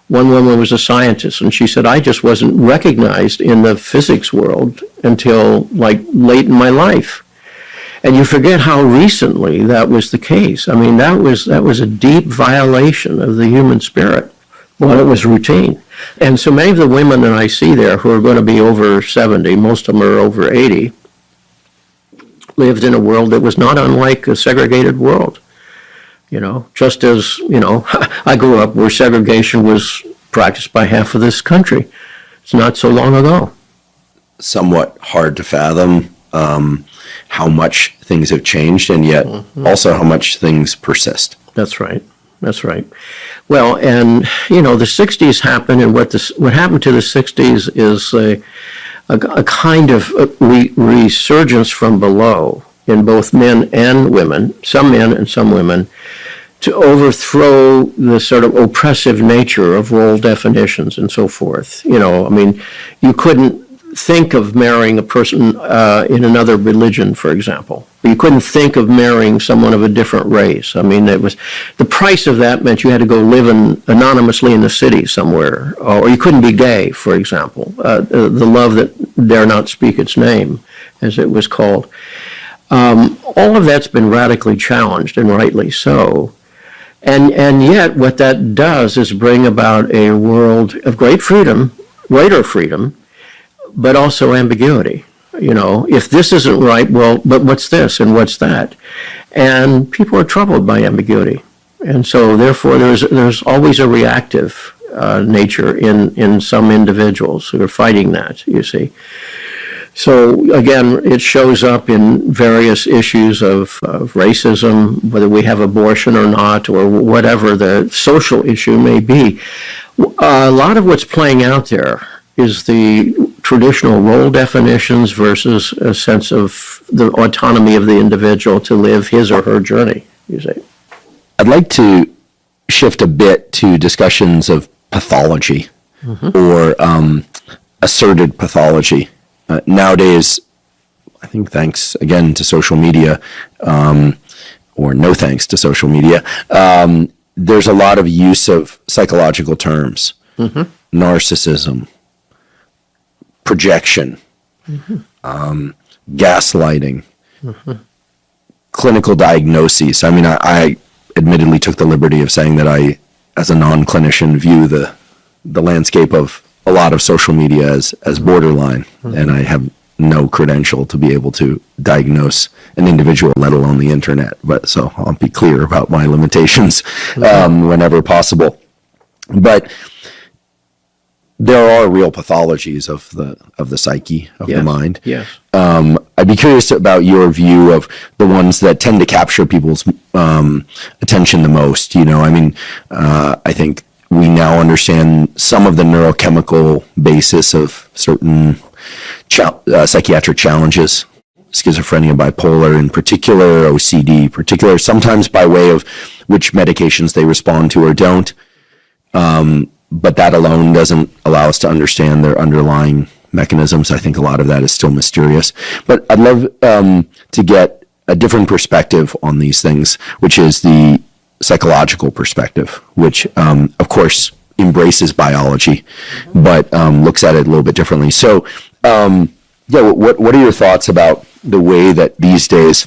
One woman was a scientist, and she said, I just wasn't recognized in the physics world until like late in my life. And you forget how recently that was the case. I mean, that was a deep violation of the human spirit. Well, it was routine. And so many of the women that I see there who are going to be over 70, most of them are over 80, lived in a world that was not unlike a segregated world. You know, just as, you know, I grew up where segregation was practiced by half of this country. It's not so long ago. Somewhat hard to fathom how much things have changed, and yet also how much things persist. That's right. That's right. Well, and, you know, the 60s happened, and what happened to the 60s is a kind of resurgence from below in both men and women, some men and some women, to overthrow the sort of oppressive nature of role definitions and so forth. You know, I mean, you couldn't think of marrying a person in another religion, for example. You couldn't think of marrying someone of a different race. I mean, it was the price of that meant you had to go live anonymously in the city somewhere, or you couldn't be gay, for example. The love that dare not speak its name, as it was called. All of that's been radically challenged, and rightly so. And yet, what that does is bring about a world of great freedom, greater freedom, but also ambiguity. You know, if this isn't right, well, but what's this and what's that? And people are troubled by ambiguity. And so, therefore, there's always a reactive nature in some individuals who are fighting that, you see. So, again, it shows up in various issues of racism, whether we have abortion or not, or whatever the social issue may be. A lot of what's playing out there is the traditional role definitions versus a sense of the autonomy of the individual to live his or her journey, you see. I'd like to shift a bit to discussions of pathology or asserted pathology. Nowadays, I think thanks again to social media, or no thanks to social media, there's a lot of use of psychological terms, narcissism, projection, gaslighting, clinical diagnoses. I mean, I admittedly took the liberty of saying that I, as a non-clinician, view the landscape of a lot of social media as borderline, and I have no credential to be able to diagnose an individual, let alone the internet. But so I'll be clear about my limitations whenever possible. But there are real pathologies of the psyche, of the mind. Yes. I'd be curious about your view of the ones that tend to capture people's attention the most. You know, I mean, I think we now understand some of the neurochemical basis of certain psychiatric challenges, schizophrenia, bipolar in particular, OCD in particular, sometimes by way of which medications they respond to or don't. But that alone doesn't allow us to understand their underlying mechanisms. I think a lot of that is still mysterious. But I'd love to get a different perspective on these things, which is the psychological perspective, which, of course, embraces biology, but looks at it a little bit differently. So, what are your thoughts about the way that these days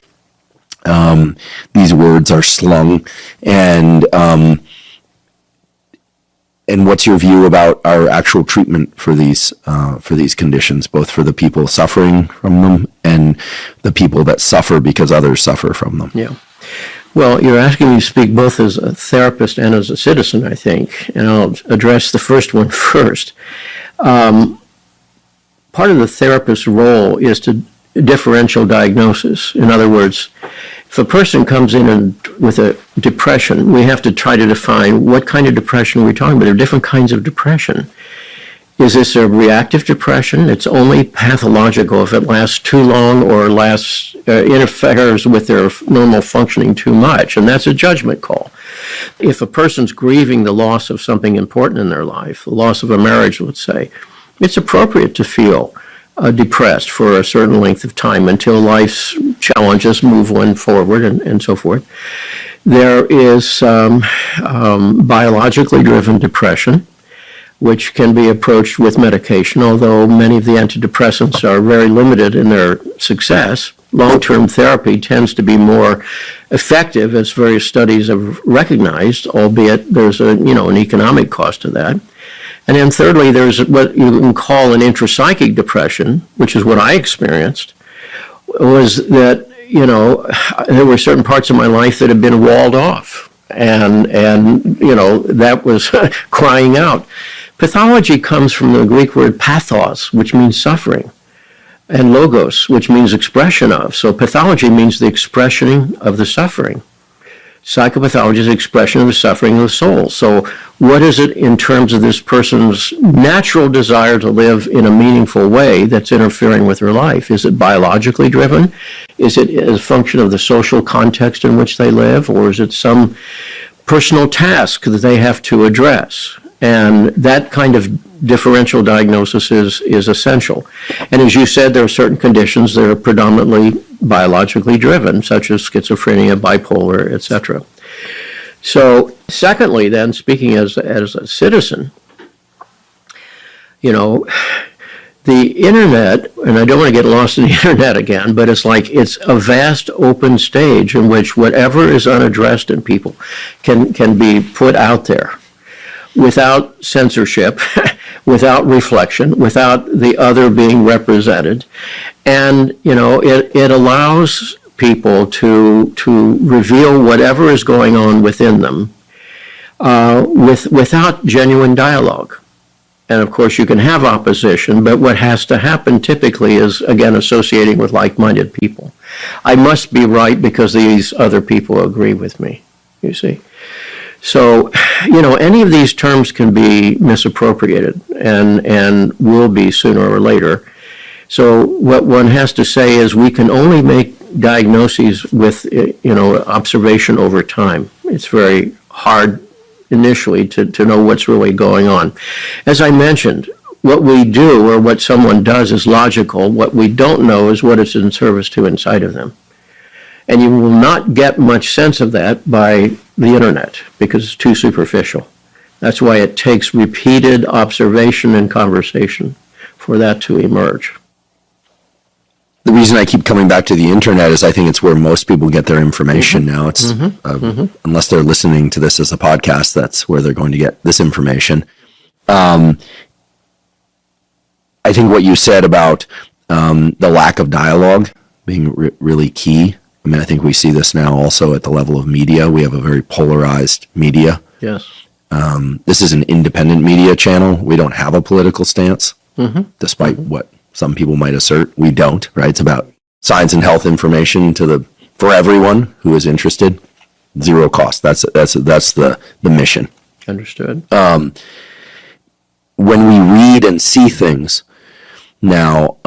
these words are slung, and what's your view about our actual treatment for these conditions, both for the people suffering from them and the people that suffer because others suffer from them? Yeah. Well, you're asking me to speak both as a therapist and as a citizen, I think, and I'll address the first one first. Part of the therapist's role is to differential diagnosis. In other words, if a person comes in with a depression, we have to try to define what kind of depression we're talking about. There are different kinds of depression. Is this a reactive depression? It's only pathological if it lasts too long or interferes with their normal functioning too much, and that's a judgment call. If a person's grieving the loss of something important in their life, the loss of a marriage, let's say, it's appropriate to feel depressed for a certain length of time until life's challenges move one forward and so forth. There is biologically driven depression, which can be approached with medication, although many of the antidepressants are very limited in their success. Long-term therapy tends to be more effective, as various studies have recognized, albeit there's an economic cost to that. And then thirdly, there's what you can call an intrapsychic depression, which is what I experienced, was that, there were certain parts of my life that had been walled off. And that was crying out. Pathology comes from the Greek word pathos, which means suffering, and logos, which means expression of. So pathology means the expression of the suffering. Psychopathology is the expression of the suffering of the soul. So what is it in terms of this person's natural desire to live in a meaningful way that's interfering with their life? Is it biologically driven? Is it a function of the social context in which they live? Or is it some personal task that they have to address? And that kind of differential diagnosis is essential. And as you said, there are certain conditions that are predominantly biologically driven, such as schizophrenia, bipolar, etc. So, secondly, then, speaking as a citizen, the internet, and I don't want to get lost in the internet again, but it's a vast open stage in which whatever is unaddressed in people can be put out there without censorship, without reflection, without the other being represented. And, it allows people to reveal whatever is going on within them without genuine dialogue. And of course, you can have opposition, but what has to happen typically is, again, associating with like-minded people. I must be right because these other people agree with me, you see. So, any of these terms can be misappropriated and will be sooner or later. So what one has to say is we can only make diagnoses with, observation over time. It's very hard initially to know what's really going on. As I mentioned, what we do or what someone does is logical. What we don't know is what it's in service to inside of them. And you will not get much sense of that by the internet because it's too superficial. That's why it takes repeated observation and conversation for that to emerge. The reason I keep coming back to the internet is I think it's where most people get their information now. It's unless they're listening to this as a podcast, that's where they're going to get this information. I think what you said about the lack of dialogue being really key. I mean, I think we see this now also at the level of media. We have a very polarized media. Yes. This is an independent media channel. We don't have a political stance, despite what some people might assert. We don't, right? It's about science and health information for everyone who is interested. Zero cost. That's the mission. Understood. When we read and see things now,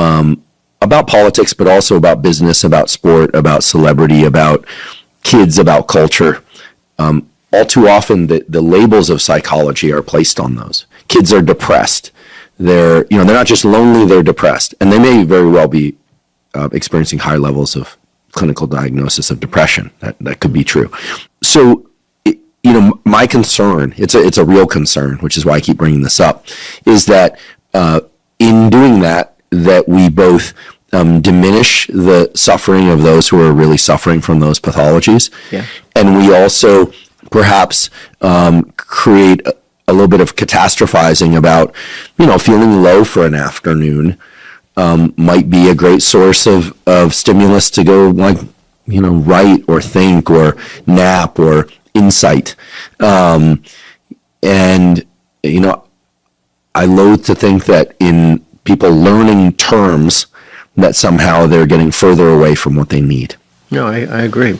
about politics, but also about business, about sport, about celebrity, about kids, about culture. All too often, the labels of psychology are placed on those. Kids are depressed. They're not just lonely, they're depressed. And they may very well be experiencing high levels of clinical diagnosis of depression. That could be true. So, my concern, it's a real concern, which is why I keep bringing this up, is that in doing that we both diminish the suffering of those who are really suffering from those pathologies. Yeah. And we also perhaps create a little bit of catastrophizing about, feeling low for an afternoon might be a great source of stimulus to go write or think or nap or insight. And, I loathe to think that in people learning terms that somehow they're getting further away from what they need. No, I agree.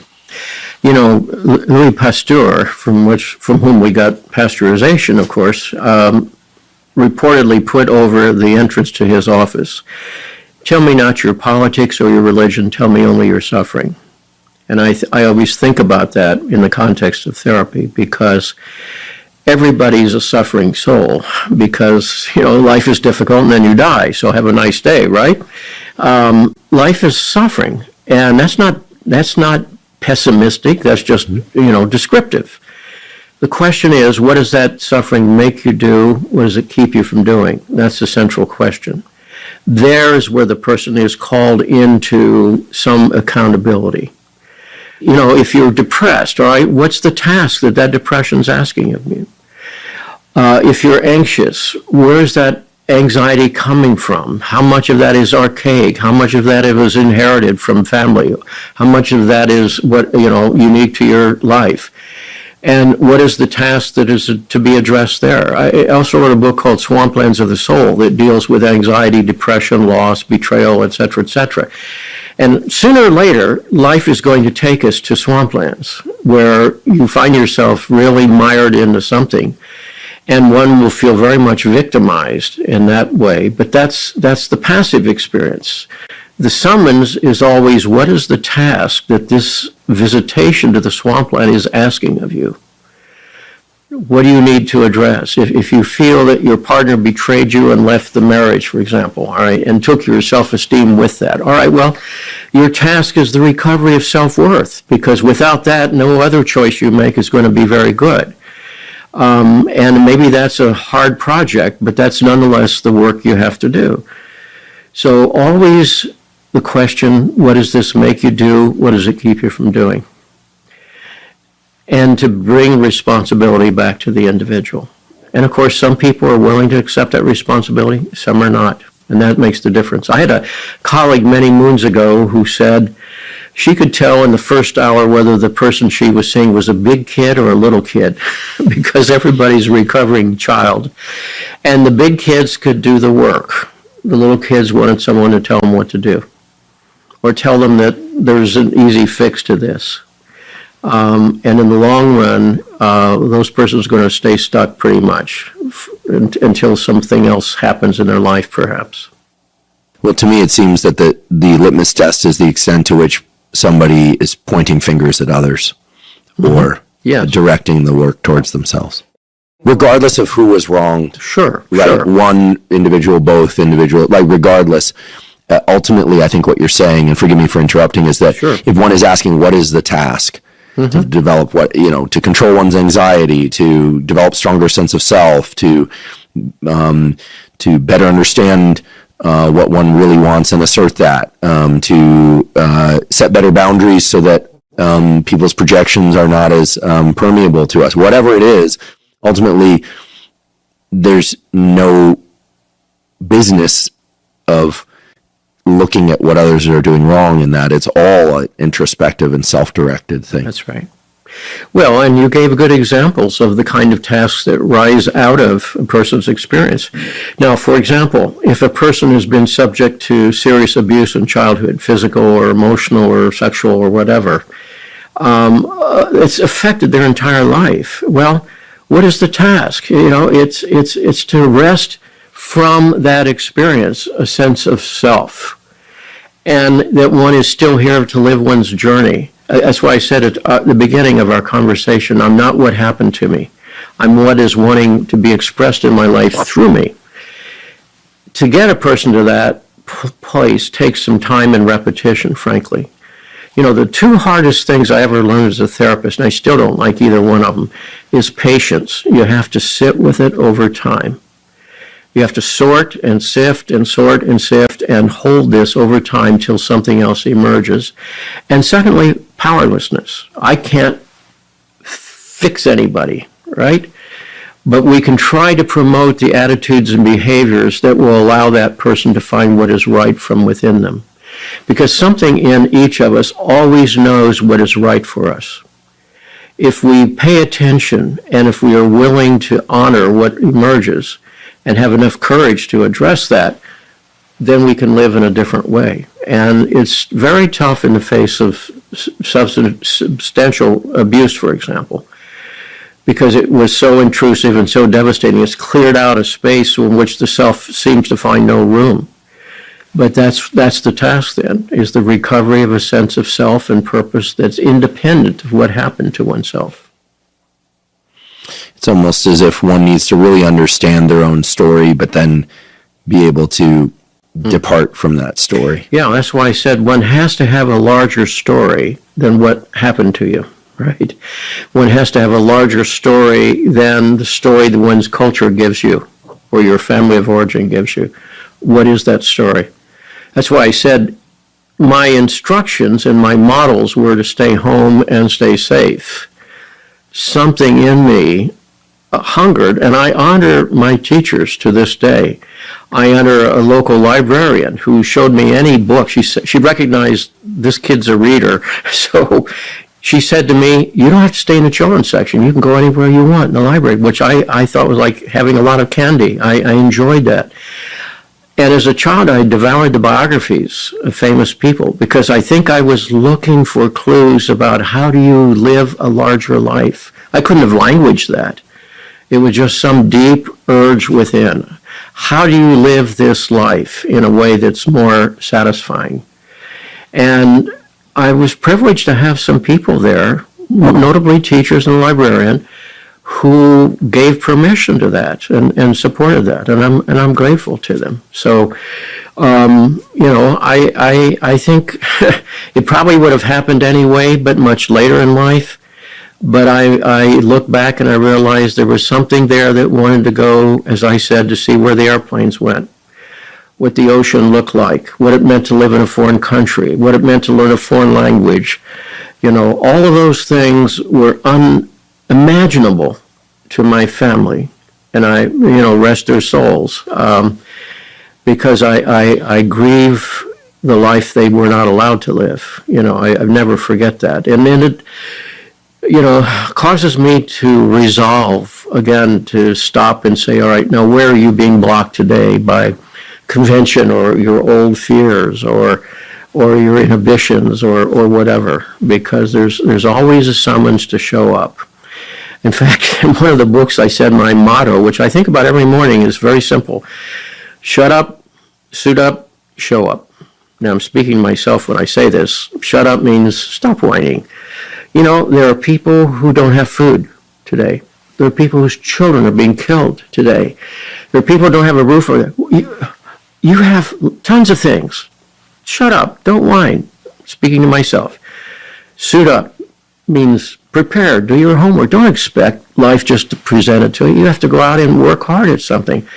Louis Pasteur, from whom we got pasteurization, of course, reportedly put over the entrance to his office, "Tell me not your politics or your religion, tell me only your suffering." And I always think about that in the context of therapy, because everybody's a suffering soul, because, life is difficult and then you die, so have a nice day, right? Life is suffering, and that's not pessimistic, that's just, descriptive. The question is, what does that suffering make you do? What does it keep you from doing? That's the central question. There's where the person is called into some accountability. If you're depressed, all right, what's the task that depression's asking of you? If you're anxious, where's that anxiety coming from? How much of that is archaic? How much of that was inherited from family? How much of that is unique to your life? And what is the task that is to be addressed there? I also wrote a book called Swamplands of the Soul that deals with anxiety, depression, loss, betrayal, et cetera, et cetera. And sooner or later, life is going to take us to swamplands where you find yourself really mired into something. And one will feel very much victimized in that way. But that's the passive experience. The summons is always, what is the task that this visitation to the swampland is asking of you? What do you need to address? If you feel that your partner betrayed you and left the marriage, for example, all right, and took your self-esteem with that, all right, well, your task is the recovery of self-worth, because without that, no other choice you make is going to be very good. And maybe that's a hard project, but that's nonetheless the work you have to do. So always the question, what does this make you do? What does it keep you from doing? And to bring responsibility back to the individual. And of course, some people are willing to accept that responsibility, some are not. And that makes the difference. I had a colleague many moons ago who said she could tell in the first hour whether the person she was seeing was a big kid or a little kid, because everybody's a recovering child. And the big kids could do the work. The little kids wanted someone to tell them what to do, or tell them that there's an easy fix to this. And in the long run, those persons are going to stay stuck pretty much until something else happens in their life, perhaps. Well, to me, it seems that the litmus test is the extent to which somebody is pointing fingers at others, or directing the work towards themselves. Regardless of who was wronged. Sure. One individual, both individual, regardless. Ultimately, I think what you're saying, and forgive me for interrupting, is that if one is asking what is the task, to develop to control one's anxiety, to develop stronger sense of self, to better understand what one really wants and assert that, to set better boundaries so that people's projections are not as permeable to us. Whatever it is, ultimately, there's no business of looking at what others are doing wrong in that. It's all an introspective and self-directed thing. That's right. Well, and you gave good examples of the kind of tasks that rise out of a person's experience. Now, for example, if a person has been subject to serious abuse in childhood, physical or emotional or sexual or whatever, it's affected their entire life. Well, what is the task? It's to wrest from that experience a sense of self, and that one is still here to live one's journey. That's why I said at the beginning of our conversation, I'm not what happened to me. I'm what is wanting to be expressed in my life through me. To get a person to that place takes some time and repetition, frankly. The two hardest things I ever learned as a therapist, and I still don't like either one of them, is patience. You have to sit with it over time. You have to sort and sift and sort and sift and hold this over time till something else emerges. And secondly, powerlessness. I can't fix anybody, right? But we can try to promote the attitudes and behaviors that will allow that person to find what is right from within them. because something in each of us always knows what is right for us. If we pay attention and if we are willing to honor what emerges and have enough courage to address that, then we can live in a different way. And it's very tough in the face of substantial abuse, for example, because it was so intrusive and so devastating. It's cleared out a space in which the self seems to find no room. But that's the task then, is the recovery of a sense of self and purpose that's independent of what happened to oneself. It's almost as if one needs to really understand their own story, but then be able to depart from that story. Yeah, that's why I said one has to have a larger story than what happened to you, right? One has to have a larger story than the story that one's culture gives you or your family of origin gives you. What is that story? That's why I said my instructions and my models were to stay home and stay safe. Something in me hungered, and I honor my teachers to this day. I honor a local librarian who showed me any book. She recognized this kid's a reader, so she said to me, "You don't have to stay in the children's section. You can go anywhere you want in the library," which I thought was like having a lot of candy. I enjoyed that. And as a child, I devoured the biographies of famous people because I think I was looking for clues about how do you live a larger life. I couldn't have languaged that. It was just some deep urge within. How do you live this life in a way that's more satisfying? And I was privileged to have some people there, notably teachers and a librarian, who gave permission to that and supported that, and I'm grateful to them. So, I think it probably would have happened anyway, but much later in life. But I look back and I realized there was something there that wanted to go, as I said, to see where the airplanes went, what the ocean looked like, what it meant to live in a foreign country, what it meant to learn a foreign language. All of those things were unimaginable to my family, and I, rest their souls, because I grieve the life they were not allowed to live. I never forget that. And then it, causes me to resolve, again, to stop and say, all right, now where are you being blocked today by convention or your old fears or your inhibitions or whatever? Because there's always a summons to show up. In fact, in one of the books I said my motto, which I think about every morning, is very simple. Shut up, suit up, show up. Now I'm speaking to myself when I say this. Shut up means stop whining. There are people who don't have food today. There are people whose children are being killed today. There are people who don't have a roof over their. You have tons of things. Shut up, don't whine. Speaking to myself. Suit up means prepare, do your homework. Don't expect life just to present it to you. You have to go out and work hard at something.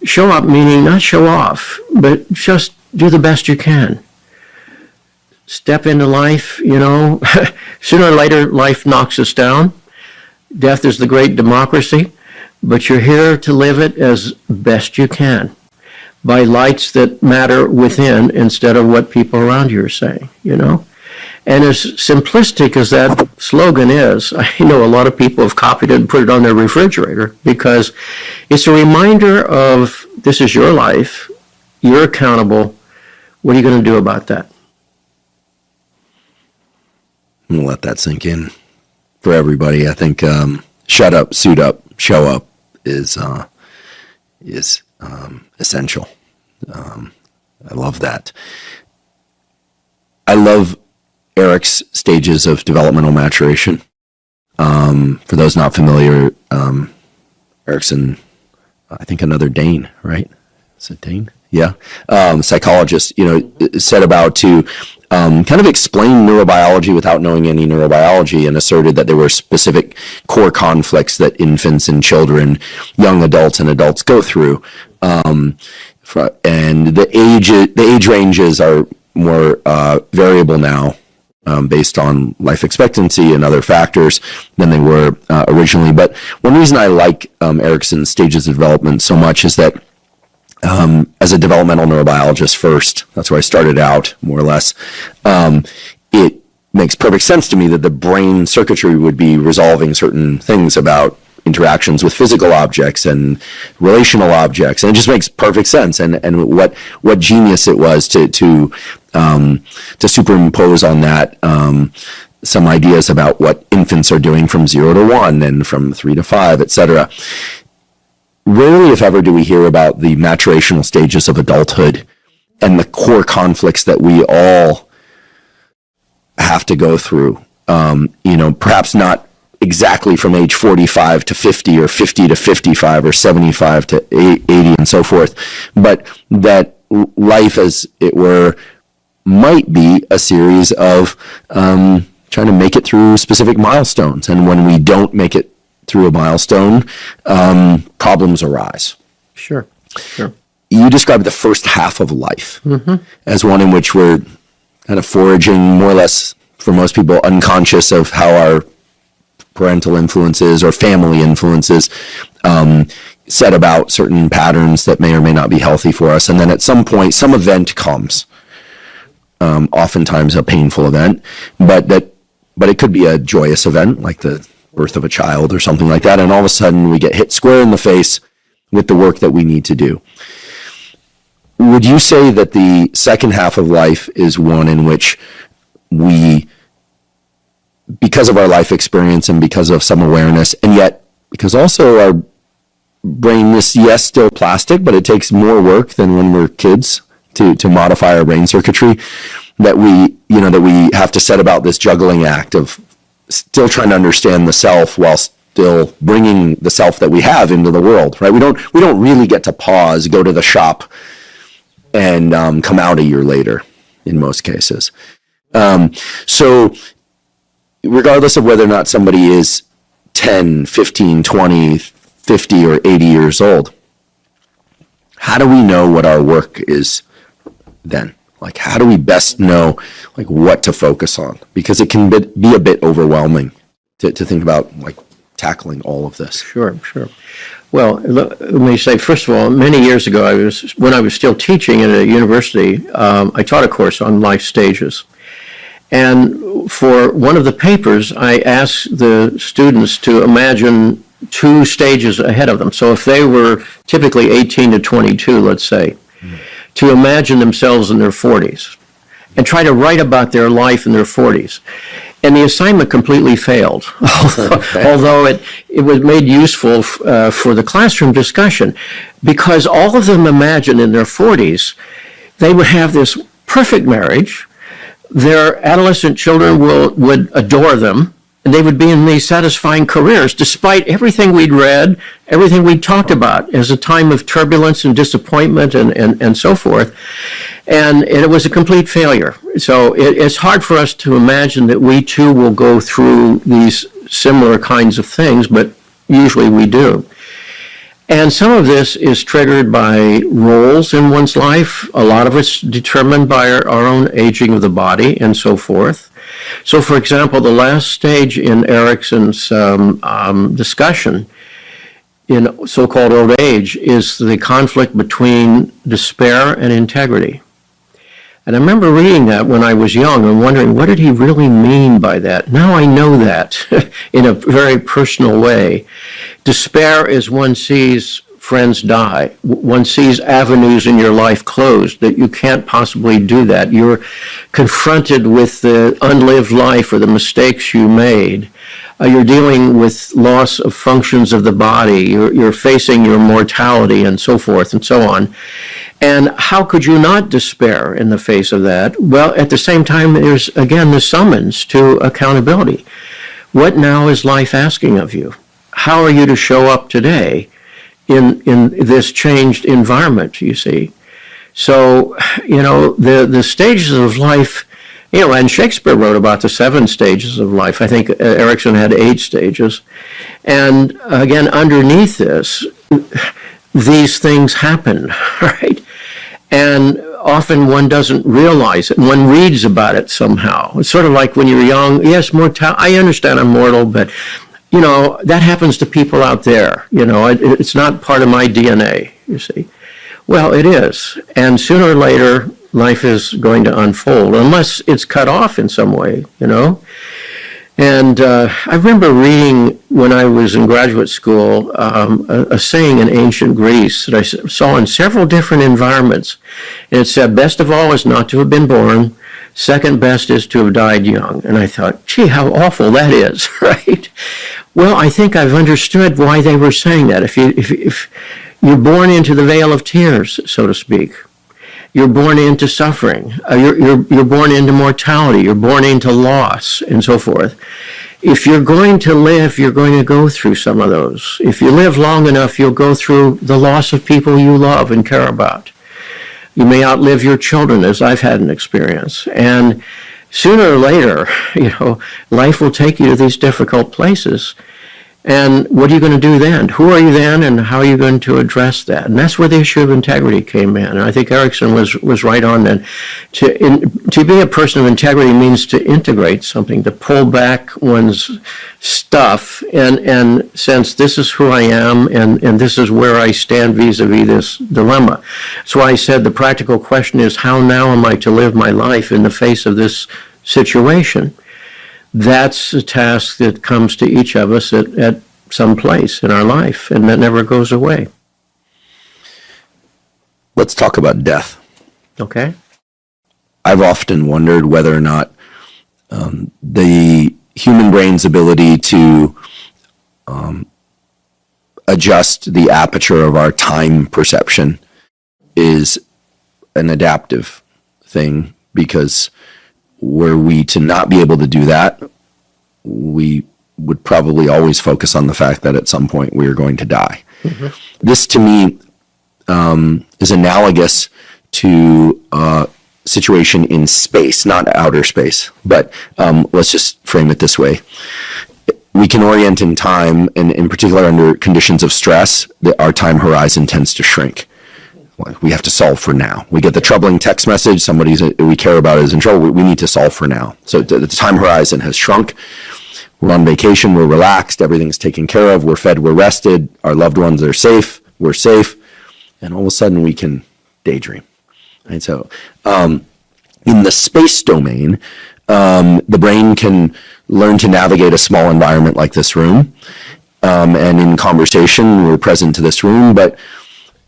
Show up meaning not show off, but just do the best you can. Step into life, sooner or later life knocks us down. Death is the great democracy, but you're here to live it as best you can by lights that matter within instead of what people around you are saying, And as simplistic as that slogan is, I know a lot of people have copied it and put it on their refrigerator because it's a reminder of this is your life, you're accountable, what are you going to do about that? I'm going to let that sink in for everybody. I think shut up, suit up, show up is essential. I love that. I love Eric's stages of developmental maturation. For those not familiar, Eric's I think another Dane, right? Is it Dane? Yeah. Psychologist, set about to kind of explain neurobiology without knowing any neurobiology, and asserted that there were specific core conflicts that infants and children, young adults and adults go through. And the age ranges are more variable now, based on life expectancy and other factors than they were originally. But one reason I like Erickson's stages of development so much is that as a developmental neurobiologist first, that's where I started out, more or less, it makes perfect sense to me that the brain circuitry would be resolving certain things about interactions with physical objects and relational objects, and it just makes perfect sense. And what genius it was to superimpose on that some ideas about what infants are doing from 0 to 1 and from 3 to 5, etc. Rarely, if ever, do we hear about the maturational stages of adulthood and the core conflicts that we all have to go through. Perhaps not exactly from age 45 to 50 or 50 to 55 or 75 to 80 and so forth, but that life, as it were, might be a series of trying to make it through specific milestones. And when we don't make it through a milestone, problems arise. Sure. You described the first half of life as one in which we're kind of foraging, more or less, for most people, unconscious of how our parental influences or family influences set about certain patterns that may or may not be healthy for us. And then at some point, some event comes, oftentimes a painful event, but it could be a joyous event, like the birth of a child or something like that. And all of a sudden, we get hit square in the face with the work that we need to do. Would you say that the second half of life is one in which we, because of our life experience and because of some awareness, and yet because also our brain is, yes, still plastic, but it takes more work than when we're kids to modify our brain circuitry, that we have to set about this juggling act of still trying to understand the self while still bringing the self that we have into the world, right? We don't really get to pause, go to the shop, and come out a year later in most cases. So regardless of whether or not somebody is 10, 15, 20, 50, or 80 years old, how do we know what our work is then? Like, how do we best know, like, what to focus on? Because it can be a bit overwhelming to think about, like, tackling all of this. Sure. Well, let me say, first of all, many years ago, when I was still teaching at a university, I taught a course on life stages. And for one of the papers, I asked the students to imagine 2 stages ahead of them. So if they were typically 18 to 22, let's say, to imagine themselves in their 40s and try to write about their life in their 40s. And the assignment completely failed, although it was made useful for the classroom discussion, because all of them imagined in their 40s they would have this perfect marriage, their adolescent children would adore them, and they would be in these satisfying careers, despite everything we'd read, everything we'd talked about as a time of turbulence and disappointment and so forth. And it was a complete failure. So it's hard for us to imagine that we too will go through these similar kinds of things, but usually we do. And some of this is triggered by roles in one's life. A lot of it's determined by our own aging of the body and so forth. So, for example, the last stage in Erickson's discussion in so-called old age is the conflict between despair and integrity. And I remember reading that when I was young and wondering, what did he really mean by that? Now I know that in a very personal way. Despair is one sees friends die. One sees avenues in your life closed, that you can't possibly do that. You're confronted with the unlived life or the mistakes you made. You're dealing with loss of functions of the body. You're facing your mortality and so forth and so on. And how could you not despair in the face of that? Well, at the same time, there's, again, the summons to accountability. What now is life asking of you? How are you to show up today in this changed environment, you see? So, the stages of life, and Shakespeare wrote about the 7 stages of life. I think Erickson had 8 stages. And again, underneath this, these things happen, right? And often one doesn't realize it. One reads about it somehow. It's sort of like when you're young, yes, I understand I'm mortal, but, that happens to people out there. It's not part of my DNA, you see. Well, it is. And sooner or later, life is going to unfold, unless it's cut off in some way, you know? And I remember reading when I was in graduate school a saying in ancient Greece that I saw in several different environments. And it said, best of all is not to have been born. Second best is to have died young. And I thought, gee, how awful that is, right? Well, I think I've understood why they were saying that. If you're born into the vale of tears, so to speak, you're born into suffering. You're born into mortality. You're born into loss, and so forth. If you're going to live, you're going to go through some of those. If you live long enough, you'll go through the loss of people you love and care about. You may outlive your children, as I've had an experience. And sooner or later, life will take you to these difficult places. And what are you going to do then? Who are you then, and how are you going to address that? And that's where the issue of integrity came in. And I think Erickson was right on that. To be a person of integrity means to integrate something, to pull back one's stuff and sense this is who I am and this is where I stand vis-a-vis this dilemma. So I said the practical question is, how now am I to live my life in the face of this situation? That's a task that comes to each of us at some place in our life, and that never goes away. Let's talk about death. Okay. I've often wondered whether or not the human brain's ability to adjust the aperture of our time perception is an adaptive thing, because were we to not be able to do that, we would probably always focus on the fact that at some point we are going to die. Mm-hmm. This, to me, is analogous to a situation in space, not outer space, but let's just frame it this way. We can orient in time, and in particular under conditions of stress, our time horizon tends to shrink. We have to solve for now. We get the troubling text message, somebody we care about is in trouble, we need to solve for now. So the time horizon has shrunk. We're on vacation, we're relaxed, everything's taken care of, we're fed, we're rested, our loved ones are safe, we're safe, and all of a sudden we can daydream. And so in the space domain, the brain can learn to navigate a small environment like this room, and in conversation, we're present to this room, but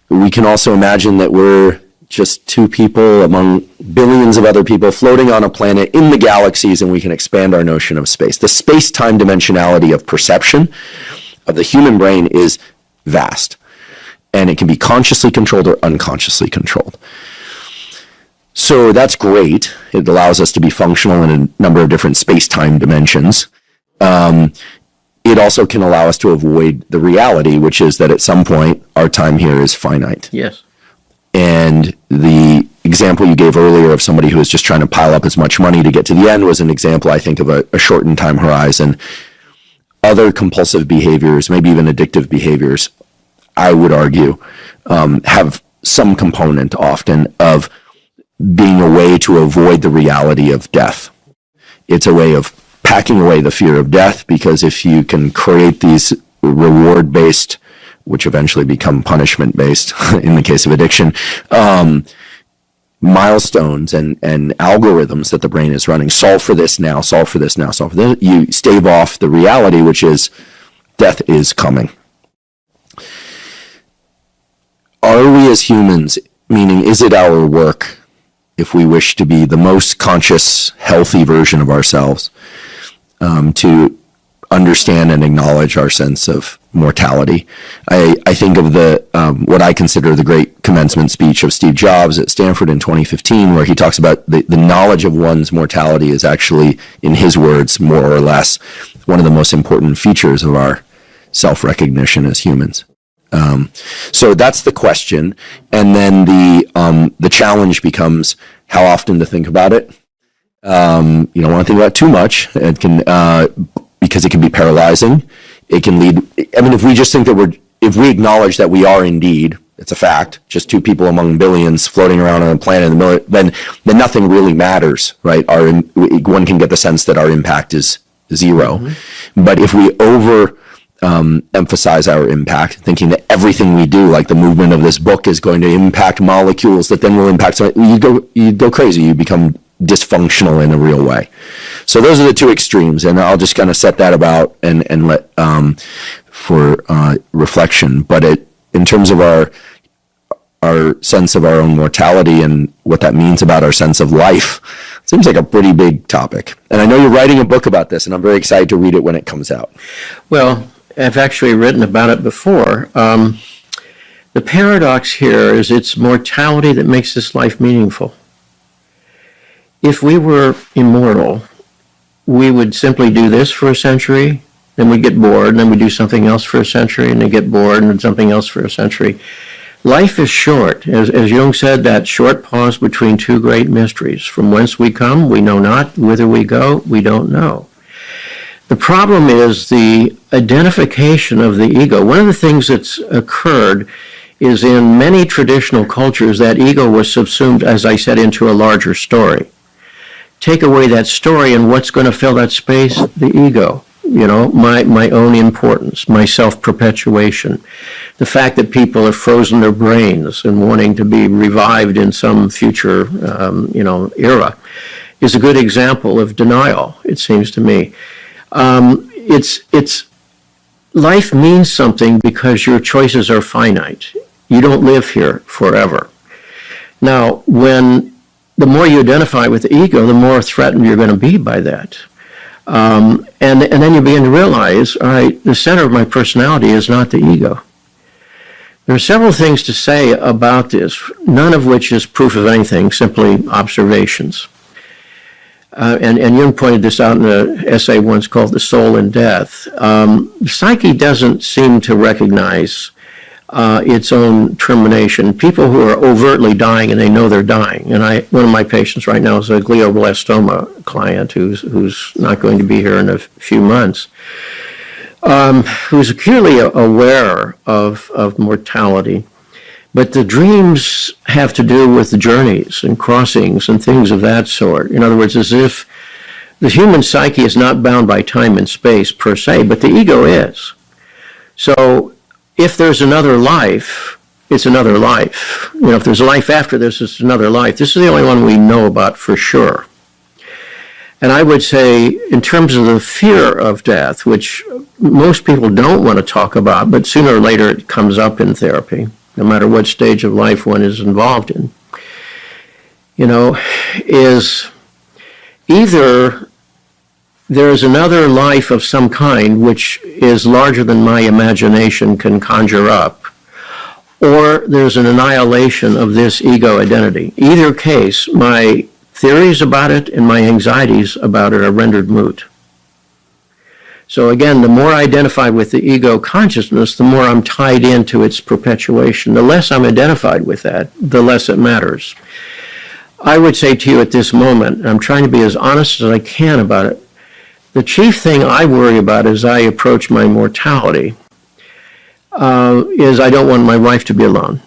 we can also imagine that we're just two people among billions of other people floating on a planet in the galaxies, and we can expand our notion of space. The space-time dimensionality of perception of the human brain is vast, and it can be consciously controlled or unconsciously controlled. So that's great. It allows us to be functional in a number of different space-time dimensions. It also can allow us to avoid the reality, which is that at some point our time here is finite. Yes. And the example you gave earlier of somebody who was just trying to pile up as much money to get to the end was an example, I think, of a shortened time horizon. Other compulsive behaviors, maybe even addictive behaviors, I would argue, have some component often of being a way to avoid the reality of death. It's a way of packing away the fear of death, because if you can create these reward-based, which eventually become punishment-based in the case of addiction, milestones and algorithms that the brain is running, solve for this now, solve for this now, solve for this, you stave off the reality, which is death is coming. Are we as humans, meaning is it our work, if we wish to be the most conscious, healthy version of ourselves, to understand and acknowledge our sense of mortality? I think of the what I consider the great commencement speech of Steve Jobs at Stanford in 2015, where he talks about the knowledge of one's mortality is actually, in his words, more or less, one of the most important features of our self-recognition as humans. So that's the question, and then the challenge becomes how often to think about it. You don't want to think about it too much. It can because it can be paralyzing. It can lead. I mean, if we just think that if we acknowledge that we are indeed, it's a fact, just two people among billions floating around on a planet in the middle, then nothing really matters, right? One can get the sense that our impact is zero. Mm-hmm. But if we emphasize our impact, thinking that everything we do, like the movement of this book, is going to impact molecules that then will impact something. You go crazy. You become dysfunctional in a real way. So those are the two extremes, and I'll just kind of set that about and let for reflection. But in terms of our sense of our own mortality and what that means about our sense of life, it seems like a pretty big topic. And I know you're writing a book about this, and I'm very excited to read it when it comes out. Well, I've actually written about it before. The paradox here is it's mortality that makes this life meaningful. If we were immortal, we would simply do this for a century, then we get bored, and then we do something else for a century, and then get bored, and then something else for a century. Life is short. As Jung said, that short pause between two great mysteries. From whence we come, we know not. Whither we go, we don't know. The problem is the identification of the ego. One of the things that's occurred is in many traditional cultures, that ego was subsumed, as I said, into a larger story. Take away that story, and what's going to fill that space? The ego. You know, my own importance, my self-perpetuation. The fact that people have frozen their brains and wanting to be revived in some future, era is a good example of denial, it seems to me. Life means something because your choices are finite. You don't live here forever. Now, the more you identify with the ego, the more threatened you're going to be by that. And then you begin to realize, all right, the center of my personality is not the ego. There are several things to say about this, none of which is proof of anything, simply observations. And Jung pointed this out in an essay once called The Soul in Death. The psyche doesn't seem to recognize its own termination. People who are overtly dying and they know they're dying. And one of my patients right now is a glioblastoma client who's not going to be here in a few months, who's acutely aware of mortality. But the dreams have to do with the journeys and crossings and things of that sort. In other words, as if the human psyche is not bound by time and space per se, but the ego is. So if there's another life, it's another life. You know, if there's a life after this, it's another life. This is the only one we know about for sure. And I would say, in terms of the fear of death, which most people don't want to talk about, but sooner or later it comes up in therapy, no matter what stage of life one is involved in, is either there's another life of some kind which is larger than my imagination can conjure up, or there's an annihilation of this ego identity. Either case, my theories about it and my anxieties about it are rendered moot. So again, the more I identify with the ego consciousness, the more I'm tied into its perpetuation. The less I'm identified with that, the less it matters. I would say to you at this moment, and I'm trying to be as honest as I can about it, the chief thing I worry about as I approach my mortality is I don't want my wife to be alone.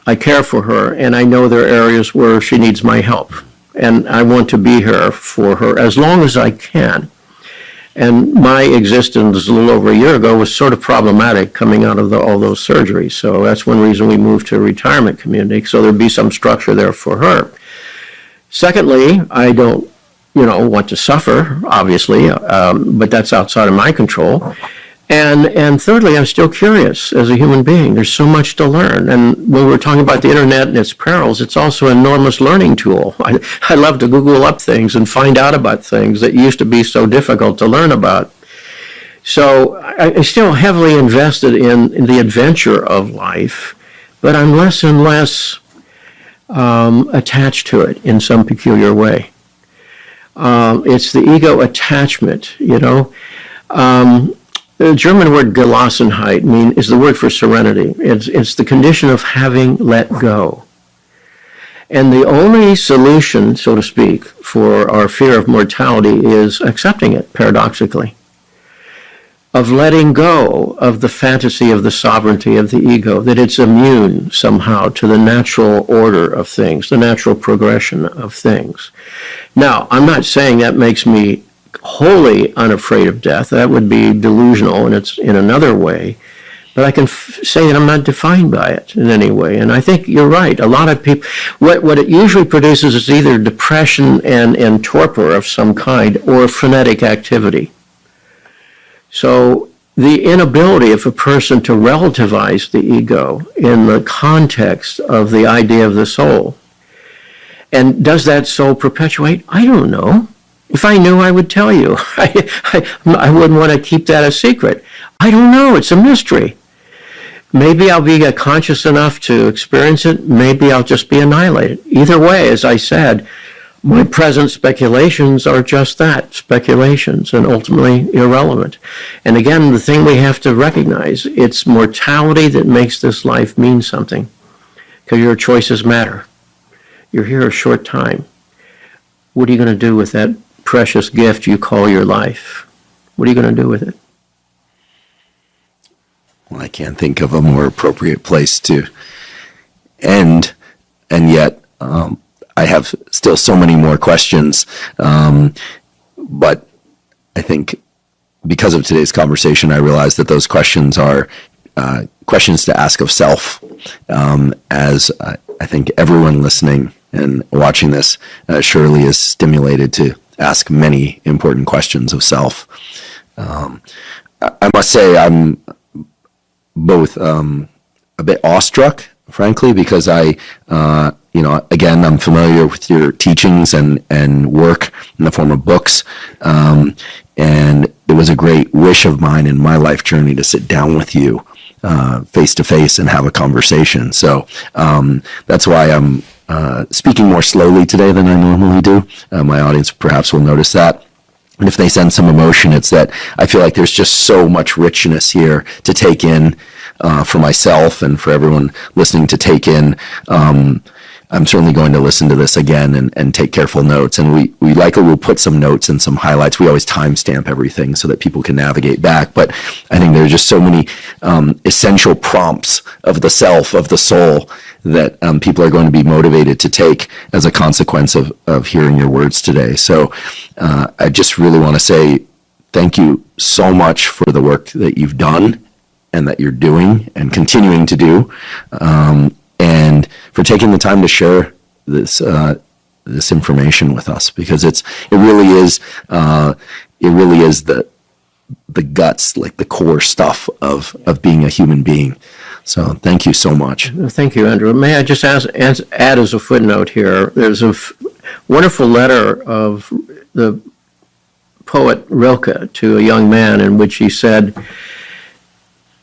I care for her, and I know there are areas where she needs my help, and I want to be here for her as long as I can. And my existence a little over a year ago was sort of problematic coming out of all those surgeries. So that's one reason we moved to a retirement community, so there'd be some structure there for her. Secondly, I don't, want to suffer, obviously, but that's outside of my control. And thirdly, I'm still curious as a human being. There's so much to learn. And when we're talking about the internet and its perils, it's also an enormous learning tool. I love to Google up things and find out about things that used to be so difficult to learn about. So I'm still heavily invested in the adventure of life, but I'm less and less attached to it in some peculiar way. It's the ego attachment, The German word Gelassenheit is the word for serenity. It's the condition of having let go. And the only solution, so to speak, for our fear of mortality is accepting it, paradoxically. Of letting go of the fantasy of the sovereignty of the ego, that it's immune somehow to the natural order of things, the natural progression of things. Now, I'm not saying that makes me wholly unafraid of death. That would be delusional, and it's in another way. But I can say that I'm not defined by it in any way. And I think you're right. A lot of people, what it usually produces is either depression and torpor of some kind or frenetic activity. So the inability of a person to relativize the ego in the context of the idea of the soul. And does that soul perpetuate? I don't know. If I knew, I would tell you. I wouldn't want to keep that a secret. I don't know. It's a mystery. Maybe I'll be conscious enough to experience it. Maybe I'll just be annihilated. Either way, as I said, my present speculations are just that, speculations, and ultimately irrelevant. And again, the thing we have to recognize, it's mortality that makes this life mean something, because your choices matter. You're here a short time. What are you going to do with that precious gift you call your life? What are you going to do with it? Well, I can't think of a more appropriate place to end, and yet I have still so many more questions, but I think because of today's conversation, I realize that those questions are questions to ask of self, as I think everyone listening and watching this surely is stimulated to ask many important questions of self. I must say I'm both a bit awestruck, frankly, because again, I'm familiar with your teachings and work in the form of books, and it was a great wish of mine in my life journey to sit down with you face to face and have a conversation. So that's why I'm speaking more slowly today than I normally do. My audience perhaps will notice that. And if they sense some emotion, it's that I feel like there's just so much richness here to take in for myself and for everyone listening to take in. I'm certainly going to listen to this again and take careful notes. And we likely will put some notes and some highlights. We always timestamp everything so that people can navigate back. But I think there are just so many essential prompts of the self, of the soul, that people are going to be motivated to take as a consequence of hearing your words today. So I just really want to say thank you so much for the work that you've done and that you're doing and continuing to do, and for taking the time to share this information with us, because it really is the guts, like the core stuff of being a human being. So thank you so much. Thank you, Andrew. May I just add as a footnote here, there's a wonderful letter of the poet Rilke to a young man in which he said,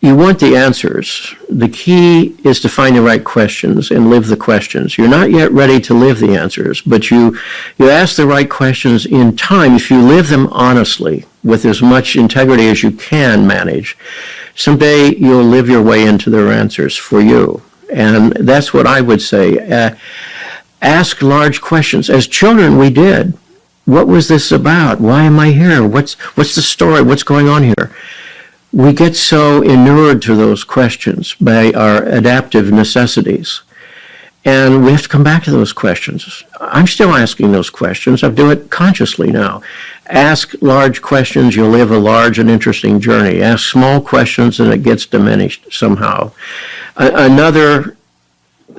you want the answers. The key is to find the right questions and live the questions. You're not yet ready to live the answers, but you ask the right questions in time. If you live them honestly, with as much integrity as you can manage, someday you'll live your way into their answers for you. And that's what I would say. Ask large questions. As children, we did. What was this about? Why am I here? What's the story? What's going on here? We get so inured to those questions by our adaptive necessities. And we have to come back to those questions. I'm still asking those questions. I do it consciously now. Ask large questions, you'll live a large and interesting journey. Ask small questions and it gets diminished somehow. Another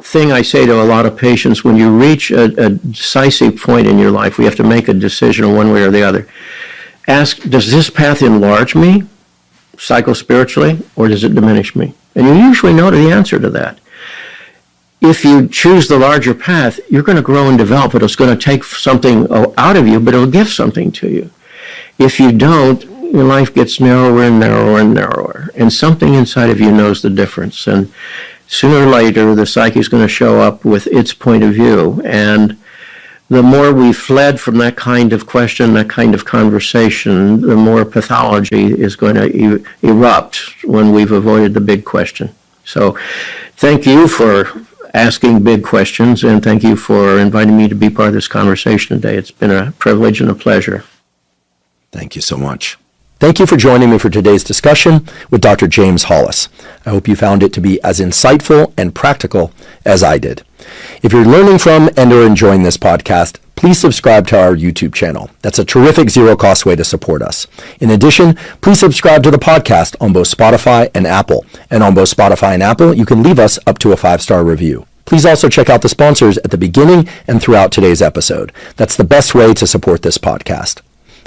thing I say to a lot of patients, when you reach a decisive point in your life, we have to make a decision one way or the other. Ask, does this path enlarge me psychospiritually, or does it diminish me? And you usually know the answer to that. If you choose the larger path, you're going to grow and develop. It's going to take something out of you, but it'll give something to you. If you don't, your life gets narrower and narrower and narrower. And something inside of you knows the difference. And sooner or later, the psyche is going to show up with its point of view. And the more we fled from that kind of question, that kind of conversation, the more pathology is going to erupt when we've avoided the big question. So thank you for asking big questions, and thank you for inviting me to be part of this conversation today. It's been a privilege and a pleasure. Thank you so much. Thank you for joining me for today's discussion with Dr. James Hollis. I hope you found it to be as insightful and practical as I did. If you're learning from and are enjoying this podcast, please subscribe to our YouTube channel. That's a terrific zero-cost way to support us. In addition, please subscribe to the podcast on both Spotify and Apple. And on both Spotify and Apple, you can leave us up to a 5-star review. Please also check out the sponsors at the beginning and throughout today's episode. That's the best way to support this podcast.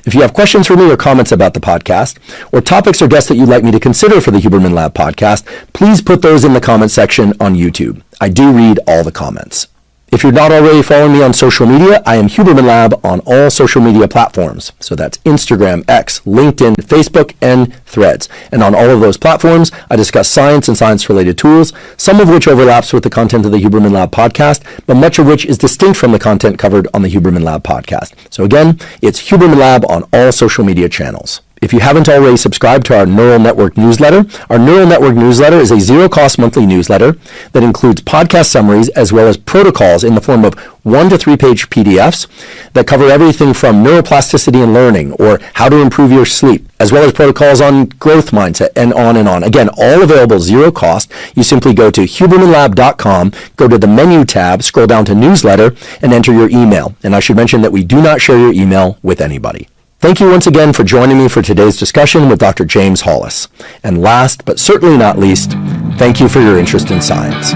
If you have questions for me or comments about the podcast, or topics or guests that you'd like me to consider for the Huberman Lab podcast, please put those in the comment section on YouTube. I do read all the comments. If you're not already following me on social media, I am Huberman Lab on all social media platforms. So that's Instagram, X, LinkedIn, Facebook, and Threads. And on all of those platforms, I discuss science and science-related tools, some of which overlaps with the content of the Huberman Lab podcast, but much of which is distinct from the content covered on the Huberman Lab podcast. So again, it's Huberman Lab on all social media channels. If you haven't already subscribed to our Neural Network newsletter, our Neural Network newsletter is a zero-cost monthly newsletter that includes podcast summaries as well as protocols in the form of 1 to 3 page PDFs that cover everything from neuroplasticity and learning or how to improve your sleep, as well as protocols on growth mindset and on and on. Again, all available zero cost. You simply go to hubermanlab.com, go to the menu tab, scroll down to newsletter, and enter your email. And I should mention that we do not share your email with anybody. Thank you once again for joining me for today's discussion with Dr. James Hollis. And last, but certainly not least, thank you for your interest in science.